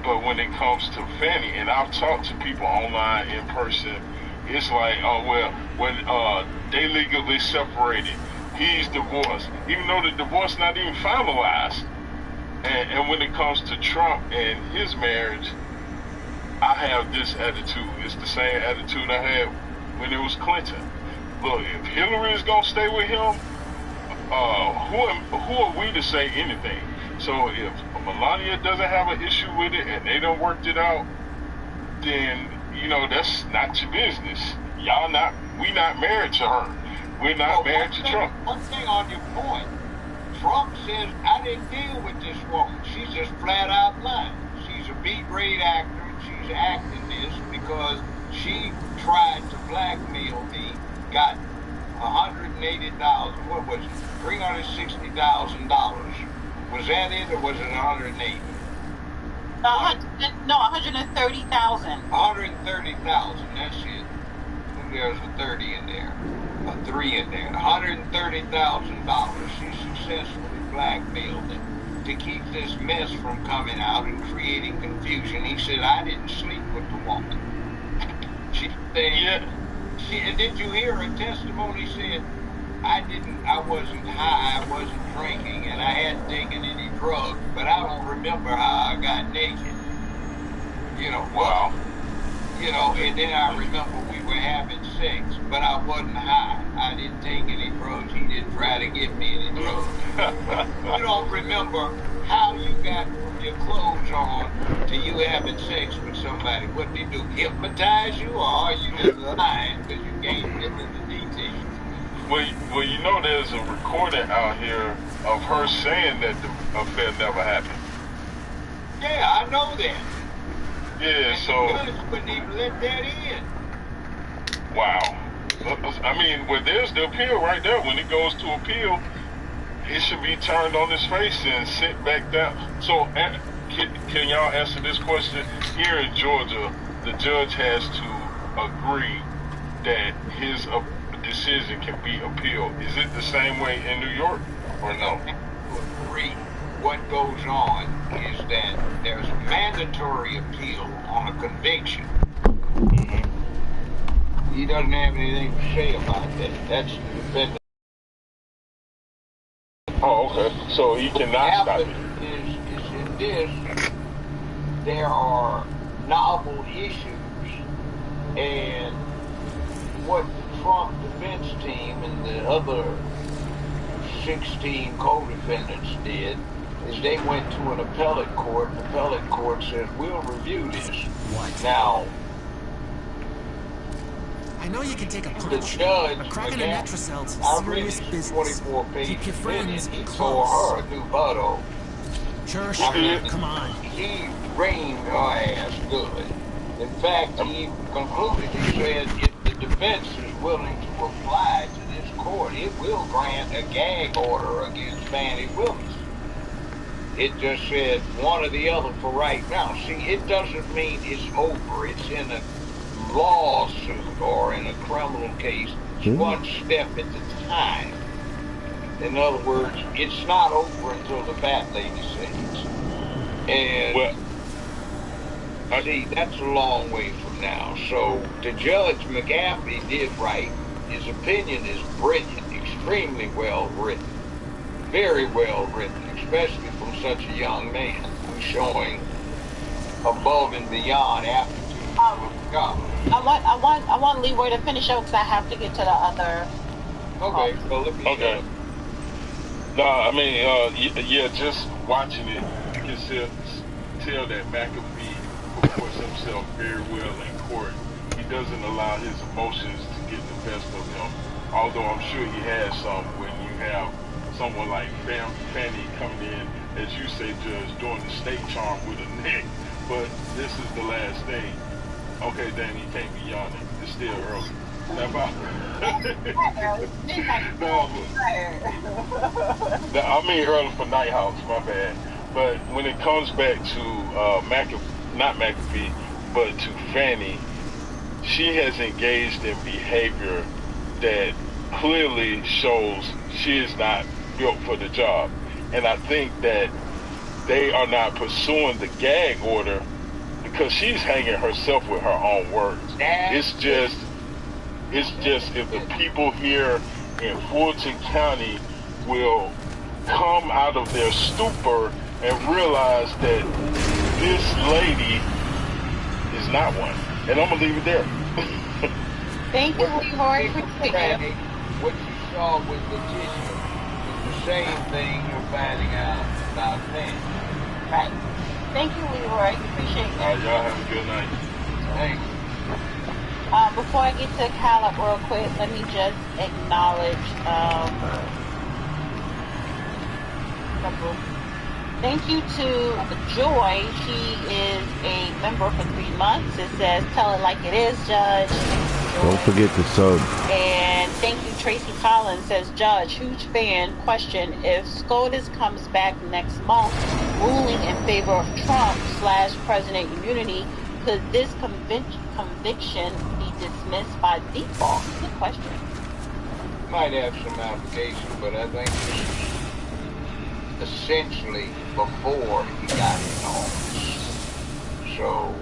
But when it comes to Fannie, and I've talked to people online, in person, it's like, when they legally separated, he's divorced, even though the divorce not even finalized. And when it comes to Trump and his marriage, I have this attitude. It's the same attitude I had when it was Clinton. Look, if Hillary is gonna stay with him, who are we to say anything? So if Melania doesn't have an issue with it and they don't work it out, then that's not your business. We not married to her. We're not married to Trump. One thing on your point, Trump says, I didn't deal with this woman. She's just flat out lying. She's a B-grade actor, and she's acting this because she tried to blackmail me, got $180,000, what was it, $360,000. Was that it, or was it 180? 130,000. 130,000. That's it. There's a 30 in there, a 3 in there. $130,000. She successfully blackmailed him to keep this mess from coming out and creating confusion. He said, I didn't sleep with the woman. She said, did you hear her testimony? Said, I wasn't high, I wasn't drinking, and I hadn't taken any drugs, but I don't remember how I got naked. You know, wow. You know, and then I remember we were having sex, but I wasn't high. I didn't take any drugs. He didn't try to give me any drugs. You don't remember how you got from your clothes on to you having sex with somebody. What did they do? Hypnotize you, or are you just lying because you can't remember the details? Well, you know there's a recording out here of her saying that the affair never happened. Yeah, I know that. Yeah, and so... the judge wouldn't even let that in. Wow. I mean, well, there's the appeal right there. When it goes to appeal, it should be turned on his face and sent back down. So, can y'all answer this question? Here in Georgia, the judge has to agree that his decision can be appealed. Is it the same way in New York or no? Agree. What goes on is that there's a mandatory appeal on a conviction. He doesn't have anything to say about that. That's the defendant. Oh, okay. So he cannot stop it. Is in this, there are novel issues, and what the Trump defense team and the other 16 co-defendants did is they went to an appellate court. The appellate court says, we'll review this. What? Now, I know you can take a punch, the judge, but cracking a Netracell's serious business. 24-page Keep your friends he close. saw her a new butto. Sure, come on. He reamed her ass good. In fact, he concluded, he said, if the defense is willing to apply to this court, it will grant a gag order against Fannie Willis. It just said one or the other for right now. See, it doesn't mean it's over. It's in a lawsuit or in a criminal case. It's one step at a time. In other words, it's not over until the fat lady sings. And see, that's a long way from now. So the Judge McGaffey did right. His opinion is brilliant, extremely well written, very well written, especially from such a young man who's showing above and beyond aptitude for God. I want Leroy to finish up because I have to get to the other. Okay, so let me. Okay. No, I mean, yeah, just watching it, you can tell that McAfee reports himself very well in court. He doesn't allow his emotions to get the best of him, although I'm sure he has some when you have someone like Fannie coming in, as you say, Judge, doing the snake charm with a neck. But this is the last thing. Okay, Danny, you can't be yawning. It's still early. I mean early for Night House, my bad. But when it comes back to not McAfee, but to Fannie, she has engaged in behavior that clearly shows she is not built for the job. And I think that they are not pursuing the gag order because she's hanging herself with her own words. It's just if the people here in Fulton County will come out of their stupor and realize that this lady is not one. And I'm going to leave it there. Thank you, Leroy. What you saw with Letitia is the same thing you're finding out about Fannie. Right. Thank you, Leroy. Appreciate that. All right, y'all have a good night. Thanks. Before I get to Caleb real quick, let me just acknowledge thank you to Joy. She is a member for 3 months. It says, tell it like it is, Judge. Don't forget to sub. And thank you, Tracy Collins says, Judge, huge fan. Question: if SCOTUS comes back next month, ruling in favor of Trump/President immunity, could this conviction be dismissed by default? Good question. Might have some application, but I think essentially before he got in office. So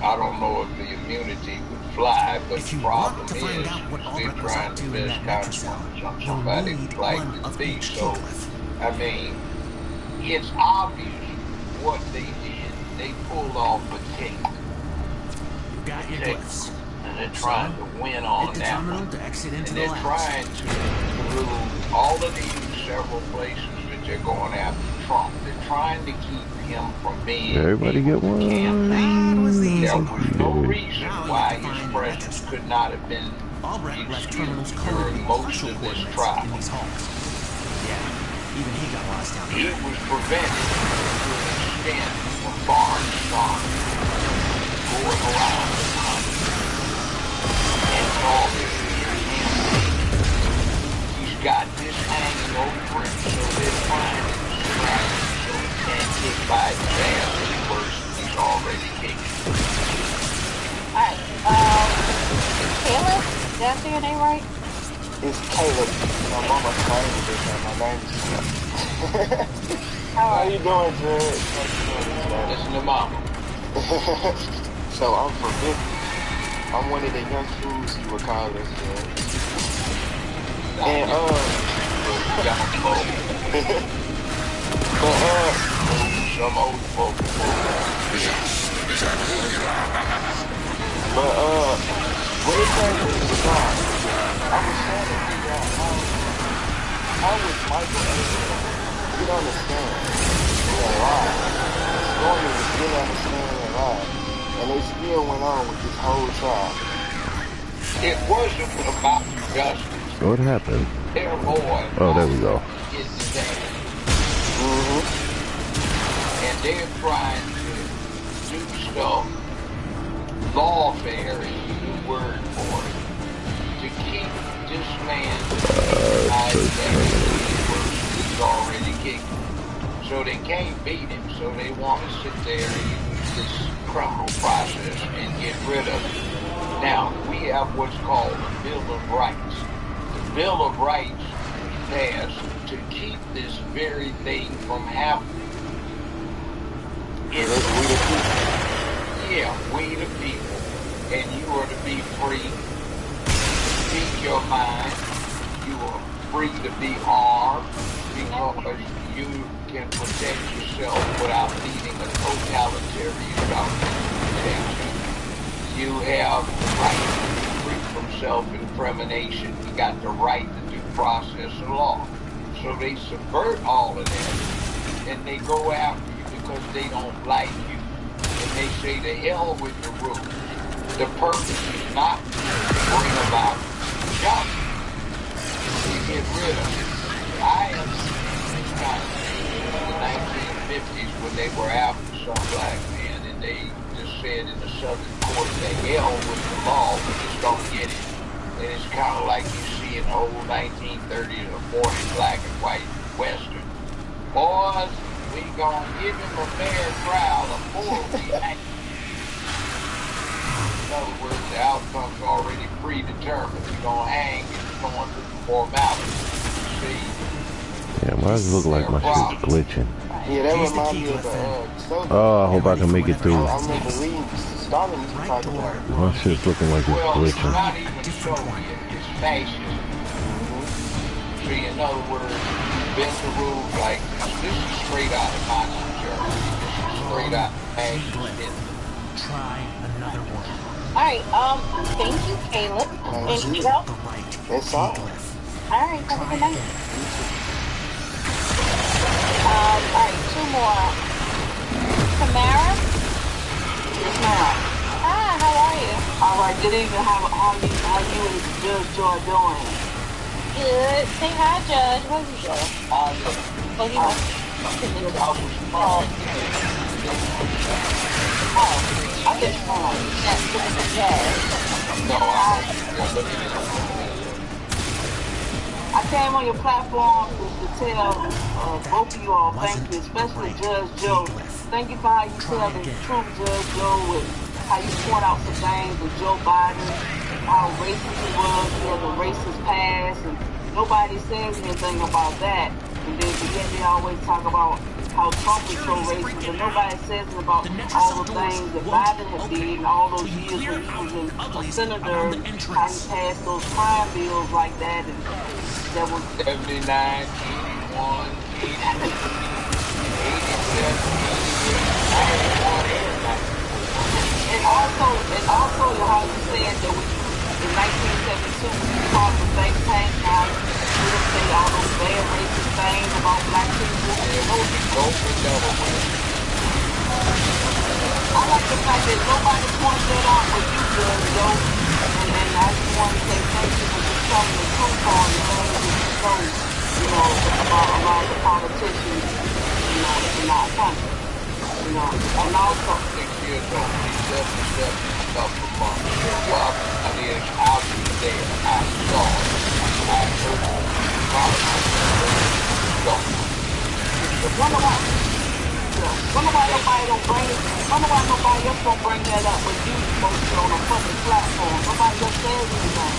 I don't know if the immunity would fly, but the problem is they're trying to best consequences on somebody like the thief. So, I mean, it's obvious what they did. They pulled off a tape. Got your glyphs. And they're trying to win on the that terminal one. to exit into And the they're labs. trying to through all of these several places that they're going after Trump. They're trying to keep him from being Everybody get one. There was no reason why his presence could not have been excused during most of this trial. Even he got lost down He was prevented to an extent from Barnes going around the country and talking to his campaign. He's got this hanging over him, so they're trying to distract him so he can't kick by his ass any worse than he's already kicking. Alright, Caleb? Did I say your name right? It's Caleb. My mama's name is my name is How you doing, Jared? Listen to mama. So I'm from Memphis. I'm one of the young fools you would call us, Jared. And some old folk. But when it came to the song, I was trying to figure out how would Michael A. get understand a lie? Norman was still understanding a lie, and they still went on with this whole trial. It wasn't about justice. What happened? Their boy. Oh, there we go. Is the dad. And they're trying to do stuff. Lawfare is the new word for it. To keep this man he's already kicked. So they can't beat him, so they want to sit there and use this criminal process and get rid of him. Now, we have what's called the Bill of Rights. The Bill of Rights was passed to keep this very thing from happening. Yeah, we the people, and you are to be free to speak your mind. You are free to be armed because you can protect yourself without needing a totalitarian government to protect you. You have the right to be free from self-incrimination. You got the right to due process of law. So they subvert all of that, and they go after you because they don't like you. And they say to hell with the rules. The purpose is not to bring about justice. To get rid of it. I have seen this kind of thing in the 1950s when they were after some black man and they just said in the Southern court, the hell with the law, we just don't get it. And it's kind of like you see in old 1930s or 40s black and white Western. Boys, we gonna give him a fair trial before we hang. In other words, the outcome's already predetermined. We're gonna hang and it's going through the formalities. See? Yeah, why does it look like my shit's glitching? Yeah, that reminds me of the Oh, I hope I can make it through. I remember reading Stalin was talking about it. My shit's looking like it's It's glitching. not even Soviet, it's fascist. See, in other words, bend the rules like this. This is straight out of Nazi Germany. This is straight out of fascist. Try another one. Alright, thank you, Caleb. Anything else? That's all. Alright, have a good night. Alright, two more. Tamara? Yes, ma'am. Hi, how are you? Alright, good evening. How you and Judge Joy doing? Good. Say hi, Judge. What is he doing? Well, he must I just Jazz. No, I'm looking at it. I came on your platform to tell both of you all thank you, especially Judge Joe. Thank you for how you tell the truth, Judge Joe, with how you point out some things with Joe Biden, how racist he was, he has a racist past, and nobody says anything about that. And then yet they always talk about how Trump is pro-racist, and nobody says anything about all the things that Biden had did and all those years when he was a senator, and how he passed those crime bills like that, and that was 79, 81, 80, 87, 88, 91, and also how you said that in 1972 when you called the think tank, now you would say all those bad racist things about black people. I like the fact that nobody points that out but you, Judge Joe. And I just want to say thank you for just telling the truth on the things that you know, about a lot of the politicians, in our country. And also 6 years old, he's 77 stuff a month. Well, I mean, I was there, I saw it, I heard it, wonder why nobody else don't bring that up when you post it on a public platform. Nobody else says anything.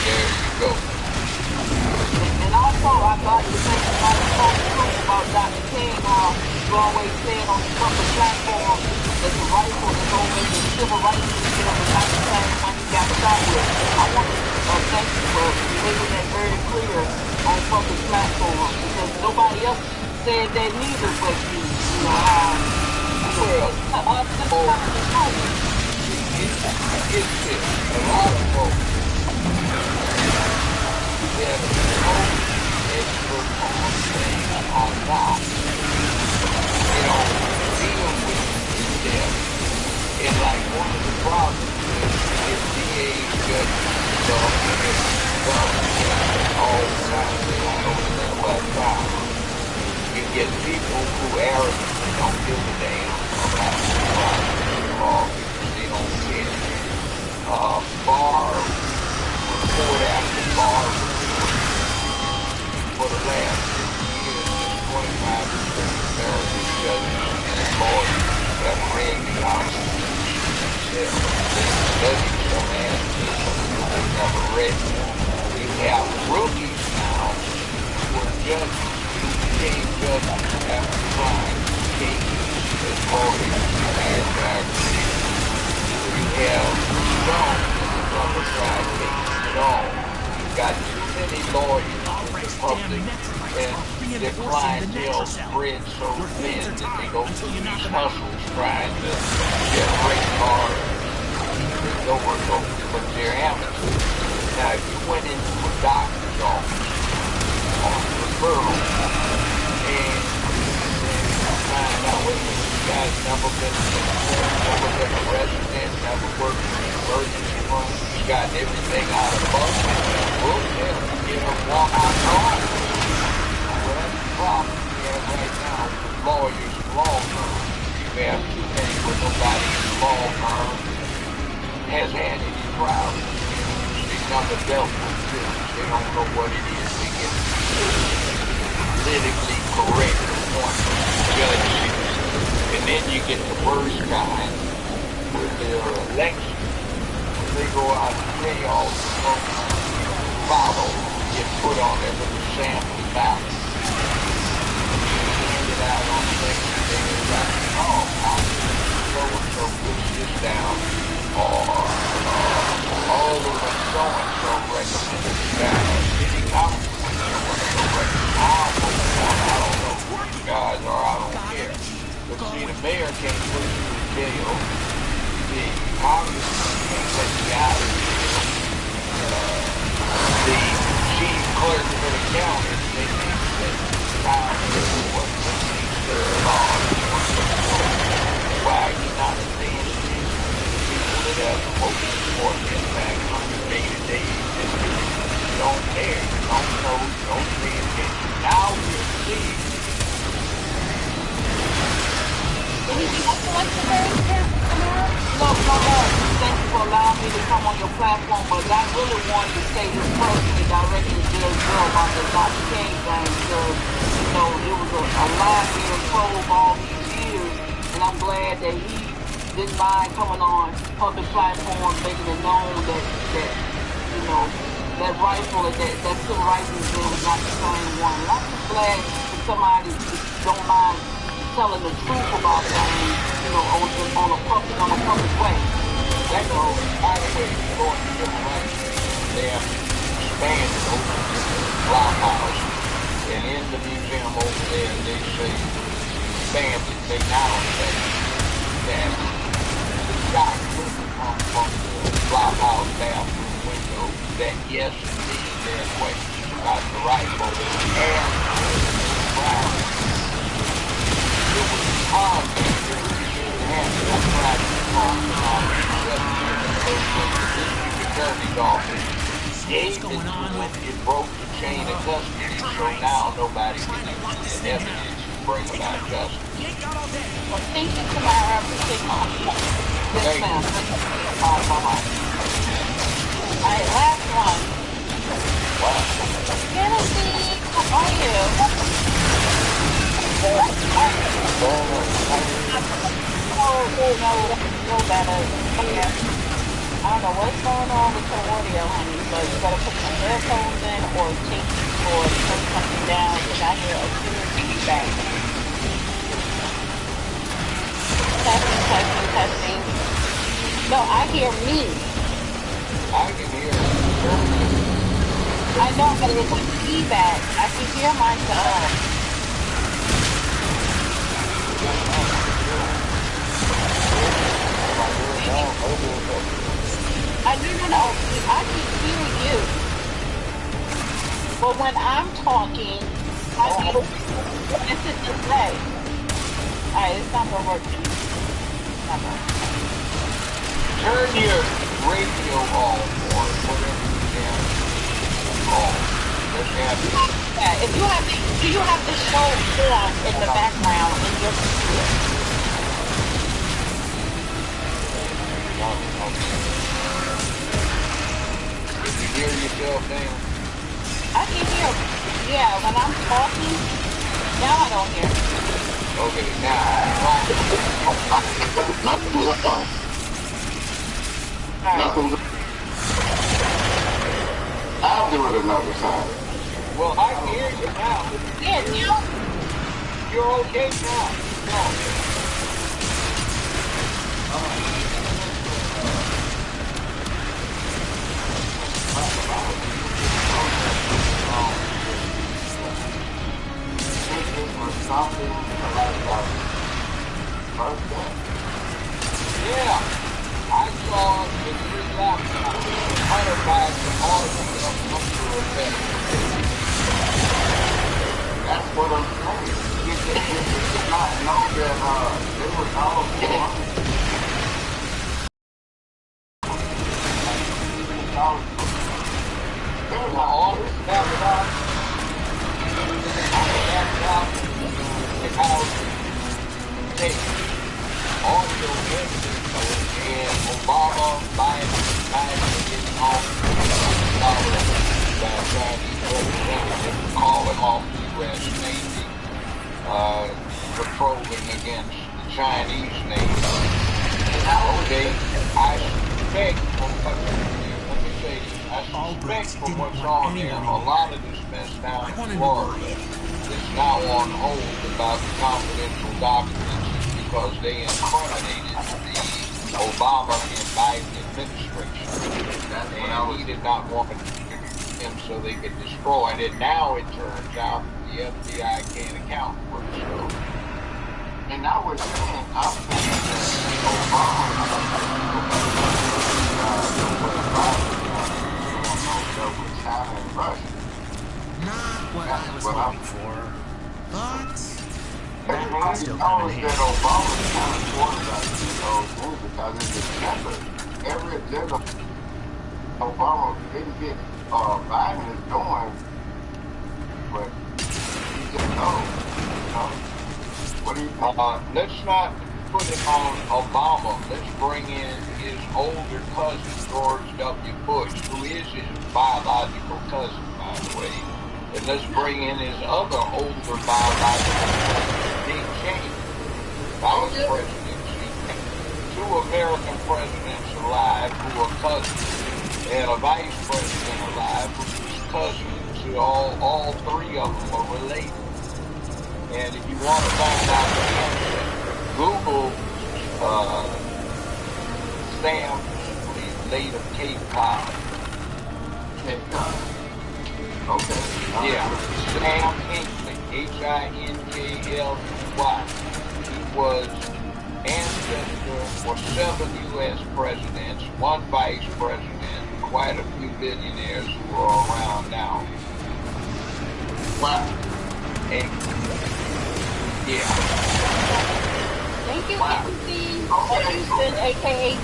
There you go. And also, I thought you said about Dr. King, how you always said on the public platform that the rifle is always the civil rights movement of Dr. King when he got shot with. I want to thank you for making that very clear on public platform, because nobody else said that neither but you. It's this. A lot of folks that are expert on things are not. They don't deal with them. And like one of the problems is DA's judges all the time. They don't know anything about trial. You get people who arrogantly don't give a damn about the law because they don't care. Bar report after bar for the last 6 years, 25 to 30 American judges and lawyers have read the Constitution. They don't ask people they never read it. You have rookies now who are judges who became judges after trying cases as lawyers and actors. You have some never tried cases at all. You've got too many lawyers in the public, and their clientele spread so thin that they go through these hustles trying to generate cars. They go work over, but they're amateurs. Now, if you went into a doctor's office on referral and find out what you guys never been a resident, never worked in the emergency room, you got everything out of bus, well, yeah, you know, walk out home. Well, that's the problem we have right now with lawyers and law firms. You have two things where nobody in the law firm has had any problems. They never dealt with this. They don't know what it is. They get politically correct judges. And then you get the worst kind with their election. They go out and pay all the folks follow, get put on their little sample ballot. Hand it out on election day. They're like, oh, how so-and-so puts this down. Or all of the so-and-so recommended this guy. City council recommended. I don't know who you guys are. I don't care. But see, the mayor can't put you in jail. The congressman can't let you out of jail. The chief clerk for the county, they can't what's the name, Tamara? No, thank you for allowing me to come on your platform, but I really wanted to say this personally directly to Judge Joe about the Dr. King thing, because, you know, it was a lie being told all these years, and I'm glad that he didn't mind coming on public platforms, making it known that you know, that rifle, that civil rights museum is not the same one. And I'm just glad that somebody don't mind telling the truth about things, you know, on a public way. That's all. By the way, going to civil rights, they have expanded over the flophouse, and in the museum over there, they say expanded. They now say that the shot couldn't come from the flophouse bathroom window. That yes, indeed, there's questions about the rifle and Brown. It was hard to hear that's what I talked about the district attorney's office. What's going on with it? It broke the chain of custody, so now nobody can use the evidence to bring about justice. Well, thank you, Tamara. I appreciate you. Yes, ma'am. Bye-bye. Alright, last one. Fantasy, how are you? No better. Yeah. I don't know what's going on with your audio, honey, but you better put some headphones in or take or turn something down because I hear a clear feedback. Testing. No, I hear me. I can hear I know, but it's a feedback. I can hear myself. I can hear you. But when I'm talking, this is the play. Alright, it's not gonna work. Turn your radio off or whatever you can off. Yeah, if you have do you have the show on in the background in your computer? Can you hear yourself now? I can hear, yeah, when I'm talking, now I don't hear. Okay, now. I'll do it another time. Well, I can hear you now. Yeah, now? You're okay now. Yeah, I saw the 3 laptops, 100 bags of all of them come through a bed. That's what I'm saying. You did not know that they were all all the laptops, the house, audio evidence, and Obama buying getting off dollars by Chinese representatives, calling off the U.S. Navy, patrolling against the Chinese Navy. Okay, I suspect let me say this, I suspect from what's on there, a lot of this mess down in Florida is now on hold about the confidential documents because they incriminated the Obama and Biden administration. And he did not want him so they could destroy it. And now it turns out the FBI can't account for it. So. And I was saying, I think that Obama was China and Russia. Not what I was hoping for, but everybody knows that Obama's kind of quarterbacking those things because in December, every agenda Obama didn't get Biden is doing, but he just knows, you know. What do you think? Let's not put him on Obama. Let's bring in his older cousin, George W. Bush, who is his biological cousin, by the way. And let's bring in his other older biological cousin, Dick Cheney, vice presidency. 2 American presidents alive who are cousins, and a vice president alive who's cousin to all 3 of them are related. And if you want to find out the answer, Google Sam Hinckley, late of Cape Cod. Cape Cod. Okay. Yeah, Sam Hinckley, Hinkley. He was ancestor for 7 U.S. presidents, 1 vice president, quite a few billionaires who are around now. Wow. And, yeah. Thank you, Houston, a.k.a. In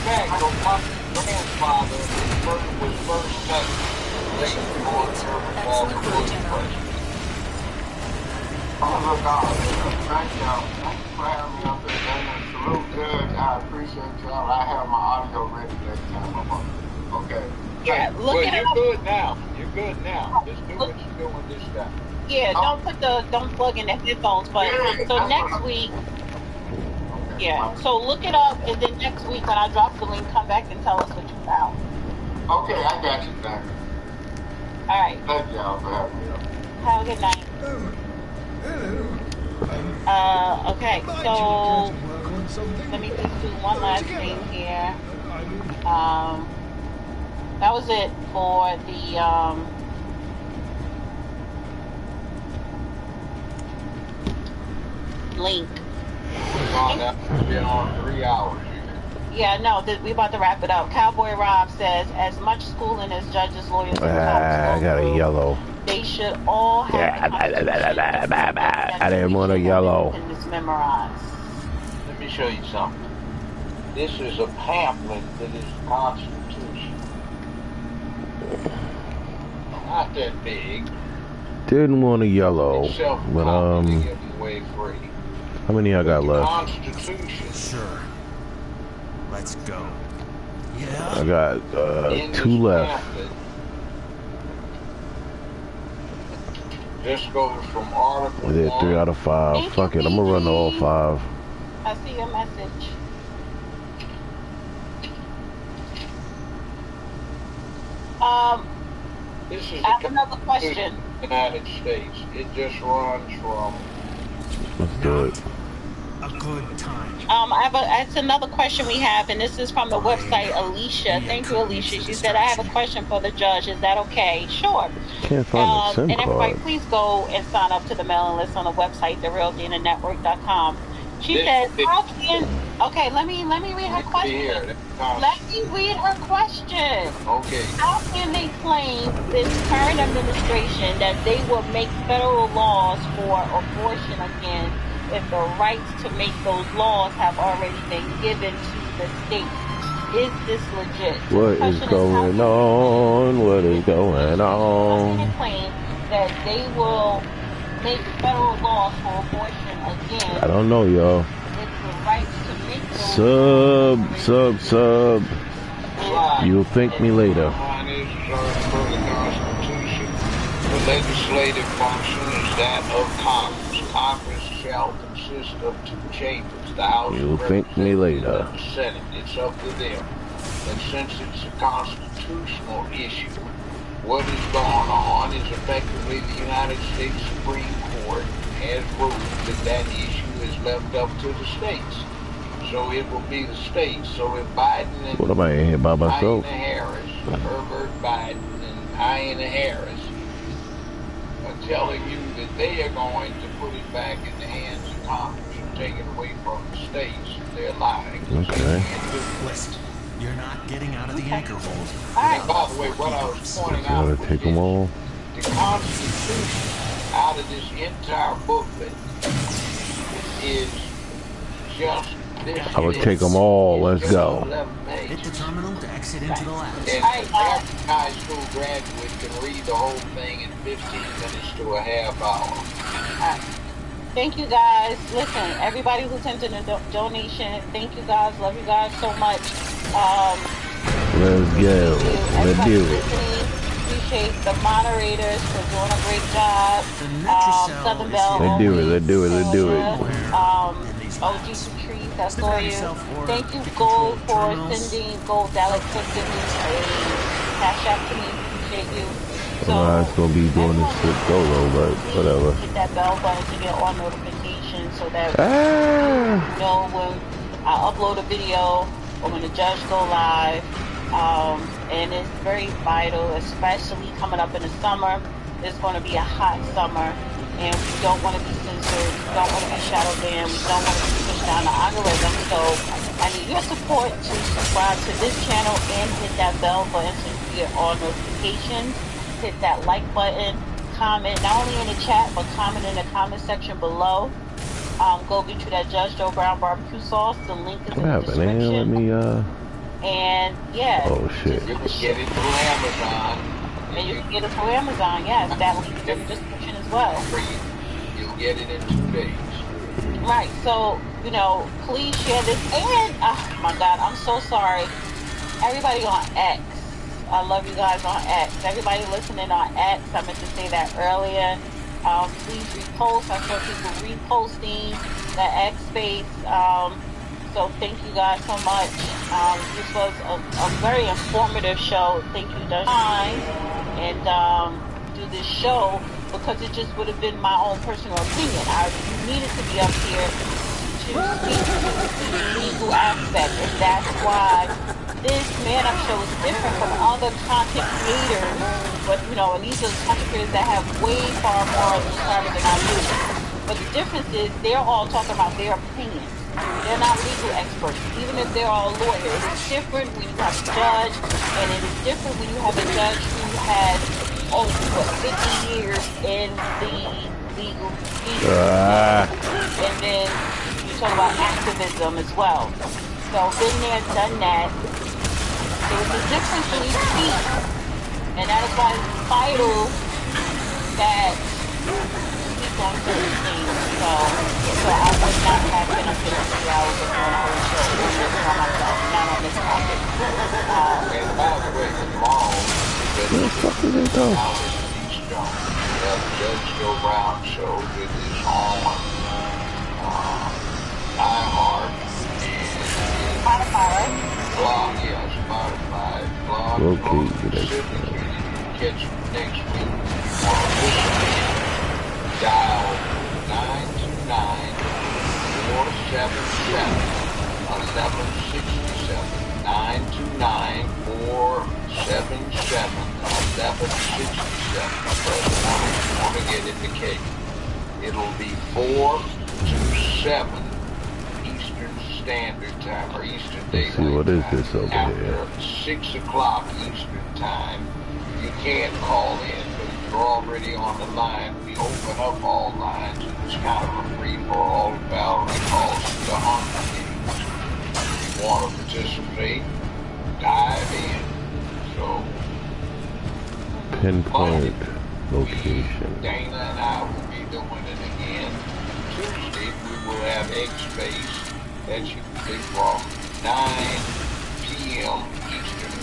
fact, my grandfather was first cousin. Oh, look out. Thank y'all. Thank you for having me up there. And salute, Judge. I appreciate y'all. I have my audio ready next time I'm up. Okay. Yeah, well, you're good now. You're good now. Just do what you're doing this time. Yeah, don't plug in the headphones, but so next week, yeah, so look it up, and then next week when I drop the link, come back and tell us what you found. Okay, I got you, thank you. All right. Thank y'all for having me up. Have a good night. Okay, so let me just do one last thing here. That was it for the link. We've been on 3 hours. Yeah, no, we about to wrap it up. Cowboy Rob says, as much schooling as judges, lawyers, and I got a yellow. they should all have I didn't want a yellow. and just memorize. Let me show you something. This is a pamphlet that is the Constitution. Not that big. Didn't want a yellow, but Away free. how many I got left? Constitution. Sure. Let's go. Yeah. I got 2 left. This goes from Article I did 3 out of 5. Fuck it, I'm gonna run all 5. I see your message. This is I have another question. United States. It just runs from. Let's do it. A good time. It's another question we have, and this is from the website Alicia. Thank you, Alicia. She said, I have a question for the judge. Is that okay? Sure. Can't find a SIM and everybody, card. please go and sign up to the mailing list on the website, therealdananetwork.com. She said, how can... Okay, let me read her question. Let me read her question. Okay. How can they claim this current administration that they will make federal laws for abortion again if the rights to make those laws have already been given to the states? Is this legit? What is going on? What is going on? How can they claim that they will make federal laws for abortion again? I don't know, y'all. If the rights to make those Sub. You'll thank me later. The legislative function is that of Congress. Congress shall consist of 2 chambers, the House You'll of thank me later. and the Senate. It's up to them. And since it's a constitutional issue, what is going on is effectively the United States Supreme Court has ruled that issue is left up to the states. So it will be the states. So if Biden and What am I in here by myself? Harris, Herbert Biden and Diana Harris are telling you that they are going to put it back in the hands of Congress and take it away from the states, they're lying. Okay. Listen, you're not getting out of the anchor hold. And by the way, what I was pointing out Gotta was take them all. the Constitution out of this entire booklet is just this. I would take them all. Let's go. Hit the terminal to exit into the lab. And every high school graduate can read the whole thing in 15 minutes to a half hour. Thank you guys. Listen, everybody who sent in a donation, thank you guys. Love you guys so much. Let's go. Let's do it. Appreciate the moderators for doing a great job. Southern Bell. Let's do it. Let's do it. Let's do it. OG Patrice, I saw you. Thank you, Gold, for sending Gold Dalek for sending a cash out to me. Appreciate you. So, it's gonna be doing this shit solo, but whatever. Hit that bell button to get all notifications so that you know when I upload a video or when the judge go live. And it's very vital, especially coming up in the summer. It's going to be a hot summer, and we don't want to be censored. We don't want to be shadow banned. We don't want to be pushed down the algorithm. So I need your support to subscribe to this channel and hit that bell button so you get all notifications. Hit that like button, comment, not only in the chat, but comment in the comment section below. Go get you that Judge Joe Brown barbecue sauce. The link is in the description. Let me, and yeah. Oh shit. You can get it through Amazon. And you can get it through Amazon, yes. That link is in the description as well. You'll get it in 2 days. Right, so, you know, please share this. And, oh my God, I'm so sorry. Everybody on X. I love you guys on X. Everybody listening on X, I meant to say that earlier. Please repost. I saw people reposting the X space. So thank you guys so much. This was a very informative show. Thank you, Dustin, and do this show because it just would have been my own personal opinion. I needed to be up here to speak to the legal aspect, and that's why this Man Up show is different from other content creators. But you know, and these are content creators that have way far more subscribers than I do. But the difference is they're all talking about their opinions. They're not legal experts, even if they're all lawyers. It's different when you have a judge, and it is different when you have a judge who had over 50 years in the legal field. And then you talk about activism as well. So been there, done that. There's a difference when you speak, and that is why it's vital that on certain things, so I would not have been up here 3 hours of doing our show just by myself, not on this topic. And by the way, tomorrow, where the fuck did they go? The Judge Joe Brown show with his on iHeart and Spotify, blog, Spotify, blog, catch you next week on this. Dial 929-477-1167, 929-477-1167. Press 1 to get indicated. It'll be 4 to 7 Eastern Standard Time, or Eastern Daylight Time. See, what is this over here? After 6 o'clock Eastern Time, you can't call in. You're already on the line. We open up all lines, and it's kind of a free-for-all. Valerie calls it the Hunger Games. If you want to participate, dive in. So, pinpoint location. Dana and I will be doing it again. Tuesday, we will have X-Space. That should be from 9 p.m. Eastern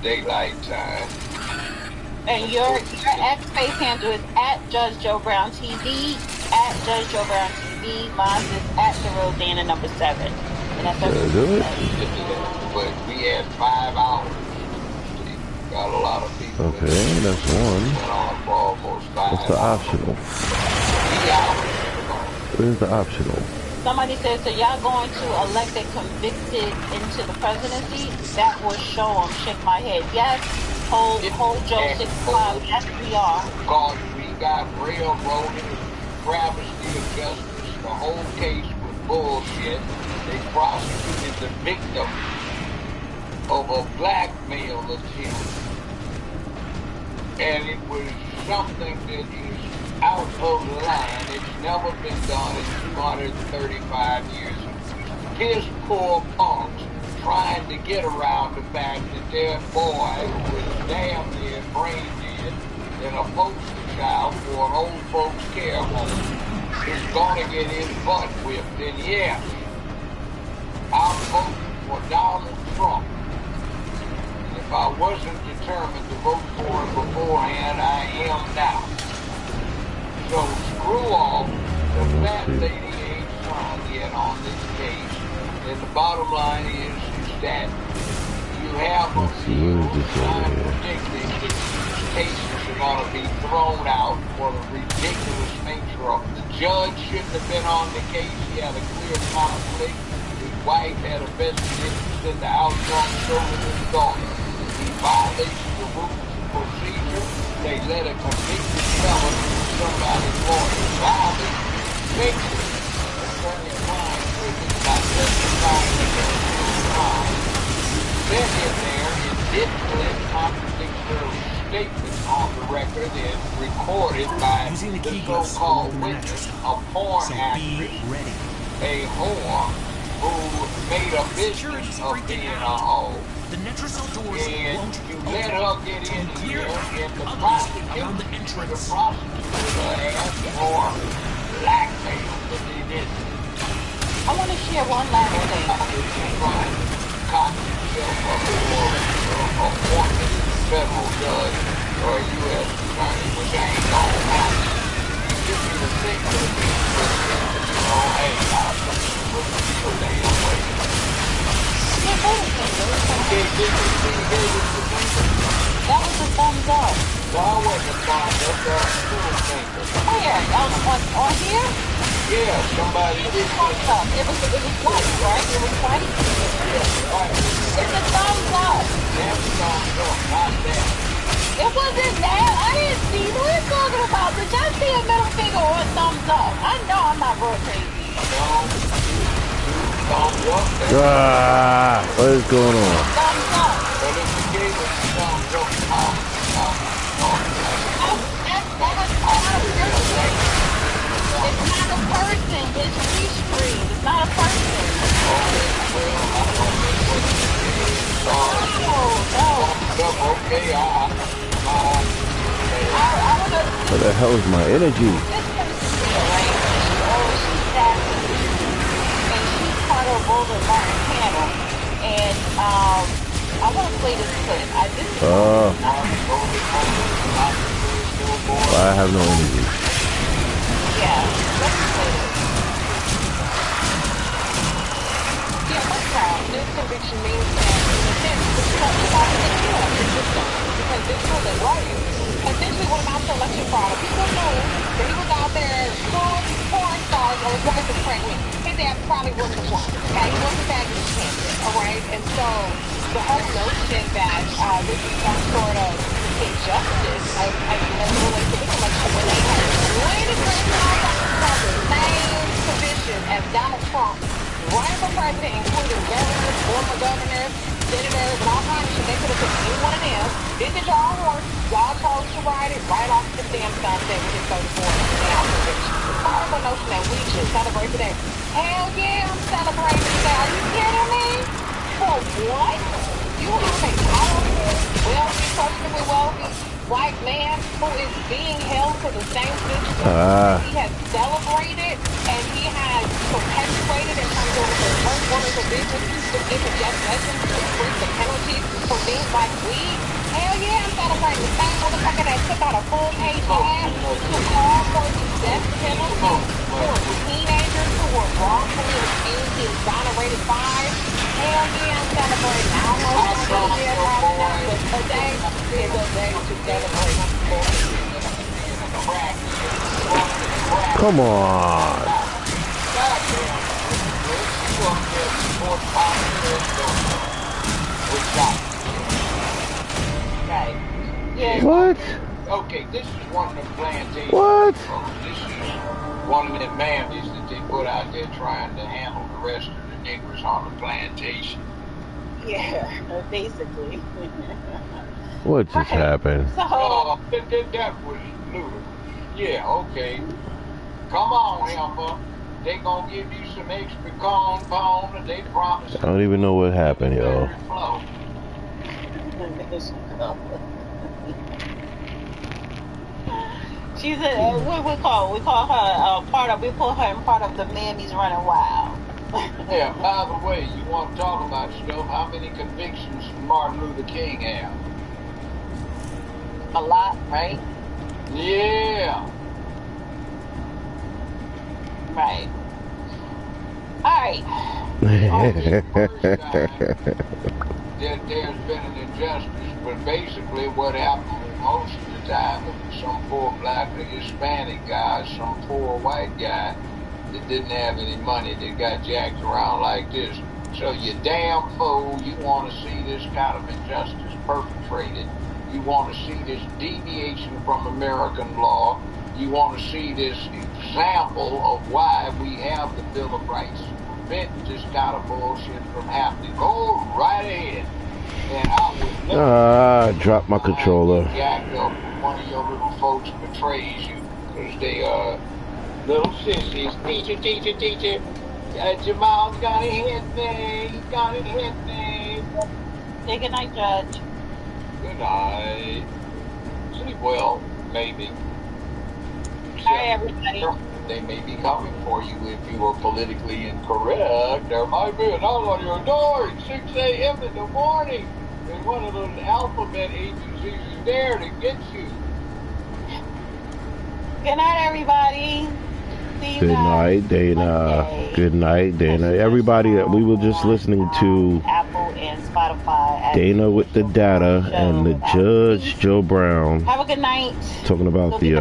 Daylight Time. And your X-Space handle is at Judge Joe Brown TV, at Judge Joe Brown TV. Mine is at the Real Dana number 7. And that's everything. But we had 5 hours. Got a lot of people. Okay, that's one. Went on for almost 5 What's the optional? 3 hours. Where's the optional? Somebody says, so y'all going to elect a convicted into the presidency? That will show them. Shake my head. Yes. Hold Joe 65. Yes, we are. Because we got railroaded, travesty of justice. The whole case was bullshit. They prosecuted the victim of a blackmail attempt. And it was something that is out of line. It's never been done in 235 years. His poor punks trying to get around the fact that their boy was damn near brain dead and a poster child for an old folks care home is gonna get his butt whipped. And yes, I'm voting for Donald Trump. And if I wasn't determined to vote for him beforehand, I am now. So screw off. The fat lady ain't signed yet on this case. And the bottom line is that you have a few. I'm predicting that these cases are going to be thrown out for the ridiculous nature of it. The judge shouldn't have been on the case. He had a clear conflict. His wife had a vested interest in the outcome, so did his daughter. He violated the rules of procedure. They let a convicted felon who somebody's lawyer violate conviction. Attorney-client privilege by testifying against his crime. Said in there and didn't let contradictory statements on the record and recorded by the so-called witness, a porn actress, a whore who made a business of being a hoe. And you let her get in here and the prosecutor asked for blackmail, but they didn't. I want to share one last thing. Appointed federal judge or a U.S. attorney, which ain't gonna happen. You give me the thing to the hey, I'll put the damn way. That was a thumbs up. No, I wasn't a thumbs up, that was a middle finger. Oh yeah, on here? Yeah, somebody did thumbs up. It was white, right? It was white? Yeah, right. It's a thumbs up. That's a thumbs up, not that. It wasn't that. I didn't see what we're talking about. Did y'all see a middle finger or a thumbs up? I know I'm not real crazy. What is going on? Thumbs up. But if you gave us a thumbs up, it's not a person. It's restream. It's not a person. Where the hell is my energy? Part of Roland Martin panel, and I want to play this clip. I didn't. I have no energy. Yeah, let's play this. Yeah, what's wrong? This conviction means that in a sense, it's about the system because this was a lawyer. Essentially, what amounts to election fraud. People knew that he was out there porn stars or his wife was pregnant. His ass probably wasn't one. Okay, he wasn't that candidate. All right, and so the whole notion that this is some sort of injustice, as it relates to this election, when they had landed the same position as Donald Trump, running for president, including governors, former governors, senators, and all kinds of shit. They could have picked any one of them. This is your horse. Y'all chose to ride it right off the damn sunset with his 34 and conviction. Part of the notion that we should celebrate today. Hell yeah, I'm celebrating today. Are you kidding me? For what? You have a powerful, wealthy, personally wealthy white man who is being held to the same standards he has celebrated and he has perpetuated in terms of the first orders of business to interject legends to increase the penalties for things like weed. Hell yeah, I'm celebrating the same motherfucker that took out a full-page ad to call for the death penalty for teenagers who were wrongfully accused and exonerated fines. Hell yeah, I'm celebrating. I don't know how to do this, but today is a day to celebrate. Come on. What? Okay, this is one of the plantations. What? This is one of the mammies that they put out there trying to handle the rest of the niggers on the plantation. Yeah, basically. What just happened? So, that was ludicrous. Yeah, okay. Come on, Helper. They gonna give you some extra compound and they promise. I don't even know what happened, y'all. She's a what we call her part of. We put her in part of the Mammies Running Wild. Yeah. By the way, you want to talk about stuff? How many convictions did Martin Luther King have? A lot, right? Yeah. Right. All right. There's been an injustice, but basically what happened most of the time it was some poor black or Hispanic guy, some poor white guy that didn't have any money that got jacked around like this. So you damn fool, you want to see this kind of injustice perpetrated. You want to see this deviation from American law. You want to see this example of why we have the Bill of Rights. Prevent this kind of bullshit from happening. Go right ahead. And I would drop my controller. Jacked up when one of your little folks betrays you. Because they are little sissies. Teacher. Jamal's gonna hit me. He's gonna hit me. Say good night, Judge. Good night. Sleep well, maybe. Hi, everybody. They may be coming for you if you are politically incorrect. There might be a knock on your door at 6 a.m. in the morning. And one of those alphabet agencies is there to get you. Good night, everybody. See you Good guys night, Dana. Monday. Good night, Dana. Everybody, we were just listening to Apple and Spotify. Dana with the data and the Judge Joe Brown Have a good night. talking about the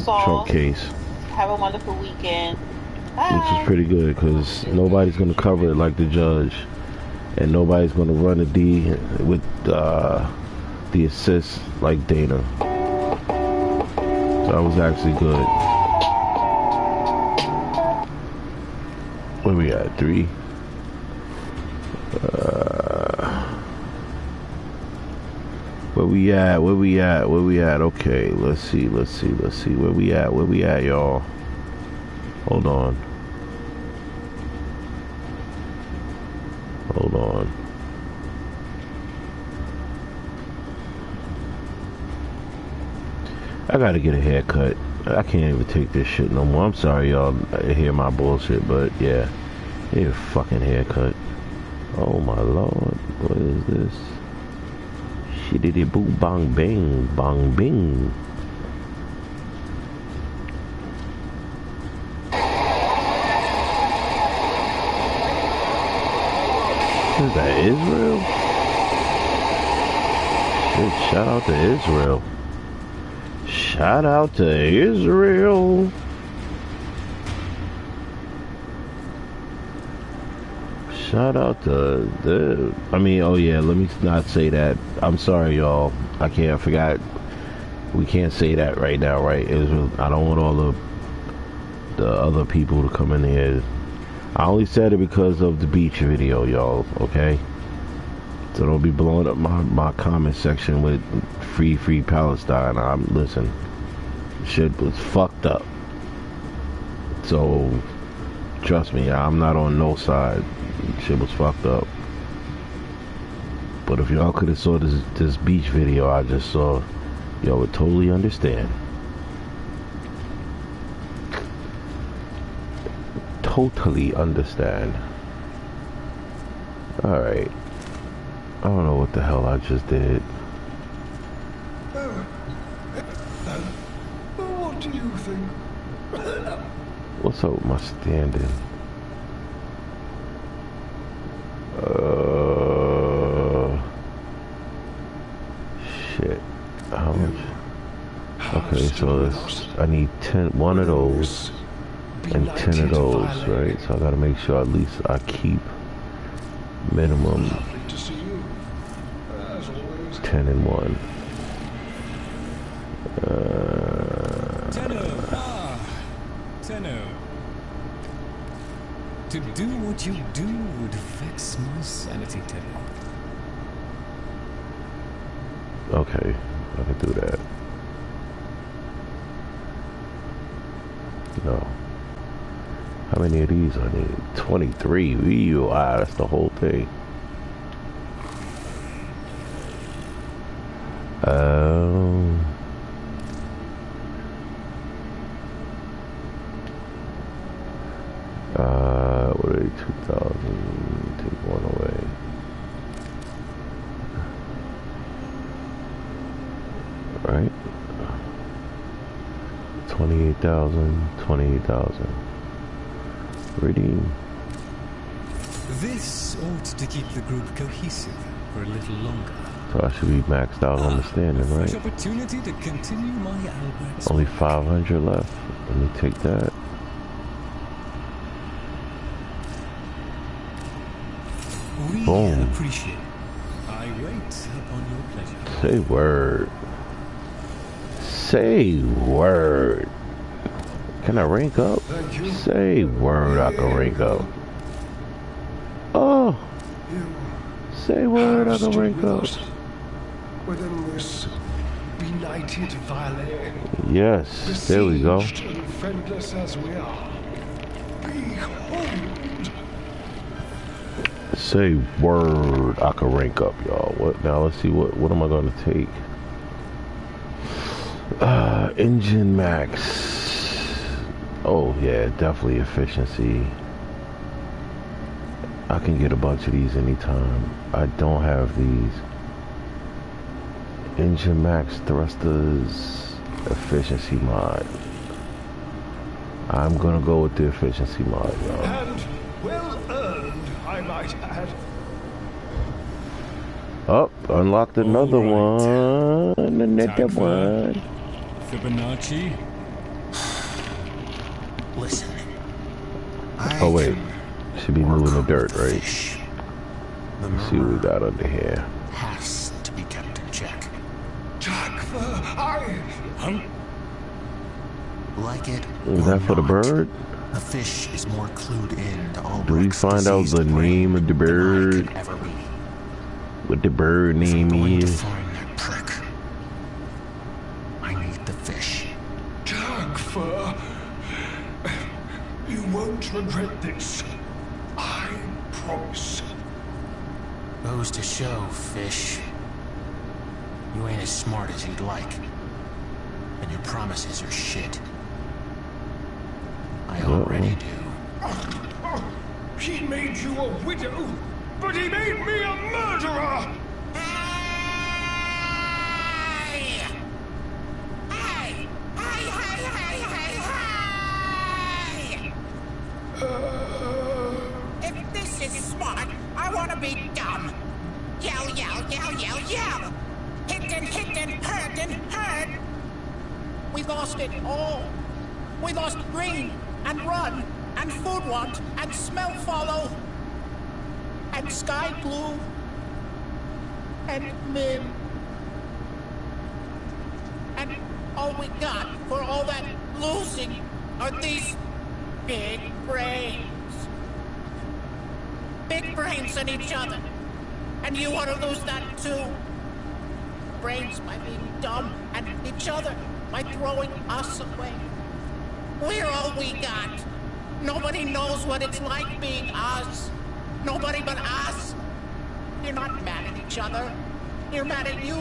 Trump case, Have a wonderful weekend. Bye. which is pretty good because nobody's going to cover it like the judge, and nobody's going to run a D with the assist like Dana. So that was actually good. Where we at? 3? Where we at? Okay, let's see. Where we at, y'all? Hold on. I gotta get a haircut. I can't even take this shit no more. I'm sorry, y'all hear my bullshit, but yeah. Need a fucking haircut. Oh my lord. What is this? Shiddity boo bang bang bang bing. Is that Israel? Shit, shout out to Israel. Shout out to Israel. Shout out to oh yeah, let me not say that. I'm sorry, y'all. We can't say that right now, right? Israel. I don't want all the other people to come in here. I only said it because of the beach video, y'all, okay? So don't be blowing up my comment section with free Palestine. Listen, shit was fucked up. So, trust me, I'm not on no side. Shit was fucked up. But if y'all could have saw this beach video I just saw, y'all would totally understand. Totally understand. Alright. I don't know what the hell I just did. What do you think? What's up with my standing? Shit. How much? Okay, so I need 1 of those and 10 of those, right? So I gotta make sure at least I keep minimum 10 and 1. Tenno. To do what you do would vex my sanity, Tenno. Okay, I can do that. No. How many of these I need? 23. Wow, that's the whole thing. Every 2,000, take one away. Right? 28,000, 28,000. Redeem. This ought to keep the group cohesive for a little longer. So I should be maxed out on the standing, Fresh right? opportunity to continue my Albrecht's Only 500 left. Let me take that. We Boom. appreciate it. I wait upon your pleasure. Say word. Say word. Can I rank up? Say word I can rank up. Oh. Say word I can rank up. Within this benighted valley. Yes, there we go. Besieged and friendless as we are. Behold. Say word I can rank up, y'all. What now? Let's see what am I gonna take? Engine max. Oh yeah, definitely efficiency. I can get a bunch of these anytime. I don't have these. Engine max thrusters efficiency mod. I'm gonna go with the efficiency mod, y'all. And well earned, I might add. Up, unlocked another one. Another one. Fibonacci. Listen. Oh wait, should be moving the dirt, right? Let's see what we got under here. Has to be kept in check. Jack, Like it. Is that for the bird? The fish is more clued in to all. Do we find out the name of the bird? What the bird name is? I need the fish. Jack, you won't regret this. I promise. Goes to show, fish. You ain't as smart as you'd like. And your promises are shit. I already do. He made you a widow, but he made me a murderer! If this is smart, I want to be dumb. Yell, yell, yell, yell, yell. Hit and hurt and hurt. We lost it all. We lost green and run and food want and smell follow and sky blue and mid. And all we got for all that losing are these big brains. Big brains in each other. And you want to lose that too. Brains by being dumb and each other by throwing us away. We're all we got. Nobody knows what it's like being us. Nobody but us. You're not mad at each other. You're mad at you.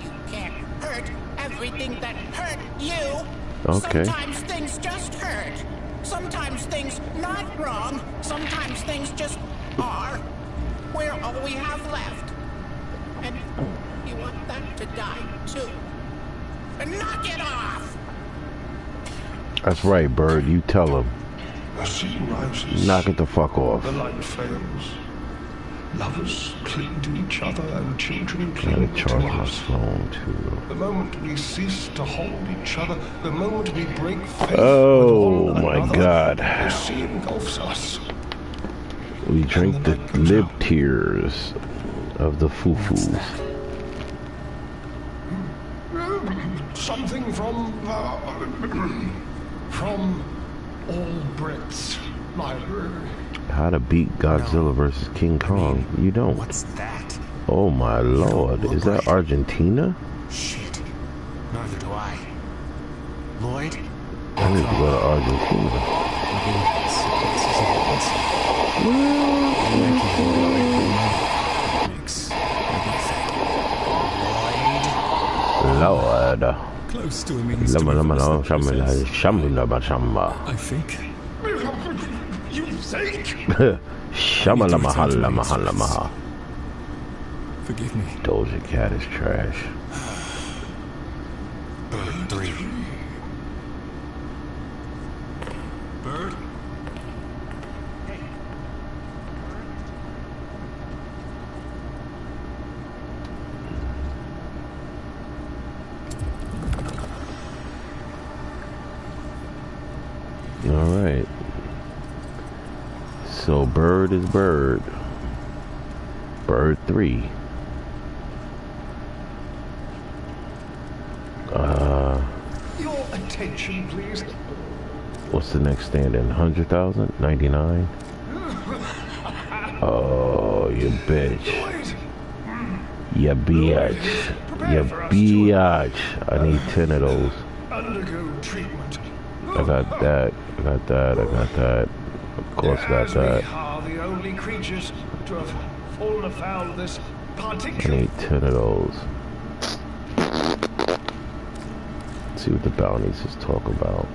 You can't hurt everything that hurt you. Okay. Sometimes things just hurt. Sometimes things not wrong. Sometimes things just are. We're all we have left. And you want that to die too. And knock it off! That's right, Bird. You tell him. The sea rises. Knock it the fuck off. The light fails. Lovers cling to each other and children Gotta cling to charge my us. phone too. The moment we cease to hold each other, the moment we break faith Oh with one my another, God. the sea engulfs us. We drink the lip tears of the foo-foos. Something from Albrecht's library. How to beat Godzilla versus King Kong? You don't. What's that? Oh my lord, is that Argentina? Shit. Neither do I. Lloyd? I need to go to Argentina. Close to a Lord. I think. You think? Shamalamahalamahalamaha. Forgive me. Doja Cat is trash. Bird 3. Bird? Alright. So Bird is Bird. Bird 3. Your attention, please. What's the next stand-in? 100,000? 99? Oh, you bitch. You bitch. You bitch. I need 10 of those. Undergo treatment. I got that. I got that. I got that. Of course, got that. We are the only creatures to have fallen afoul of this I particular. need 10 of those. Let's see what the bounties is talk about.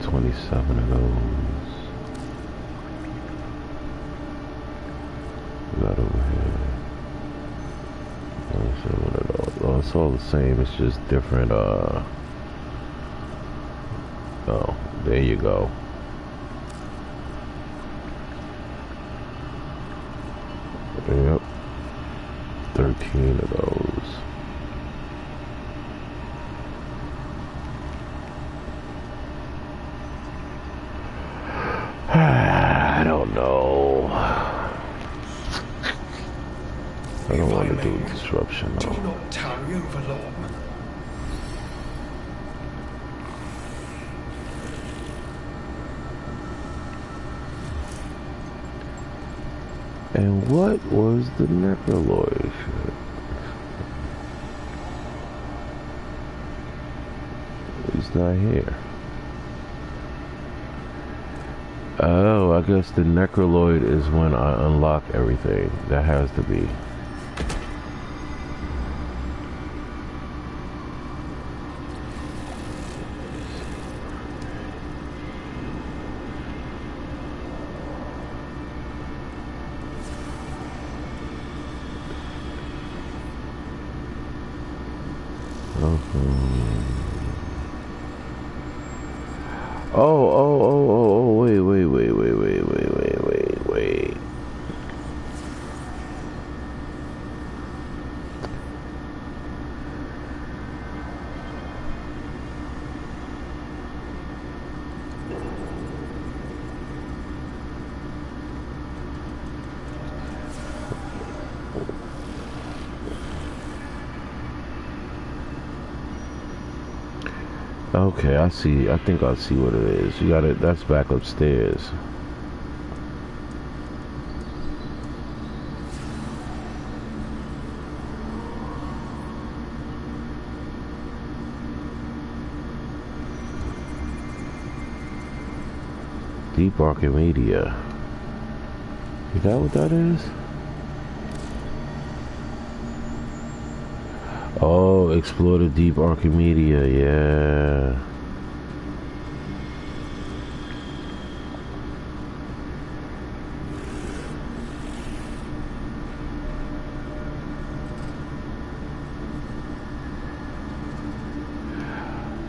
$27 of those. We got over here. 27 of those. Oh, it's all the same. It's just different. Oh, there you go. Yep. 13 of those. I don't know. I don't want to do disruption though. Do not tarry over long. And what was the Necroloid shit? He's not here. Oh, I guess the Necroloid is when I unlock everything. That has to be. Wait. Okay, I see. I think I see what it is. You got it. That's back upstairs. Deep Archimedia. Is that what that is? Oh, explore the Deep Archimedia, yeah.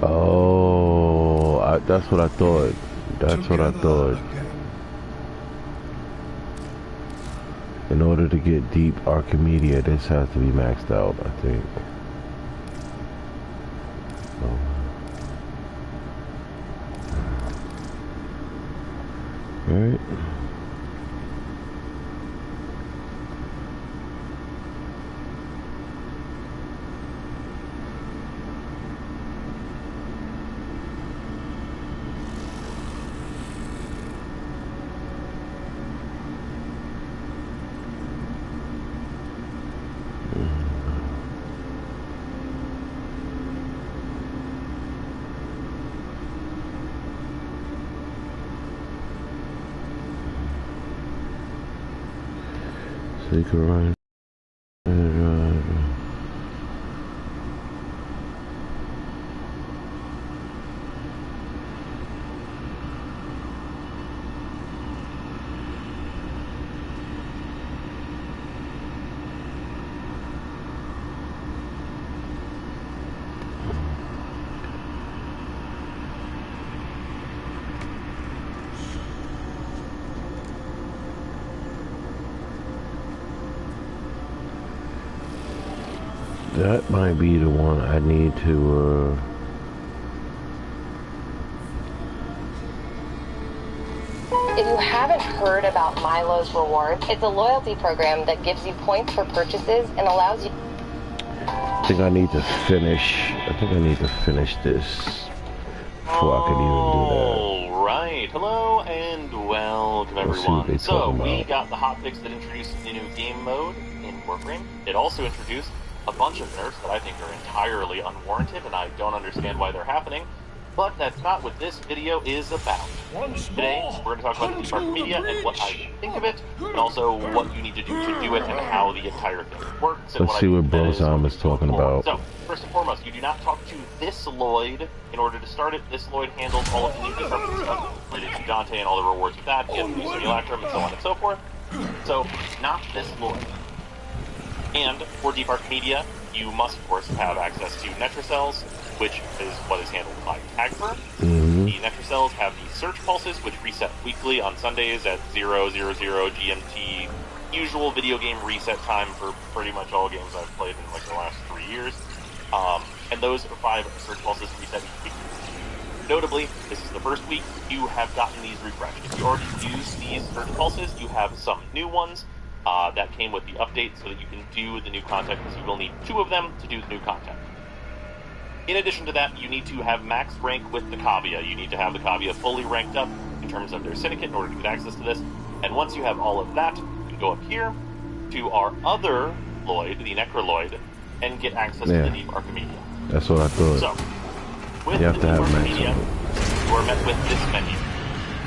Oh, that's what I thought. That's what I thought. In order to get Deep Archimedia, this has to be maxed out, I think. Alright. So you can run. That might be the one I need to, If you haven't heard about Milo's Rewards, it's a loyalty program that gives you points for purchases and allows you... I think I need to finish this before I can even do that. Alright, hello and welcome everyone. So, we got the hotfix that introduced a new game mode in Warframe. It also introduced a bunch of nerfs that I think are entirely unwarranted, and I don't understand why they're happening. But that's not what this video is about. Today, we're going to talk about the Warframe media and what I think of it, and also what you need to do it and how the entire thing works. Let's see what Brozom is talking about. So, first and foremost, you do not talk to this Lloyd in order to start it. This Lloyd handles all of the new disruption stuff related to Dante and all the rewards with that, you have to do simulacrum and so on and so forth. So, not this Lloyd. And for Deep Arc Media, you must, of course, have access to Netracells, which is what is handled by Tagfer. The Netracells have the search pulses, which reset weekly on Sundays at 000 GMT, usual video game reset time for pretty much all games I've played in like the last 3 years. And those 5 search pulses reset each week. Notably, this is the first week you have gotten these refreshed. If you already used these search pulses, you have some new ones that came with the update so that you can do the new content, because you will need 2 of them to do the new content. In addition to that, you need to have max rank with the Cavia. You need to have the Cavia fully ranked up in terms of their syndicate in order to get access to this. And once you have all of that, you can go up here to our other Lloyd, the Necroloid, and get access to the Deep Archimedia. That's what I thought. So, with you have the to have Archimedia, you are met with this menu.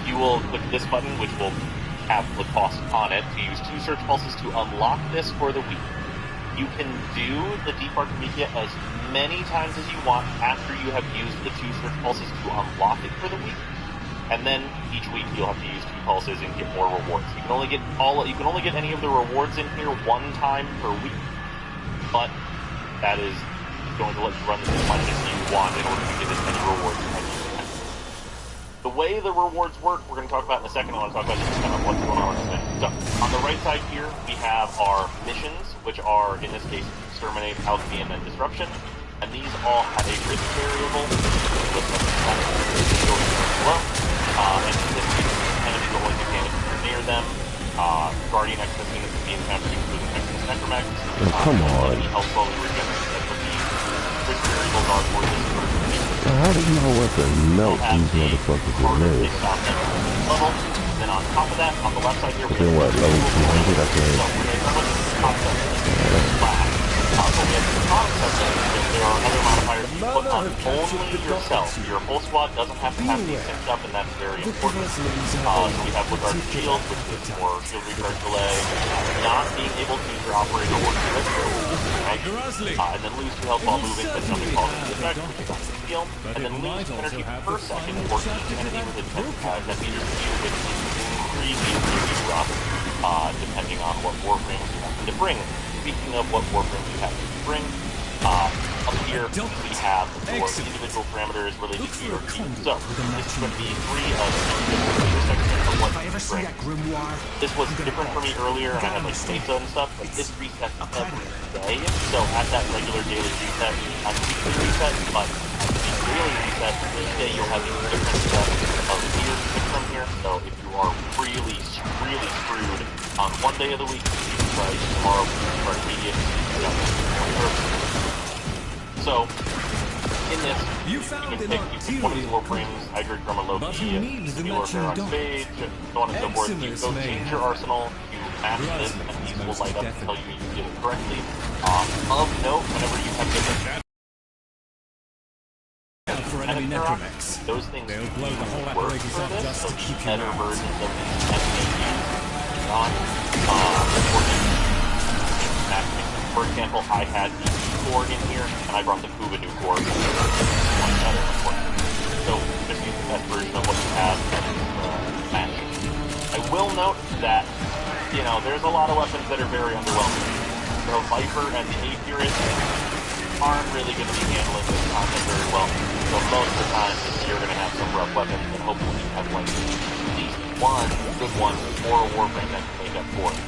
You will click this button, which will have the cost on it to use 2 search pulses to unlock this for the week. You can do the Deep Archimedia as many times as you want after you have used the 2 search pulses to unlock it for the week, and then each week you'll have to use 2 pulses and get more rewards. You can only get any of the rewards in here 1 time per week, but that is going to let you run this as much as you want in order to get as many rewards as you can. The way the rewards work, we're going to talk about in a second. I want to talk about just kind of what's going on today. So, on the right side here, we have our missions, which are, in this case, Exterminate, Alchemy, and then Disruption. And these all have a risk variable with some below. And in this case, enemies are going to panic if you're near them. Guardian Excess units can be encountered, including Excess Necromax. Come on. Enemy health slowly regenerates. That's what the risk variables are for this sort of thing. How do you know what to melt these motherfuckers with this? Level. Then on top of that, on the left side here, we have what, level 200? I can't. So we're going to start with the concept class. So we have the concept that there are other modifiers you put on only yourself. Your whole squad doesn't have to have these synced up, and that's very important. So we have Wizard Shield, which is for shield recharge delay, not being able to use your operator or risk, right? And then lose 2 health while moving, but something called the effect, which is on the skill, and then lose energy per second for each enemy with a 10 meters of view, which is really rough, depending on what Warframes you have to bring. Speaking of what Warframes you have to bring, up here we have your individual parameters related to your team. So, this is going to be 3 of the sections of what you bring. This was different for me earlier, and I had like pizza and stuff, but this resets every day. So, at that regular daily reset, at the weekly reset, but at the daily reset, each day you'll have a different set of gear to pick from here. So, if you are really screwed on one day of the week, you can try tomorrow for immediate. So, in this, you can pick one of these Warframes, Hydra, Drummer, Loki, Similar Fair on stage, so on and so forth. You go change your arsenal, you match this, and these will light up and tell you you did it correctly. Of note, whenever you have different those things do work for this, so the better versions of these enemies not important. For example, I had the core in here, and I brought the Kuba new core. So just use the best version of what you have and match. I will note that, you know, there's a lot of weapons that are very underwhelming. The Viper and the Aetherius aren't really going to be handling this content very well. So most of the time, you're going to have some rough weapons, and hopefully you have like at least one good one or a Warframe that can make up for it.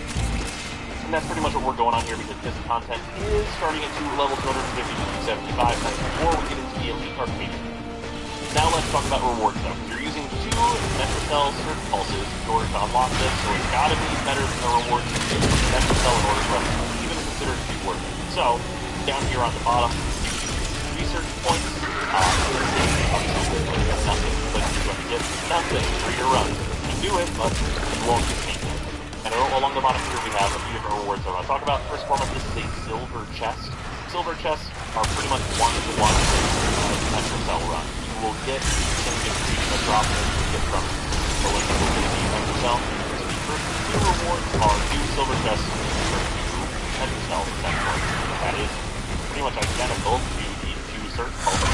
And that's pretty much what we're going on here, because this content is starting at level 250 to 275 before we get into the elite arcade. Now let's talk about rewards though. You're using 2 Metrocell Search Pulses in order to unlock this, so it's gotta be better than the rewards you get from Metrocell in order for us to even consider it to be worth it. So, down here on the bottom, research points, obviously you have nothing, but you're going to get nothing for your run. You do it, but you won't get anything. And along the bottom here we have a few different rewards I want to talk about. First and foremost, this is a silver chest. Silver chests are pretty much one-to-one Metrocell run. You will get a drop that you get from the link that will be Metrocell. The first 2 rewards are 2 silver chests for 2 Metrocell essentially. That is pretty much identical to the 2 search pulses.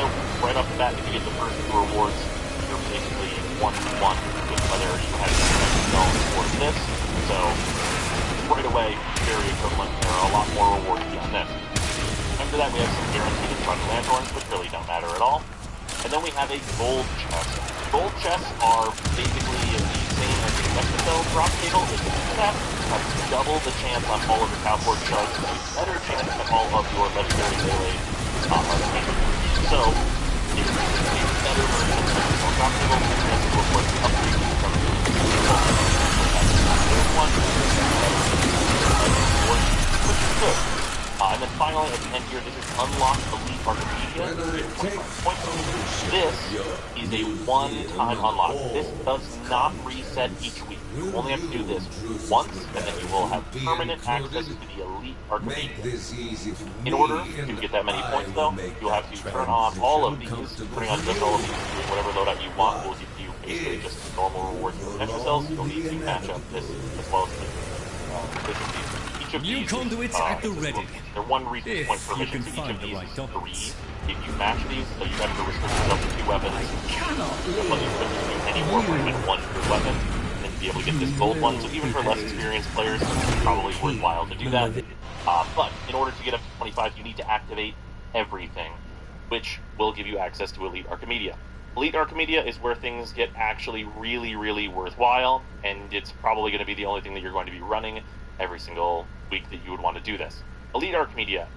So right off the bat, if you get the first 2 rewards, you're basically one-to-one with whether you had Metrocell or this. So right away, very equivalent. There are a lot more rewards beyond this. After that, we have some guaranteed front lanthorns, which really don't matter at all. And then we have a gold chest. Gold chests are basically the same as the Metrocell drop table, except have double the chance on all of your Cowport shards, and a better chance at all of your legendary melee arcane. So, it's a better version of the Metrocell drop table, and chance to report the upgrade from the third one, which is good. And then finally, at the end here, this is Unlock Elite Arcadia. This is a one-time unlock. This does not reset each week. You only have to do this once, and then you will have permanent access to the Elite Arcadia. In order to get that many points, though, you'll have to turn on all of these. Turning on just all of these, whatever loadout you want will give you basically just normal rewards for Metrocells. You'll need to match up this as well as this. New conduits at the ready. They're 1 research point per mission, so each of these is 3. If you match these, so you have to restrict yourself to 2 weapons. But you couldn't do any Warframe than 1 good weapon, and be able to get this gold one. So even for less experienced players, it's probably worthwhile to do that. But in order to get up to 25, you need to activate everything, which will give you access to Elite Archimedia. Elite Archimedia is where things get actually really, really worthwhile, and it's probably going to be the only thing that you're going to be running every single week that you would want to do this. Elite Archimedia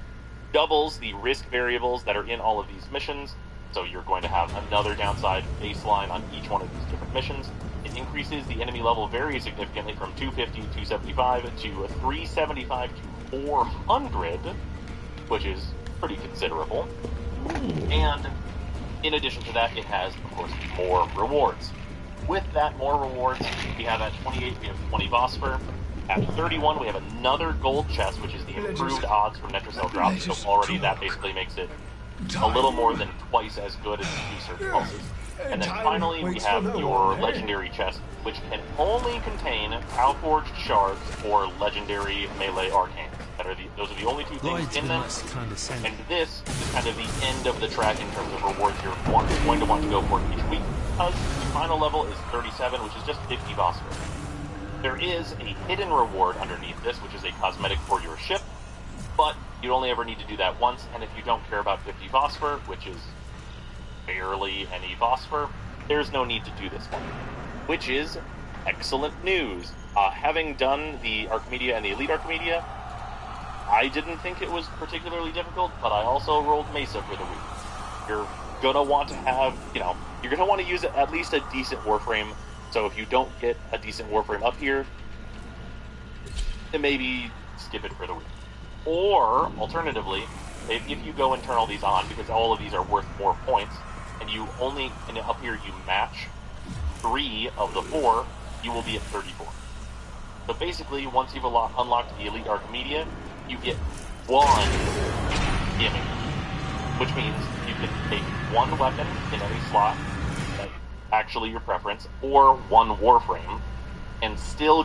doubles the risk variables that are in all of these missions, so you're going to have another downside baseline on each one of these different missions. It increases the enemy level very significantly from 250 to 275 to 375 to 400, which is pretty considerable. And in addition to that, it has, of course, more rewards. With that more rewards, we have at 28, we have 20 Vosper. At 31, we have another gold chest, which is the improved odds for Metrocell drops, so already that basically makes it a little more than twice as good as the 2 search pulses. And then finally, we have your legendary chest, which can only contain Powforged shards or legendary melee arcanes. Those are the only 2 things in them, and this is kind of the end of the track in terms of rewards you're going to want to go for each week, because the final level is 37, which is just 50 Vosper. There is a hidden reward underneath this, which is a cosmetic for your ship, but you only ever need to do that once, and if you don't care about 50 Vosper, which is barely any Vosper, there's no need to do this one, which is excellent news. Having done the Archimedia and the Elite Archimedia, I didn't think it was particularly difficult, but I also rolled Mesa for the week. You're gonna want to have, you're gonna want to use at least a decent Warframe. So if you don't get a decent Warframe up here, then maybe skip it for the week. Or, alternatively, if you go and turn all these on, because all of these are worth more points, and up here you match 3 of the 4, you will be at 34. So basically, once you've unlocked the Elite Archimedia, you get 1 gimmick, which means you can take 1 weapon in any slot, actually your preference, or 1 Warframe, and still